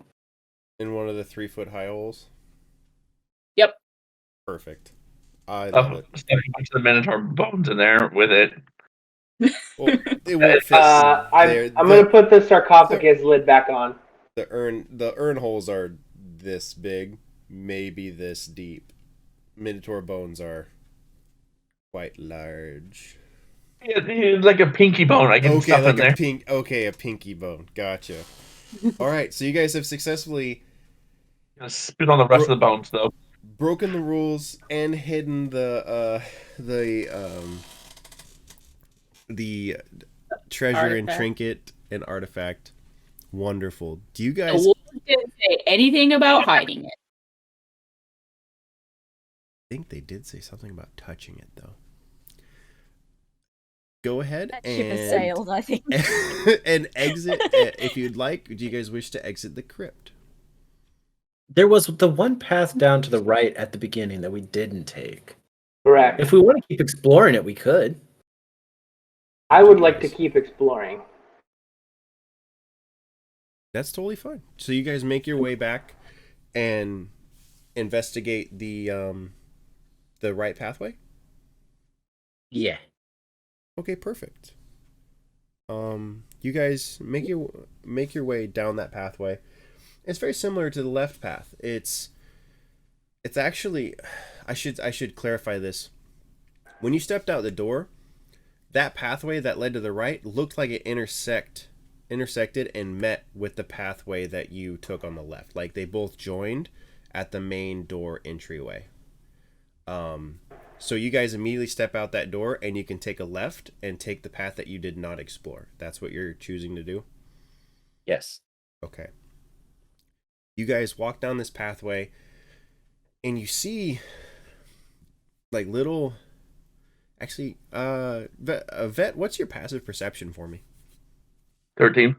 In one of the 3-foot high holes. Yep. Perfect. I love it. Stuff a bunch of the Minotaur bones in there with it. Well, it won't fit. I'm gonna put the sarcophagus lid back on. The urn holes are this big, maybe this deep. Minotaur bones are quite large. Yeah, like a pinky bone. I can stuff in there. A pinky bone. Gotcha. All right, so you guys have successfully Gonna spit on the rest of the bones, though. broken the rules and hidden the treasure and Artifact. trinket and artifact. Wonderful. Do you The guys? wolf didn't say anything about hiding it. I think they did say something about touching it, though. Go ahead That ship has and sailed, I think. and exit if you'd like. Do you guys wish to exit the crypt? There was the one path down to the right at the beginning that we didn't take. Correct. If we want to keep exploring it, we could. I would like to keep exploring. That's totally fine. So you guys make your way back and investigate the right pathway. Yeah. Okay, perfect. You guys make your way down that pathway. It's very similar to the left path. It's actually, I should clarify this. When you stepped out the door, that pathway that led to the right looked like it intersected and met with the pathway that you took on the left. Like they both joined at the main door entryway. So you guys immediately step out that door and you can take a left and take the path that you did not explore. That's what you're choosing to do? Yes. Okay. You guys walk down this pathway and you see like little... Actually, Vet, what's your passive perception for me? 13.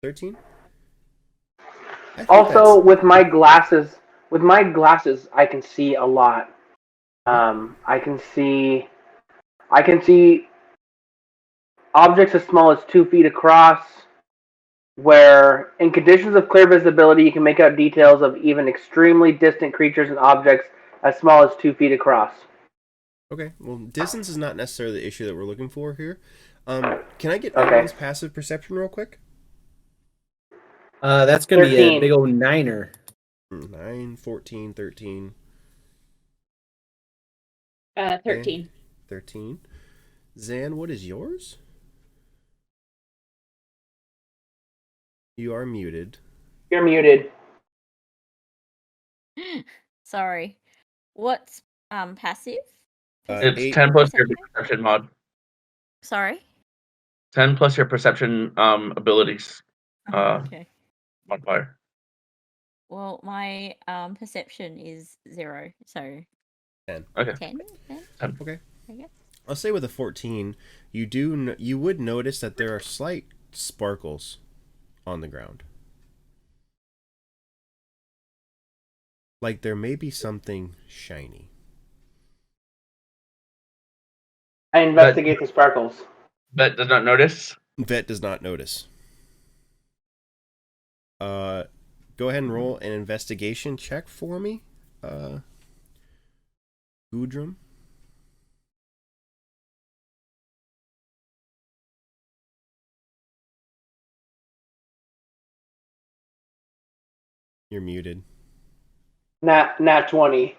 13? Also, with my glasses, I can see a lot. I can see objects as small as 2 feet across, where in conditions of clear visibility, you can make out details of even extremely distant creatures and objects as small as 2 feet across. Okay, well, distance is not necessarily the issue that we're looking for here. Can I get everyone's passive perception real quick? That's going to be a 13. big old 9er. 9, 14, 13. 13. 13. Zan, what is yours? You are muted. You're muted. Sorry. What's passive? It's 8. 10 plus your perception mod. Sorry? 10 plus your perception abilities Okay. modifier. Well, my perception is 0, so 10. Okay. 10 then? Okay. I guess. I'll say with a 14, you would notice that there are slight sparkles on the ground. Like there may be something shiny. I investigate the sparkles. That does not notice. Vet does not notice. Go ahead and roll an investigation check for me, Gudrun. You're muted. Nat 20.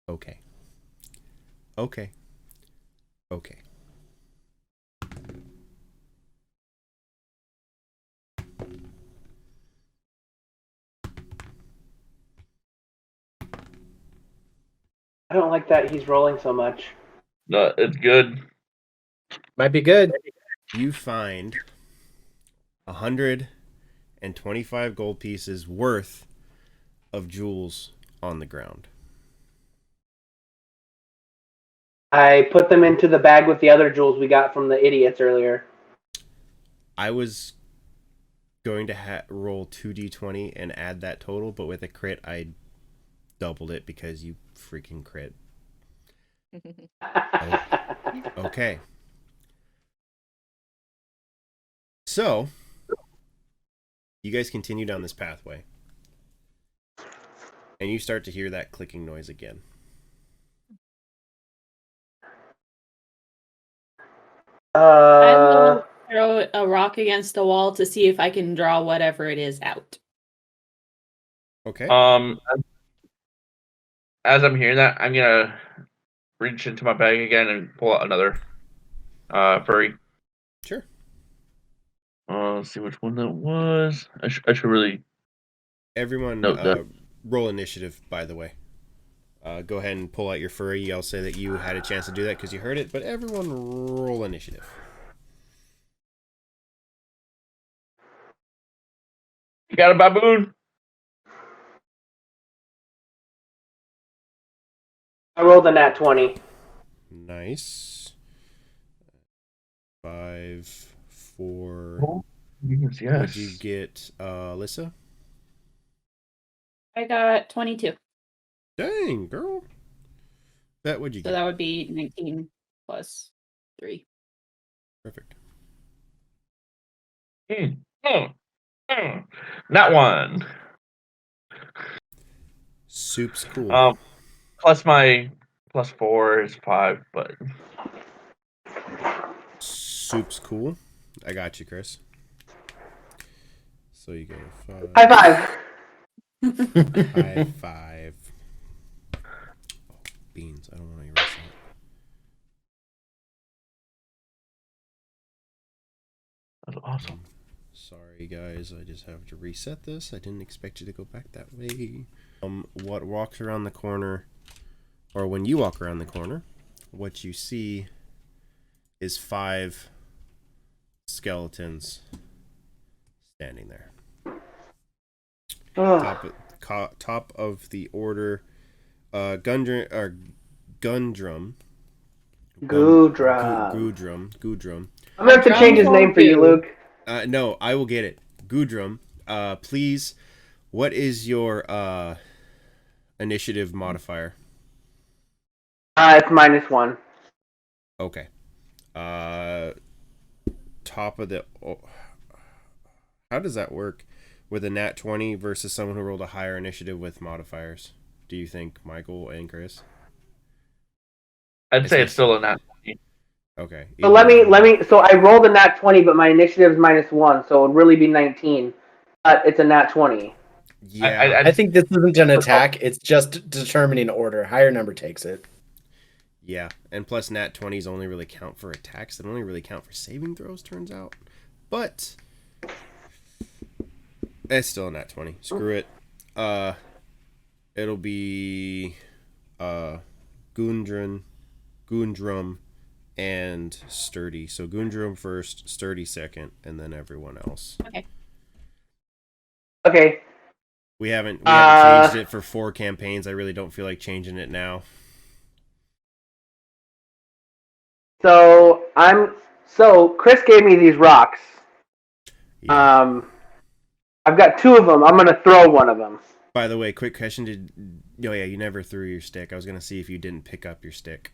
Okay. Okay. Okay. I don't like that he's rolling so much. No, it's good. Might be good. You find 125 gold pieces worth of jewels on the ground. I put them into the bag with the other jewels we got from the idiots earlier. I was going to roll 2d20 and add that total, but with a crit, I doubled it because you freaking crit. Okay. So, you guys continue down this pathway. And you start to hear that clicking noise again. I will throw a rock against the wall to see if I can draw whatever it is out. Okay. As I'm hearing that, I'm gonna reach into my bag again and pull out another furry. Sure. Let's see which one that was. I should really Everyone, note that. roll initiative, by the way. Go ahead and pull out your furry. I'll say that you had a chance to do that because you heard it, but everyone roll initiative. You got a baboon. I rolled a nat 20. Nice. 5, 4. Yes. What'd you get, Alyssa? I got 22. Dang, girl. What'd you So get? that would be 19 plus 3. Perfect. Not one. Soup's cool. Plus my +4 is 5, but Soup's cool. I got you, Chris. So you go 5. High five. High five. Oh, beans. I don't want to erase that. that's awesome. Sorry, guys. I just have to reset this. I didn't expect you to go back that way. What walks around the corner, or when you walk around the corner, what you see is 5 skeletons standing there. Top of the order, Gudrun. Gudrun. I'm gonna have to change his name for you, Luke. No, I will get it. Gudrun, please, what is your initiative modifier? It's -1. Okay. Top of the... how does that work with a nat 20 versus someone who rolled a higher initiative with modifiers? Do you think, Michael and Chris? I'd say it's still a nat 20. Okay. So let me. So I rolled a nat 20, but my initiative is -1, so it would really be 19. But it's a nat 20. Yeah. I think this isn't an attack. It's just determining order. Higher number takes it. Yeah, and plus nat 20s only really count for attacks. They don't really count for saving throws, turns out. But it's still a nat 20. Screw it. It'll be Gundrum, and Sturdy. So Gundrum first, Sturdy second, and then everyone else. Okay. We haven't changed it for 4 campaigns. I really don't feel like changing it now. So Chris gave me these rocks. Yeah. I've got 2 of them. I'm gonna throw one of them. By the way, quick question: you never threw your stick. I was gonna see if you didn't pick up your stick,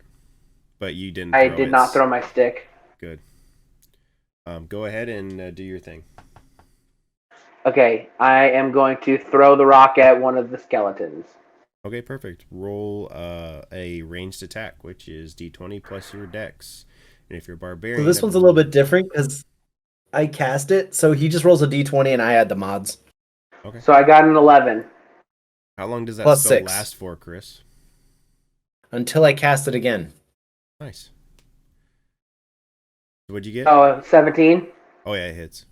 but you didn't. I did not throw my stick. Good. Go ahead and do your thing. Okay, I am going to throw the rock at one of the skeletons. Okay, perfect. Roll a ranged attack, which is d20 plus your dex. And if you're barbarian, So this that'd one's a be- little bit different because I cast it, so he just rolls a d20 and I add the mods. Okay. So I got an 11. How long does that Plus spell 6. last for, Chris? Until I cast it again. Nice. What'd you get? Oh, 17. Oh yeah, it hits.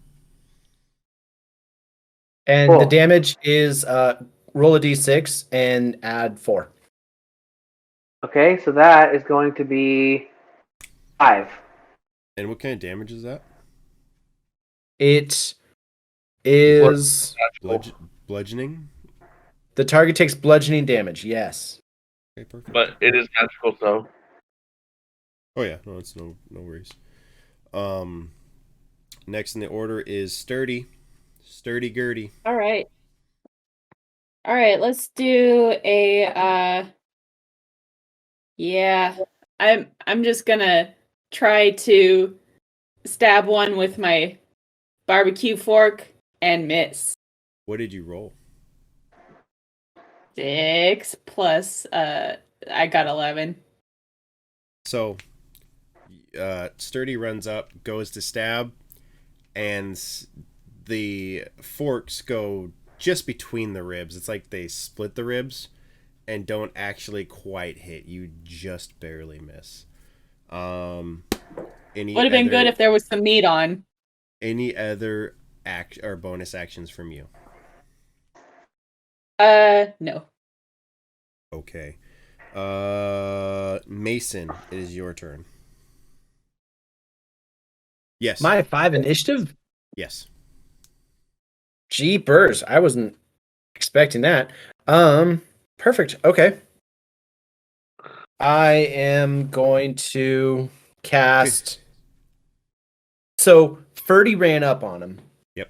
And Cool. the damage is roll a d6 and add 4. Okay, so that is going to be 5. And what kind of damage is that? It is... Bludgeoning? The target takes bludgeoning damage, yes. Okay, perfect. But it is magical, so Oh yeah, no, it's no worries. Next in the order is Sturdy Gertie. All right. Let's do a yeah. I'm just gonna try to stab one with my barbecue fork and miss. What did you roll? 6 plus I got 11. So, Sturdy runs up, goes to stab, and the forks go just between the ribs. It's like they split the ribs and don't actually quite hit. You just barely miss. Any Would have been good if there was some meat on. Any other bonus actions from you? No. Okay. Mason, it is your turn. Yes. My 5 initiative? Yes. Jeepers, I wasn't expecting that. Perfect. Okay. I am going to cast. So Ferdy ran up on him. Yep.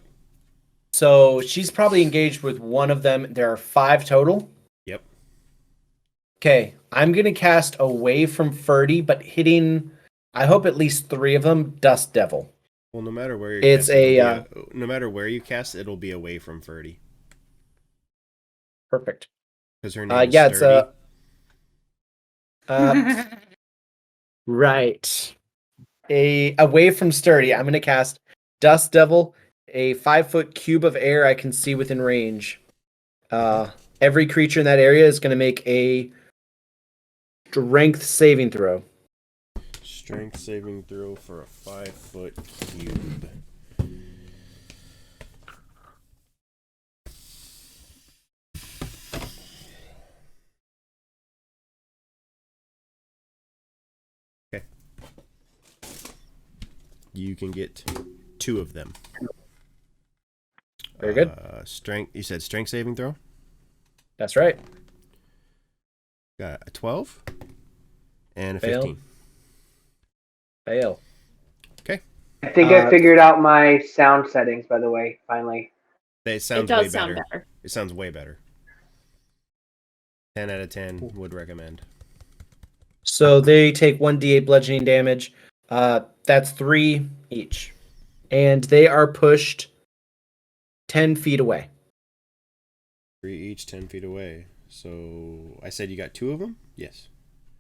So she's probably engaged with one of them. There are 5 total. Yep. Okay, I'm gonna cast away from Ferdy, but hitting. I hope at least 3 of them. Dust Devil. Well, no matter where you It's cast, no matter where you cast, it'll be away from Ferdy. Perfect. Because her name is Yeah, Sturdy. it's right. Away from Sturdy, I'm gonna cast Dust Devil, a 5-foot cube of air I can see within range. Every creature in that area is gonna make a strength saving throw. Strength saving throw for a 5-foot cube. Okay. You can get 2 of them. Very good. Strength. You said strength saving throw? That's right. Got a 12 and a Fail. 15. Fail. Okay. I think I figured out my sound settings, by the way, finally. It sounds It does way sound better. better. It sounds way better. 10 out of 10 would recommend. So they take 1d8 bludgeoning damage. That's 3 each. And they are pushed 10 feet away. 3 each, 10 feet away. So I said you got 2 of them? Yes.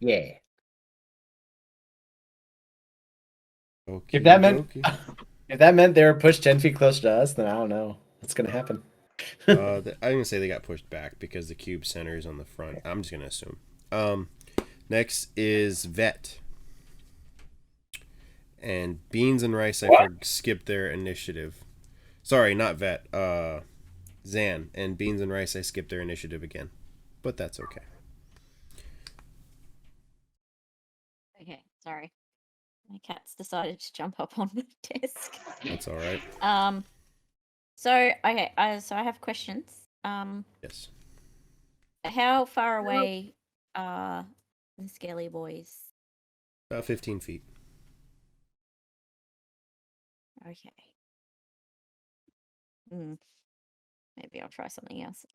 Yeah. Okay. If that meant they were pushed 10 feet closer to us, then I don't know what's gonna happen. I'm gonna say they got pushed back because the cube center is on the front. I'm just gonna assume. Next is Vet. And Beans and Rice, skipped their initiative. Sorry, not Vet. Zan. And Beans and Rice, I skipped their initiative again. But that's okay. Okay, sorry. My cat's decided to jump up on the desk. That's all right. So okay, so I have questions. Yes. How far away are the Scaly Boys? About 15 feet. Okay. Maybe I'll try something else.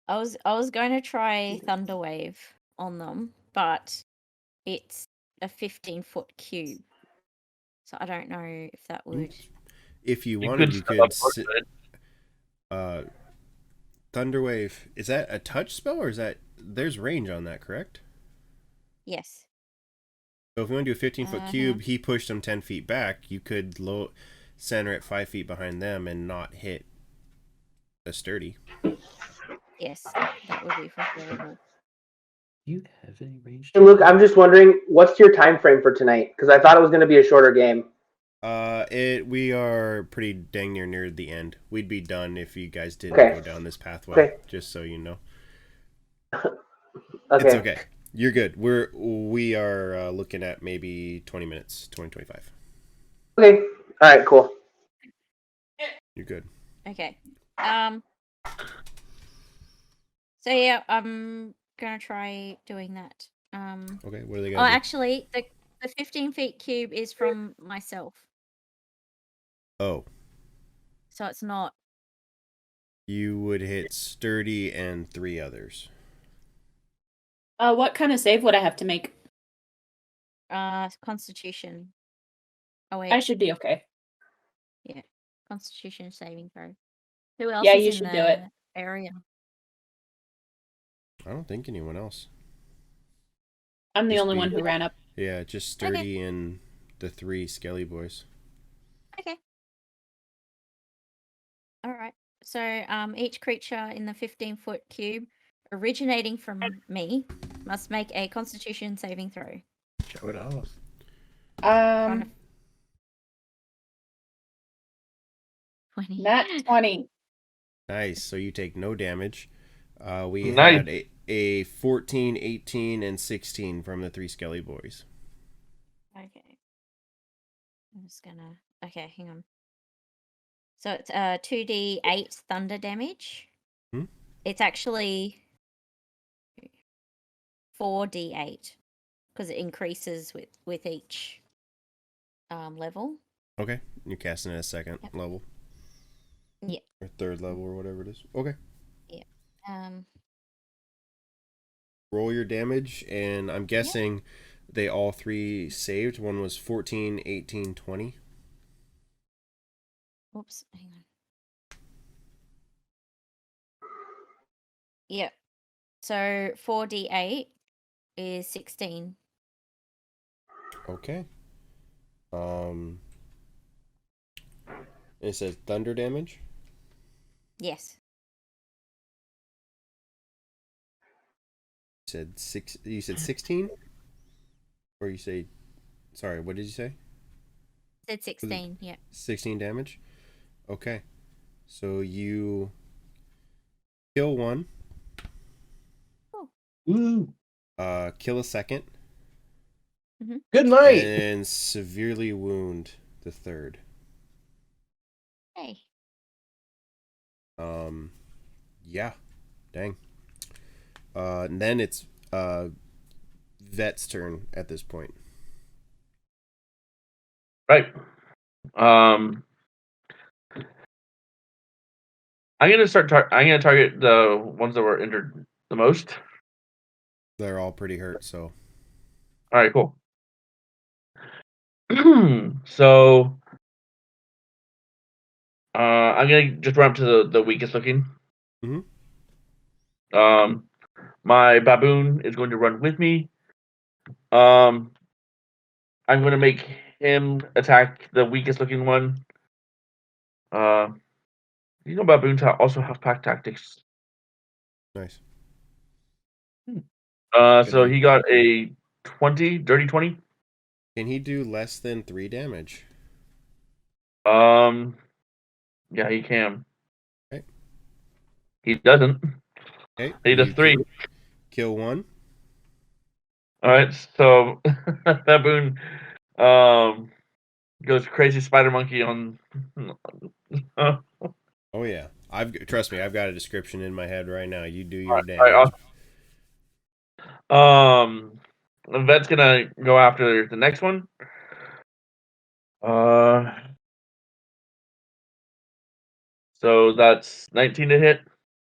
I was going to try Thunder Wave on them, but it's a 15-foot cube. So I don't know if that would. if you You wanted, could you step up could towards it. Thunderwave. Is that a touch spell or is that there's range on that? Correct. Yes. So if we want to do a 15-foot Uh-huh. cube, he pushed them 10 feet back. You could center it 5 feet behind them and not hit the sturdy. Yes, that would be preferable. You have any range? Hey, Luke, I'm just wondering, what's your time frame for tonight? Because I thought it was going to be a shorter game. We are pretty dang near the end. We'd be done if you guys didn't Okay. go down this pathway. Okay. Just so you know. Okay. It's okay. You're good. We are looking at maybe 20 minutes, 25. Okay. All right. Cool. You're good. Okay. So yeah, I'm gonna try doing that. Okay. What are they Oh, gonna do? actually, the 15 feet cube is from myself, Oh, so it's not. you would hit sturdy and 3 others. What kind of save would I have to make? Constitution. Oh wait, I should be okay. Constitution saving throw. Who else Yeah, is you in should the do it. area? I don't think anyone else. I'm the Just only be- one who ran up. Yeah, just sturdy and the 3 skelly boys. Okay. All right. So each creature in the 15-foot cube originating from me must make a Constitution saving throw. Show it off. Um, 20. nat 20. Nice. So you take no damage. We Nice. had a 14, 18, and 16 from the 3 skelly boys. Okay. I'm just gonna. Okay, hang on. So it's 2d8 thunder damage. Hmm? It's actually 4d8 because it increases with each level. Okay. You're casting it at 2nd Yep. level. Yeah. Or 3rd level or whatever it is. Okay. Roll your damage, and I'm guessing they all 3 saved. One was 14, 18, 20. Whoops, hang on. Yep. So 4d8 is 16. Okay. It says thunder damage. Yes. You said 16? Or you say, sorry, what did you say? Said 16, yeah. 16 damage? Okay. So you kill one, Woo! kill a second, Good night. and severely wound the third. Hey. Yeah. Dang. And then it's Vet's turn at this point. Right. I'm gonna I'm gonna target the ones that were injured the most. They're all pretty hurt, so All right, cool. So, I'm gonna just run up to the weakest looking. Mhm. My baboon is going to run with me. I'm going to make him attack the weakest looking one. Baboons also have pack tactics. nice. So he got a 20, dirty 20. Can he do less than 3 damage? Yeah, he can. Okay. He doesn't. Okay. He does you 3. Kill one. All right, so baboon goes crazy spider monkey on. Oh yeah. Trust me, I've got a description in my head right now. You do your All damage. right, awesome. Vet's gonna go after the next one. So that's 19 to hit.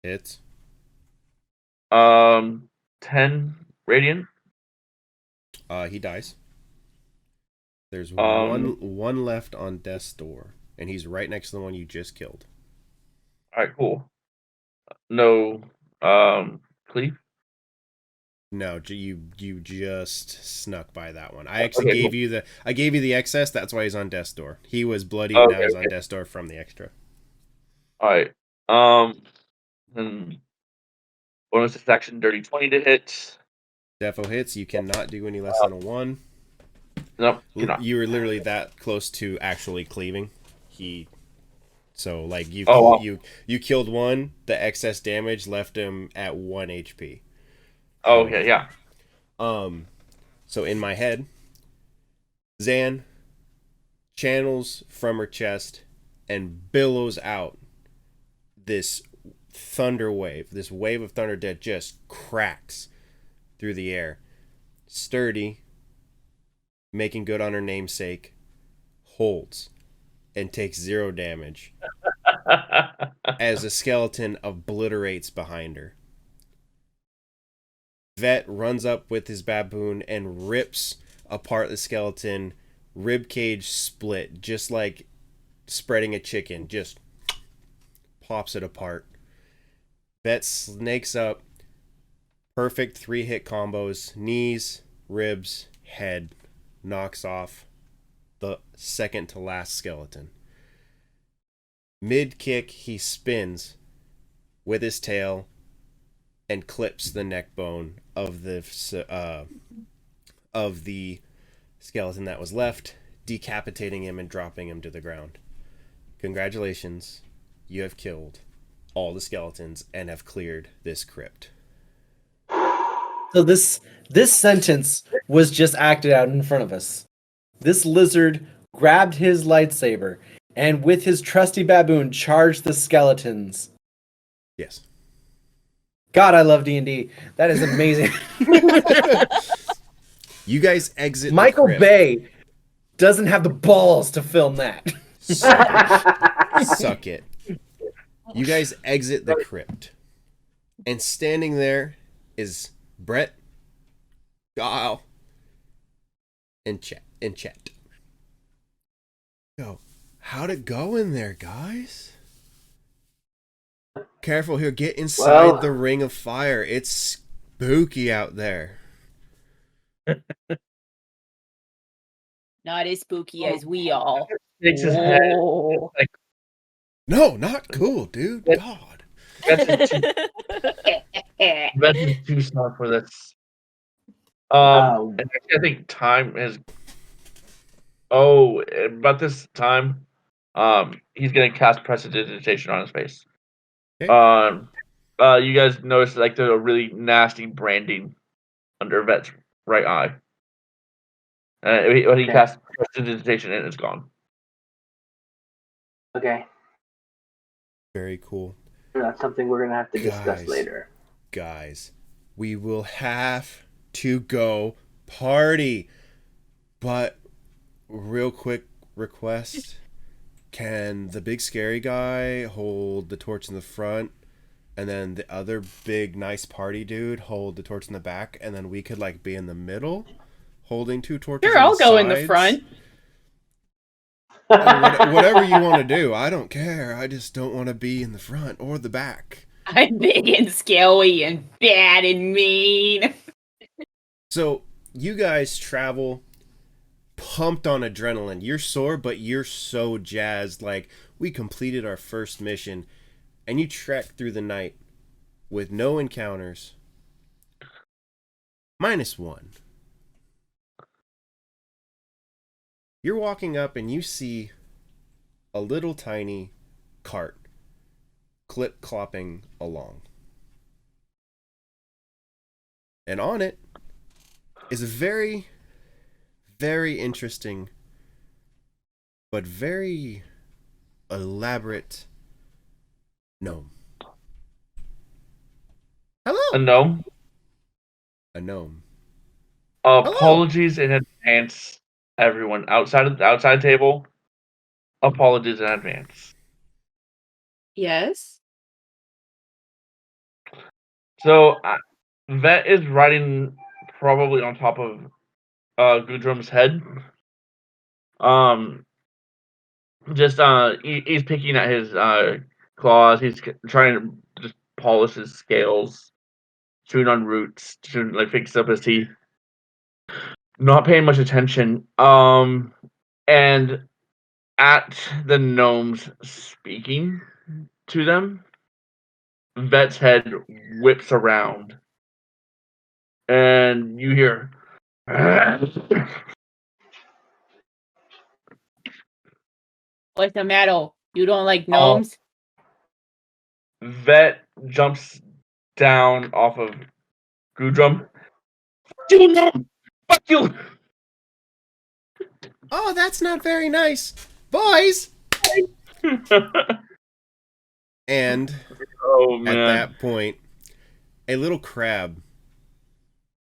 Hits. 10 radiant. He dies. There's Um, one left on death's door, and he's right next to the one you just killed. All right, cool. No, Cleve. No, you just snuck by that one. I actually Okay, gave cool. you the excess. That's why he's on death's door. He was bloodied. Okay, Now he's on okay. death's door from the extra. All right. And bonus action, dirty 20 to hit. Defo hits. You cannot do any less than a 1. Nope, cannot. You were literally that close to actually cleaving. So like you Oh, wow. you killed one. The excess damage left him at 1 HP. Oh, okay, yeah. So in my head, Zan channels from her chest and billows out this thunder wave. This wave of thunder that just cracks through the air. Sturdy, making good on her namesake, holds and takes 0 damage as a skeleton obliterates behind her. Vet runs up with his baboon and rips apart the skeleton, rib cage split, just like spreading a chicken, just pops it apart. Vet snakes up, perfect 3-hit combos, knees, ribs, head, knocks off the second to last skeleton. Mid kick, he spins with his tail and clips the neck bone of the skeleton that was left, decapitating him and dropping him to the ground. Congratulations, you have killed all the skeletons and have cleared this crypt. So this sentence was just acted out in front of us. This lizard grabbed his lightsaber and with his trusty baboon charged the skeletons. Yes. God, I love D&D. That is amazing. You guys exit Michael the crypt. Bay doesn't have the balls to film that. Suck it. You guys exit the crypt. And standing there is Brett, Kyle, and Chet. Yo, how'd it go in there, guys? Careful here, get inside the ring of fire. It's spooky out there. Not as spooky as we all. Takes his head. Whoa. Like, No, not cool, dude. God. That's too smart for this. And actually, I think time is. Oh, about this time, he's gonna cast prestidigitation on his face. Okay. You guys notice like there's a really nasty branding under Vet's right eye. When he casts prestidigitation, and it's gone. Okay. Very cool. That's something we're gonna have to discuss later. Guys, we will have to go party. But real quick request. Can the big scary guy hold the torch in the front, and then the other big nice party dude hold the torch in the back, and then we could like be in the middle holding 2 torches? Sure, I'll go in the front. Whatever you want to do, I don't care. I just don't want to be in the front or the back. I'm big and scaly and bad and mean. So you guys travel pumped on adrenaline. You're sore, but you're so jazzed. Like, we completed our first mission, and you trek through the night with no encounters. -1. You're walking up and you see a little tiny cart clip-clopping along. And on it is a very, very interesting but very elaborate gnome. Hello. A gnome. A gnome. Apologies in advance, everyone outside of the outside table. Apologies in advance. Yes. So Vet is riding probably on top of Gudrum's head. Just he's picking at his claws. He's trying to just polish his scales, chewing on roots to like fix up his teeth. Not paying much attention. And at the gnomes speaking to them, Vet's head whips around, and you hear. What's the matter? You don't like gnomes? Vet jumps down off of Gudrum. Fuck you! Oh, that's not very nice. Boys! And Oh man! at that point, a little crab,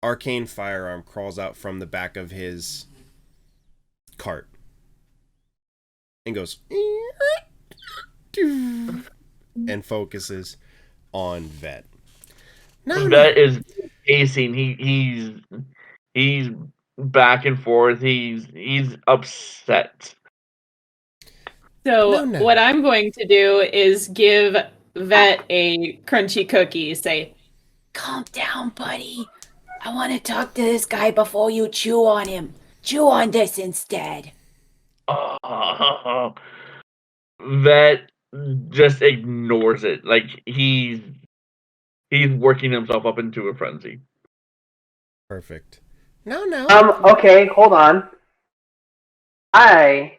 arcane firearm, crawls out from the back of his cart and goes and focuses on Vet. Vet is pacing. He's back and forth. He's upset. So No. what I'm going to do is give Vet a crunchy cookie. Say, calm down, buddy. I want to talk to this guy before you chew on him. Chew on this instead. Vet just ignores it. Like he's working himself up into a frenzy. Perfect. No. Okay, hold on. I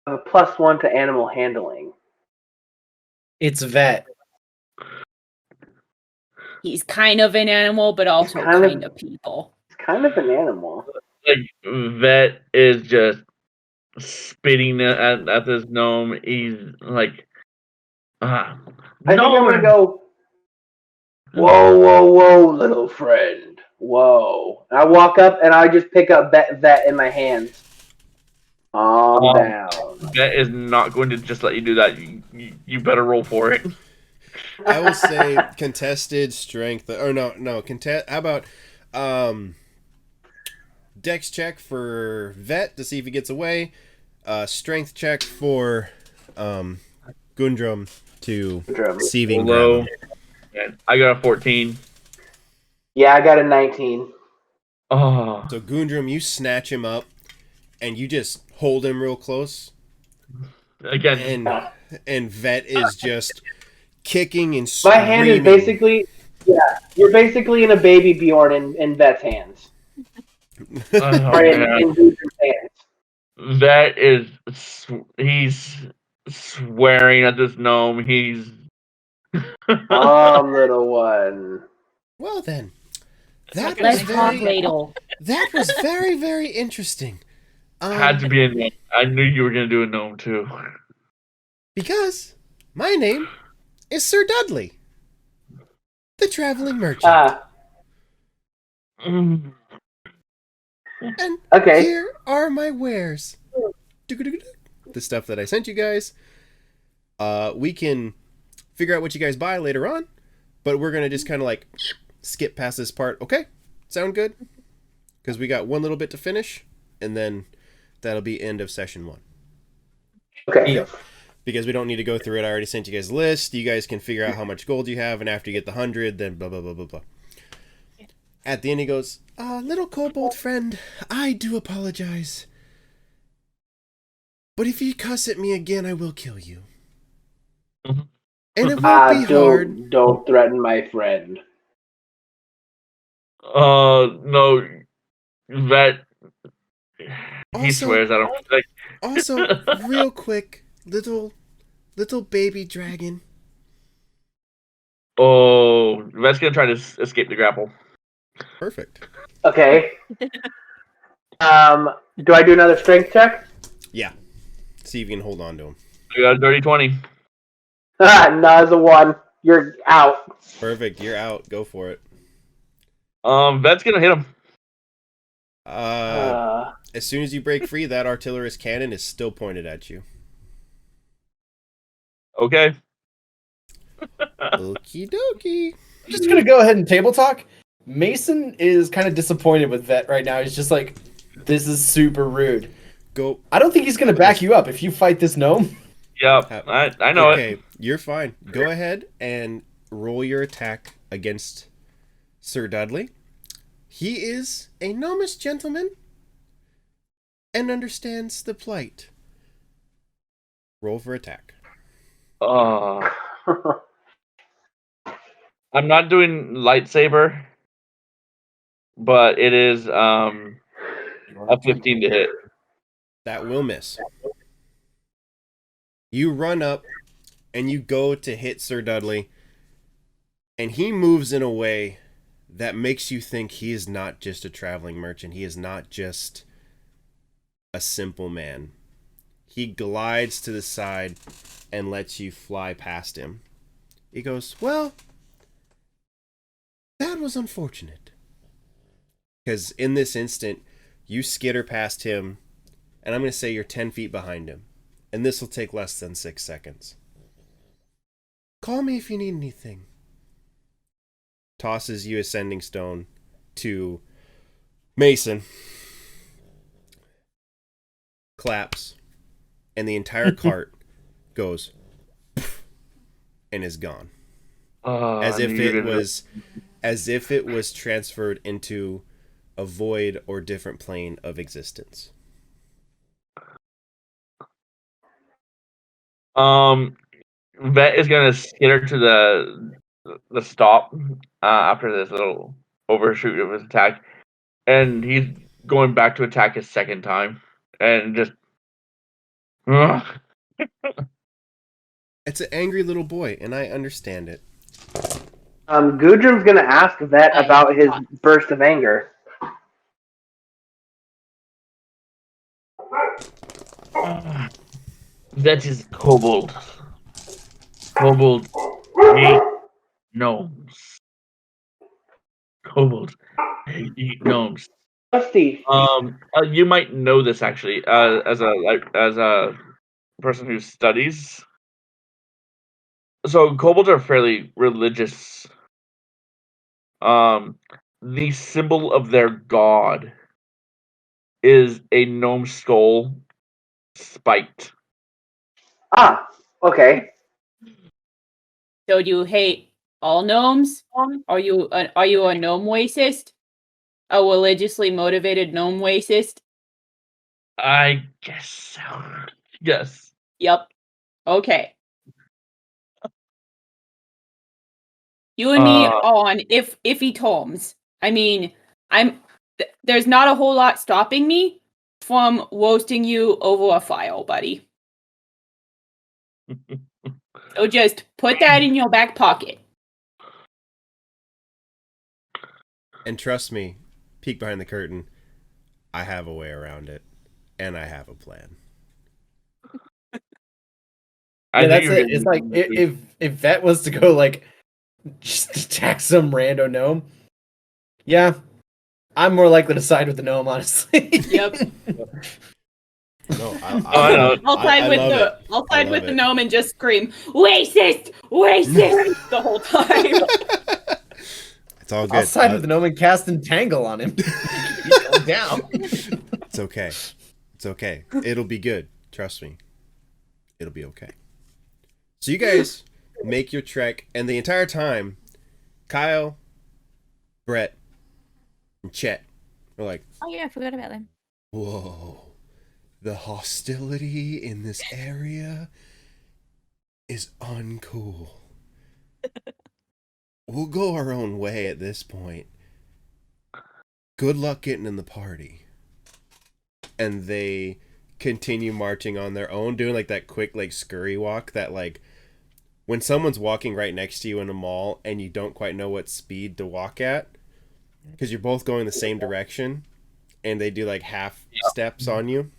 have a +1 to animal handling. It's Vet. He's kind of an animal, but also kind of people. It's kind of an animal. Like Vet is just spitting at this gnome. He's like, I think I'm gonna go. Whoa, little friend. Whoa. And I walk up and I just pick up Vet in my hands. Calm down. Vet is not going to just let you do that. You better roll for it. I will say contested strength. Or no. Contest. How about dex check for Vet to see if he gets away. Strength check for Gundrum to see if he can grab him. I got a 14. Yeah, I got a 19. Oh. So Gundrum, you snatch him up and you just hold him real close. Again. And Vet is just kicking and screaming. My hand is basically, you're basically in a baby Bjorn in Vet's hands. Or in Gudrum's hands. Vet is, he's swearing at this gnome. He's... Little one. Well then, Let's that was very, very interesting. Had to be a gnome. I knew you were going to do a gnome too. Because my name is Sir Dudley, the traveling merchant. And okay. Here are my wares. The stuff that I sent you guys. We can figure out what you guys buy later on, but we're going to just kind of like skip past this part. Okay? Sound good? Because we got one little bit to finish, and then that'll be end of session 1. Okay. Yeah. Because we don't need to go through it. I already sent you guys a list. You guys can figure out how much gold you have, and after you get the 100, then blah, blah, blah, blah, blah. At the end, he goes, little kobold friend, I do apologize. But if you cuss at me again, I will kill you. Mm-hmm. And it won't be hard. Don't threaten my friend. No. Vet... He Also- swears I don't... Like... Also, real quick, little baby dragon. Oh, Vet's going to try to escape the grapple. Perfect. Okay. Do I do another strength check? Yeah. See if you can hold on to him. I got a dirty 20. No, it's a 1. You're out. Perfect. You're out. Go for it. Vet's going to hit him. As soon as you break free, that artillerist cannon is still pointed at you. Okay. Okie dokie. I'm just gonna go ahead and table talk. Mason is kind of disappointed with Vet right now. He's just like, this is super rude. Go. I don't think he's gonna back you up if you fight this gnome. Yep, I know it. Okay, you're fine. Go ahead and roll your attack against Sir Dudley. He is a gnomish gentleman and understands the plight. Roll for attack. I'm not doing lightsaber, but it is a 15 to hit. That will miss. You run up and you go to hit Sir Dudley, and he moves in a way that makes you think he is not just a traveling merchant. He is not just a simple man. He glides to the side and lets you fly past him. He goes, well, that was unfortunate. Because in this instant, you skitter past him, and I'm going to say you're 10 feet behind him. And this will take less than 6 seconds. Call me if you need anything. Tosses you a sending stone to Mason. Claps. And the entire cart goes and is gone. As if it was transferred into a void or different plane of existence. Vet is gonna skitter to the stop after this little overshoot of his attack, and he's going back to attack his second time, and just. It's an angry little boy, and I understand it. Gudrun's gonna ask Vet about his burst of anger. That is kobold. Kobold hate gnomes. Kobold hate gnomes. Rusty. You might know this actually, as a person who studies. So kobolds are fairly religious. The symbol of their god is a gnome skull spiked. Ah, okay. So do you hate all gnomes? Are you a gnome racist? A religiously motivated gnome racist? I guess so. Yes. Yep. Okay. You and me are on iffy terms. I mean, there's not a whole lot stopping me from roasting you over a file, buddy. So just put that in your back pocket. And trust me, peek behind the curtain, I have a way around it, and I have a plan. Yeah, that's it. It's like if Vet was to go like just attack some rando gnome, yeah, I'm more likely to side with the gnome, honestly. Yep. No, I'll side with the gnome and just scream, racist, racist, the whole time. It's all good. I'll side with the gnome and cast Entangle on him. He's going down. It's okay. It's okay. It'll be good. Trust me. It'll be okay. So you guys make your trek, and the entire time, Kyle, Brett, and Chet are like, Oh yeah, I forgot about them. whoa, the hostility in this area is uncool. We'll go our own way at this point. Good luck getting in the party. And they continue marching on their own, doing like that quick like scurry walk that like when someone's walking right next to you in a mall and you don't quite know what speed to walk at because you're both going the same direction and they do like half steps on you.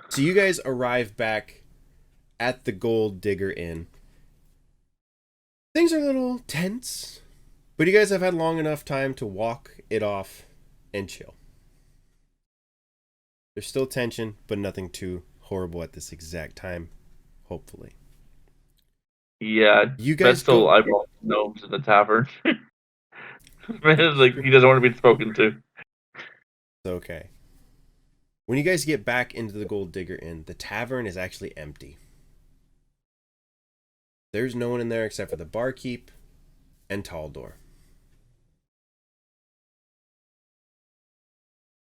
So you guys arrive back at the Gold Digger Inn. Things are a little tense, but you guys have had long enough time to walk it off and chill. There's still tension, but nothing too horrible at this exact time, hopefully. Yeah, you guys still eyeball gnomes in the tavern. Like he doesn't want to be spoken to. It's okay. When you guys get back into the Gold Digger Inn, the tavern is actually empty. There's no one in there except for the barkeep and Taldor.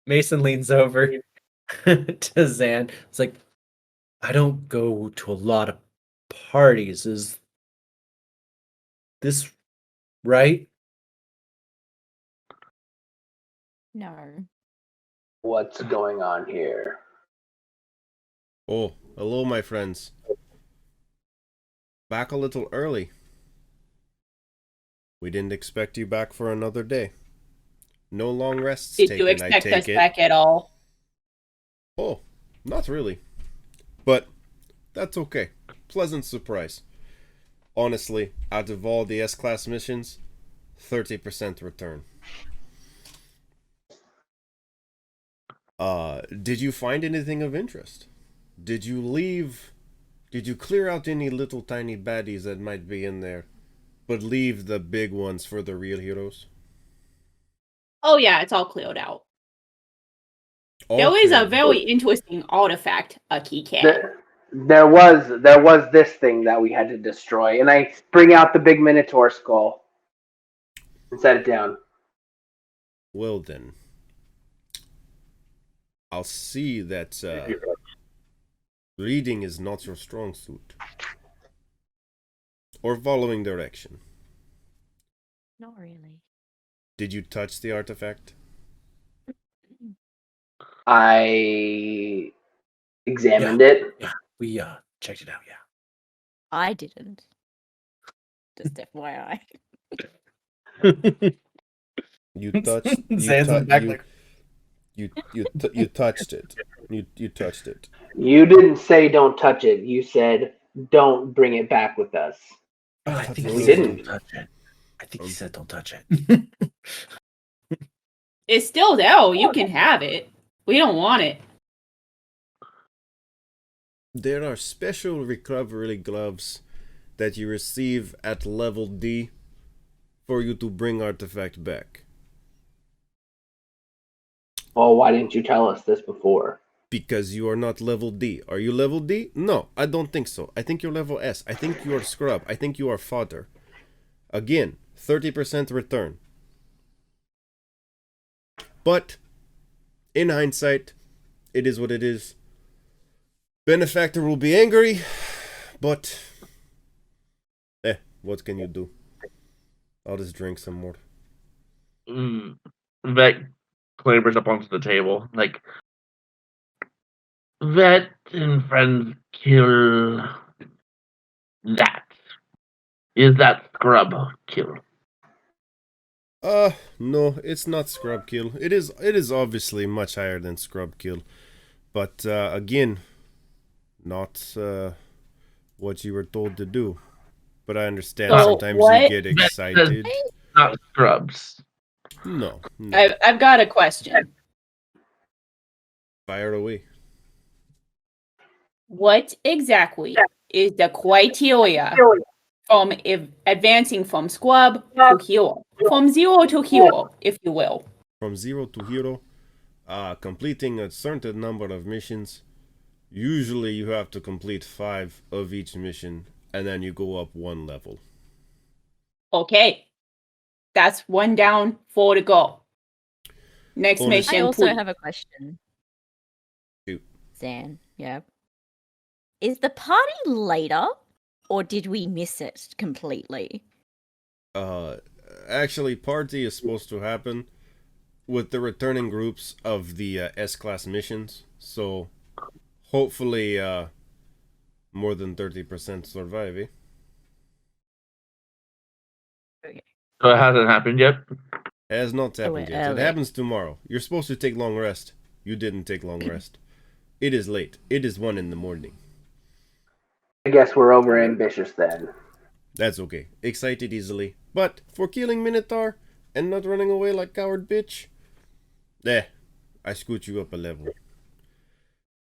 Mason leans over to Zan. It's like, I don't go to a lot of parties. Is this right? No. What's going on here? Oh, hello, my friends. Back a little early. We didn't expect you back for another day. No long rests Did taken, you expect I take us it. back at all? Oh, not really. But that's okay. Pleasant surprise. Honestly, out of all the S-Class missions, 30% return. Did you find anything of interest? Did you clear out any little tiny baddies that might be in there, but leave the big ones for the real heroes? Oh yeah, it's all cleared out. All There is a cleared. very interesting artifact, a keycap. There was this thing that we had to destroy, and I bring out the big Minotaur skull and set it down. Well then, I'll see that reading is not your strong suit. Or following direction. Not really. Did you touch the artifact? I examined it. Yeah, we checked it out. Yeah. I didn't. Just FYI. You touched. Zan's in the back like, You touched it. You touched it. You didn't say don't touch it. You said don't bring it back with us. oh, I think We he said didn't. don't touch it. I think he said don't touch it. It's still there. You can have it. We don't want it. There are special recovery gloves that you receive at level D for you to bring artifact back. Well, why didn't you tell us this before? Because you are not level D. Are you level D? No, I don't think so. I think you're level S. I think you are scrub. I think you are fodder. Again, 30% return. But, in hindsight, it is what it is. Benefactor will be angry, but... what can you do? I'll just drink some more. Vet clambers up onto the table. Like, Vet and friends kill that. Is that scrub kill? No, it's not scrub kill. It is obviously much higher than scrub kill. But, again, not, what you were told to do. But I understand So sometimes what? you get excited. Not scrubs. No. I've got a question. Fire away. What exactly is the criteria from advancing from scrub to hero? From 0 to hero, if you will. From 0 to hero, completing a certain number of missions. Usually you have to complete 5 of each mission, and then you go up 1 level. Okay. That's 1 down, 4 to go. Next Bonus. mission, I also please. have a question. Shoot. Zan, yeah. Is the party later, or did we miss it completely? Actually, party is supposed to happen with the returning groups of the S-Class missions. So, hopefully, more than 30% survive, eh? So it hasn't happened yet? It has not happened we're yet. It early. happens tomorrow. You're supposed to take long rest. You didn't take long rest. It is late. It is 1 in the morning. I guess we're over ambitious then. That's okay. Excited easily. But for killing Minotaur and not running away like coward bitch, I scoot you up a level.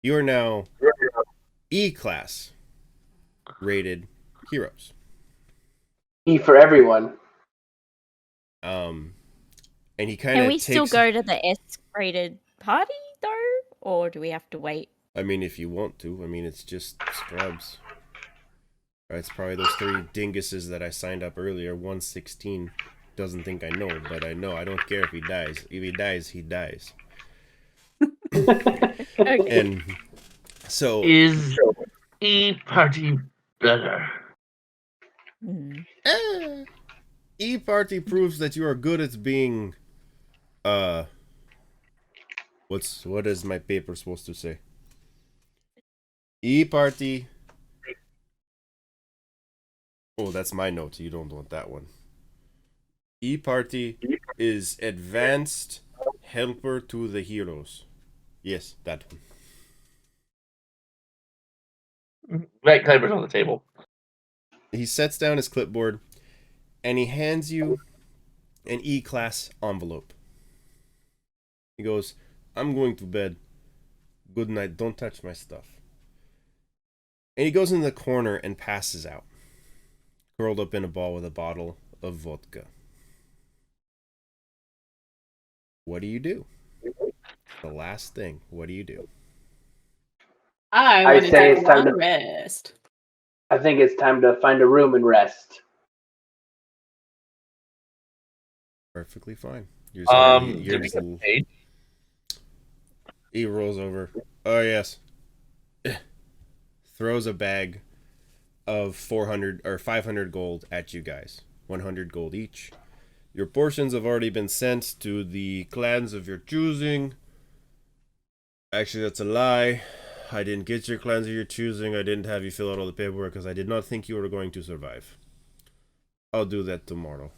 You're now E-class rated heroes. E for everyone. And he kind of Can we takes... still go to the S-rated party, though? Or do we have to wait? I mean, if you want to. I mean, it's just scrubs. It's probably those 3 dinguses that I signed up earlier. 116 doesn't think I know, but I know. I don't care if he dies. If he dies, he dies. Okay. And so Is E-Party better? Hmm. E-Party proves that you are good at being what is my paper supposed to say? E-Party. Oh, that's my note. You don't want that one. E-Party is advanced helper to the heroes. Yes, that one. Right clavers on the table. He sets down his clipboard and he hands you an E-class envelope. He goes, I'm going to bed. Good night. Don't touch my stuff. And he goes in the corner and passes out, curled up in a ball with a bottle of vodka. What do you do? The last thing. What do you do? I I want to say take a it's time long to- rest. I think it's time to find a room and rest. Perfectly fine. You're Give me just some page. he rolls over. Oh yes. Throws a bag of 400 or 500 gold at you guys. 100 gold each. Your portions have already been sent to the clans of your choosing. Actually, that's a lie. I didn't get your clans of your choosing. I didn't have you fill out all the paperwork because I did not think you were going to survive. I'll do that tomorrow.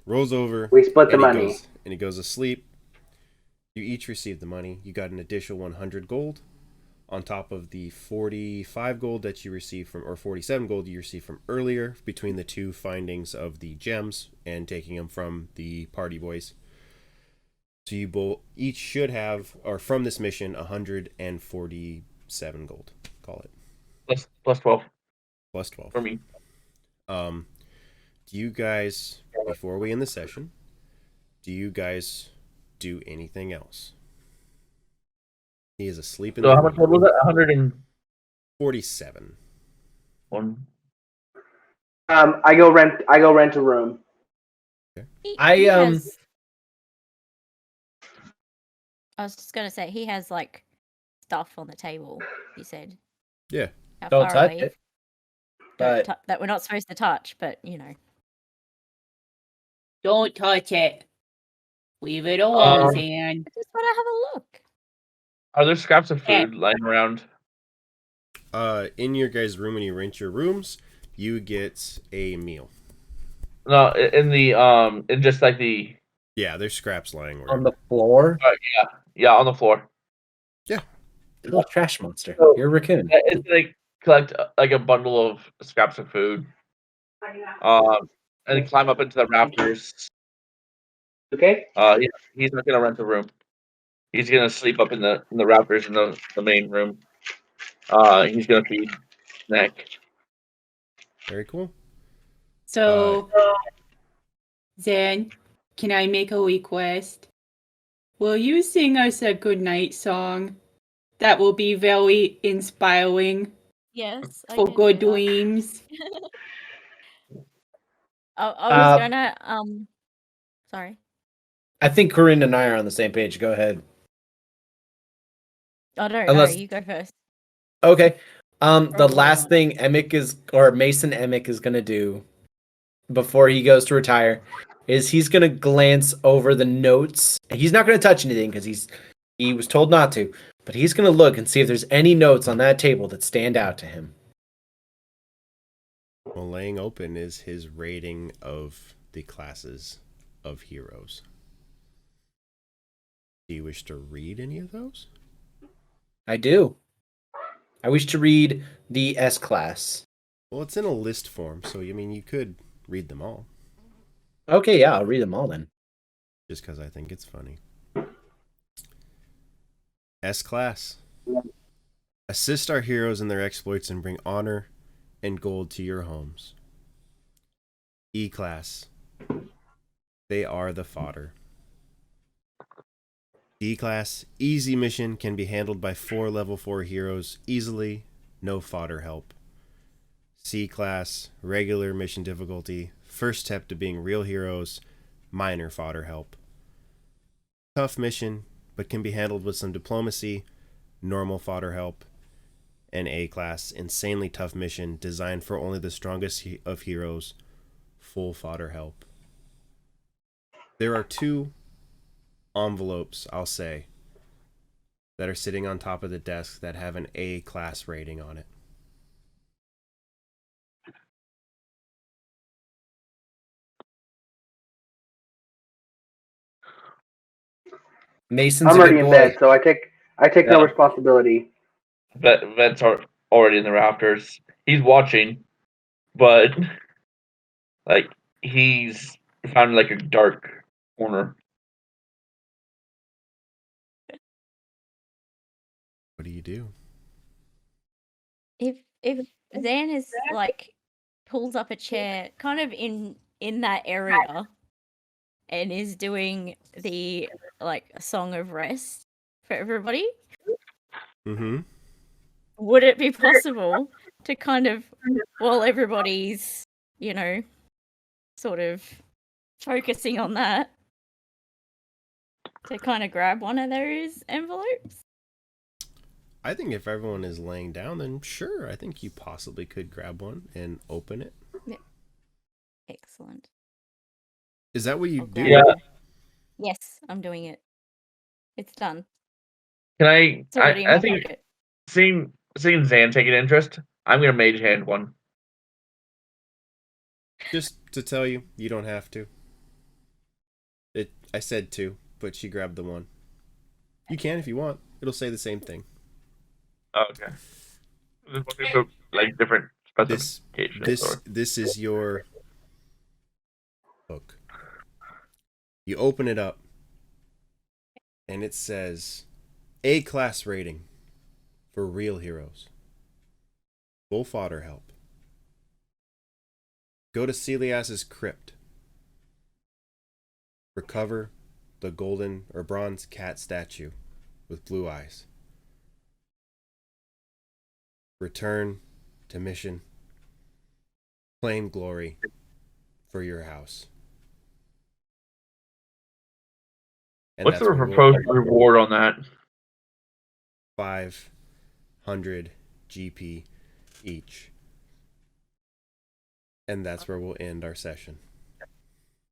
Rolls over. We split the and he money. goes to sleep. You each receive the money. You got an additional 100 gold on top of the 45 gold that you received from, or 47 gold you received from earlier, between the 2 findings of the gems and taking them from the party boys. So you both each should have, or from this mission, 147 gold. Call it Plus 12 plus 12 for me. Do you guys, before we end the session, do you guys do anything else? He is asleep in So the how much room. was it? 101. 47. I go rent a room. He I has, I was just gonna say he has like stuff on the table. He said. Yeah. How Don't far touch away? it. Don't But that we're not supposed to touch, but you know. Don't touch it. Leave it alone, Zan. I just want to have a look. Are there scraps of Yeah. food lying around? In your guys' room, when you rent your rooms, you get a meal. No, in the in just like the Yeah, there's scraps lying on around. the floor, yeah on the floor. little trash monster. So- You're a raccoon. It's like collect like a bundle of scraps of food. And climb up into the rafters. Okay. He's not gonna rent the room. He's gonna sleep up in the rafters in the main room. He's gonna feed Snack. Very cool. So, Zan, can I make a request? Will you sing us a goodnight song that will be very inspiring Yes. I for can good do that. dreams? I was gonna sorry. I think Corinne and I are on the same page. Go ahead. Oh no, Unless- no, you go first. Okay. The Oh. last thing Mason Emick is gonna do before he goes to retire is he's gonna glance over the notes. He's not gonna touch anything because he was told not to, but he's gonna look and see if there's any notes on that table that stand out to him. Well, laying open is his rating of the classes of heroes. Do you wish to read any of those? I do. I wish to read the S class. Well, it's in a list form, so I mean, you could read them all, Okay, yeah, I'll read them all then. just because I think it's funny. S class. Assist our heroes in their exploits and bring honor and gold to your homes. E class. They are the fodder. D class, easy mission can be handled by 4 level 4 heroes easily, no fodder help. C class, regular mission difficulty, first step to being real heroes, minor fodder help. Tough mission, but can be handled with some diplomacy, normal fodder help. And A class, insanely tough mission designed for only the strongest of heroes, full fodder help. There are 2 envelopes, I'll say, that are sitting on top of the desk that have an A class rating on it. Mason's I'm a already good in boy. bed, so I take no Yeah. responsibility. Vet's already in the rafters. He's watching, but like he's found like a dark corner. What do you do? If Zan is like pulls up a chair kind of in that area and is doing the like song of rest for everybody, Mm-hmm. would it be possible to kind of, while everybody's, you know, sort of focusing on that, to kind of grab one of those envelopes? I think if everyone is laying down, then sure, I think you possibly could grab one and open it. Excellent. Is that what you I'll do? grab Yeah. one. Yes, I'm doing it. It's done. Can It's already in I my think pocket. seeing Zan take an interest, I'm gonna mage hand one. Just to tell you, you don't have to. I said 2, but she grabbed the 1. You can if you want. It'll say the same thing. Okay. Just looking for like different This specifications. this is your book. You open it up, and it says A class rating for real heroes. Full fodder help. Go to Celias's crypt. Recover the golden or bronze cat statue with blue eyes. Return to mission. Claim glory for your house. And What's the that's where proposed reward on that? 500 GP each. And that's where we'll end our session.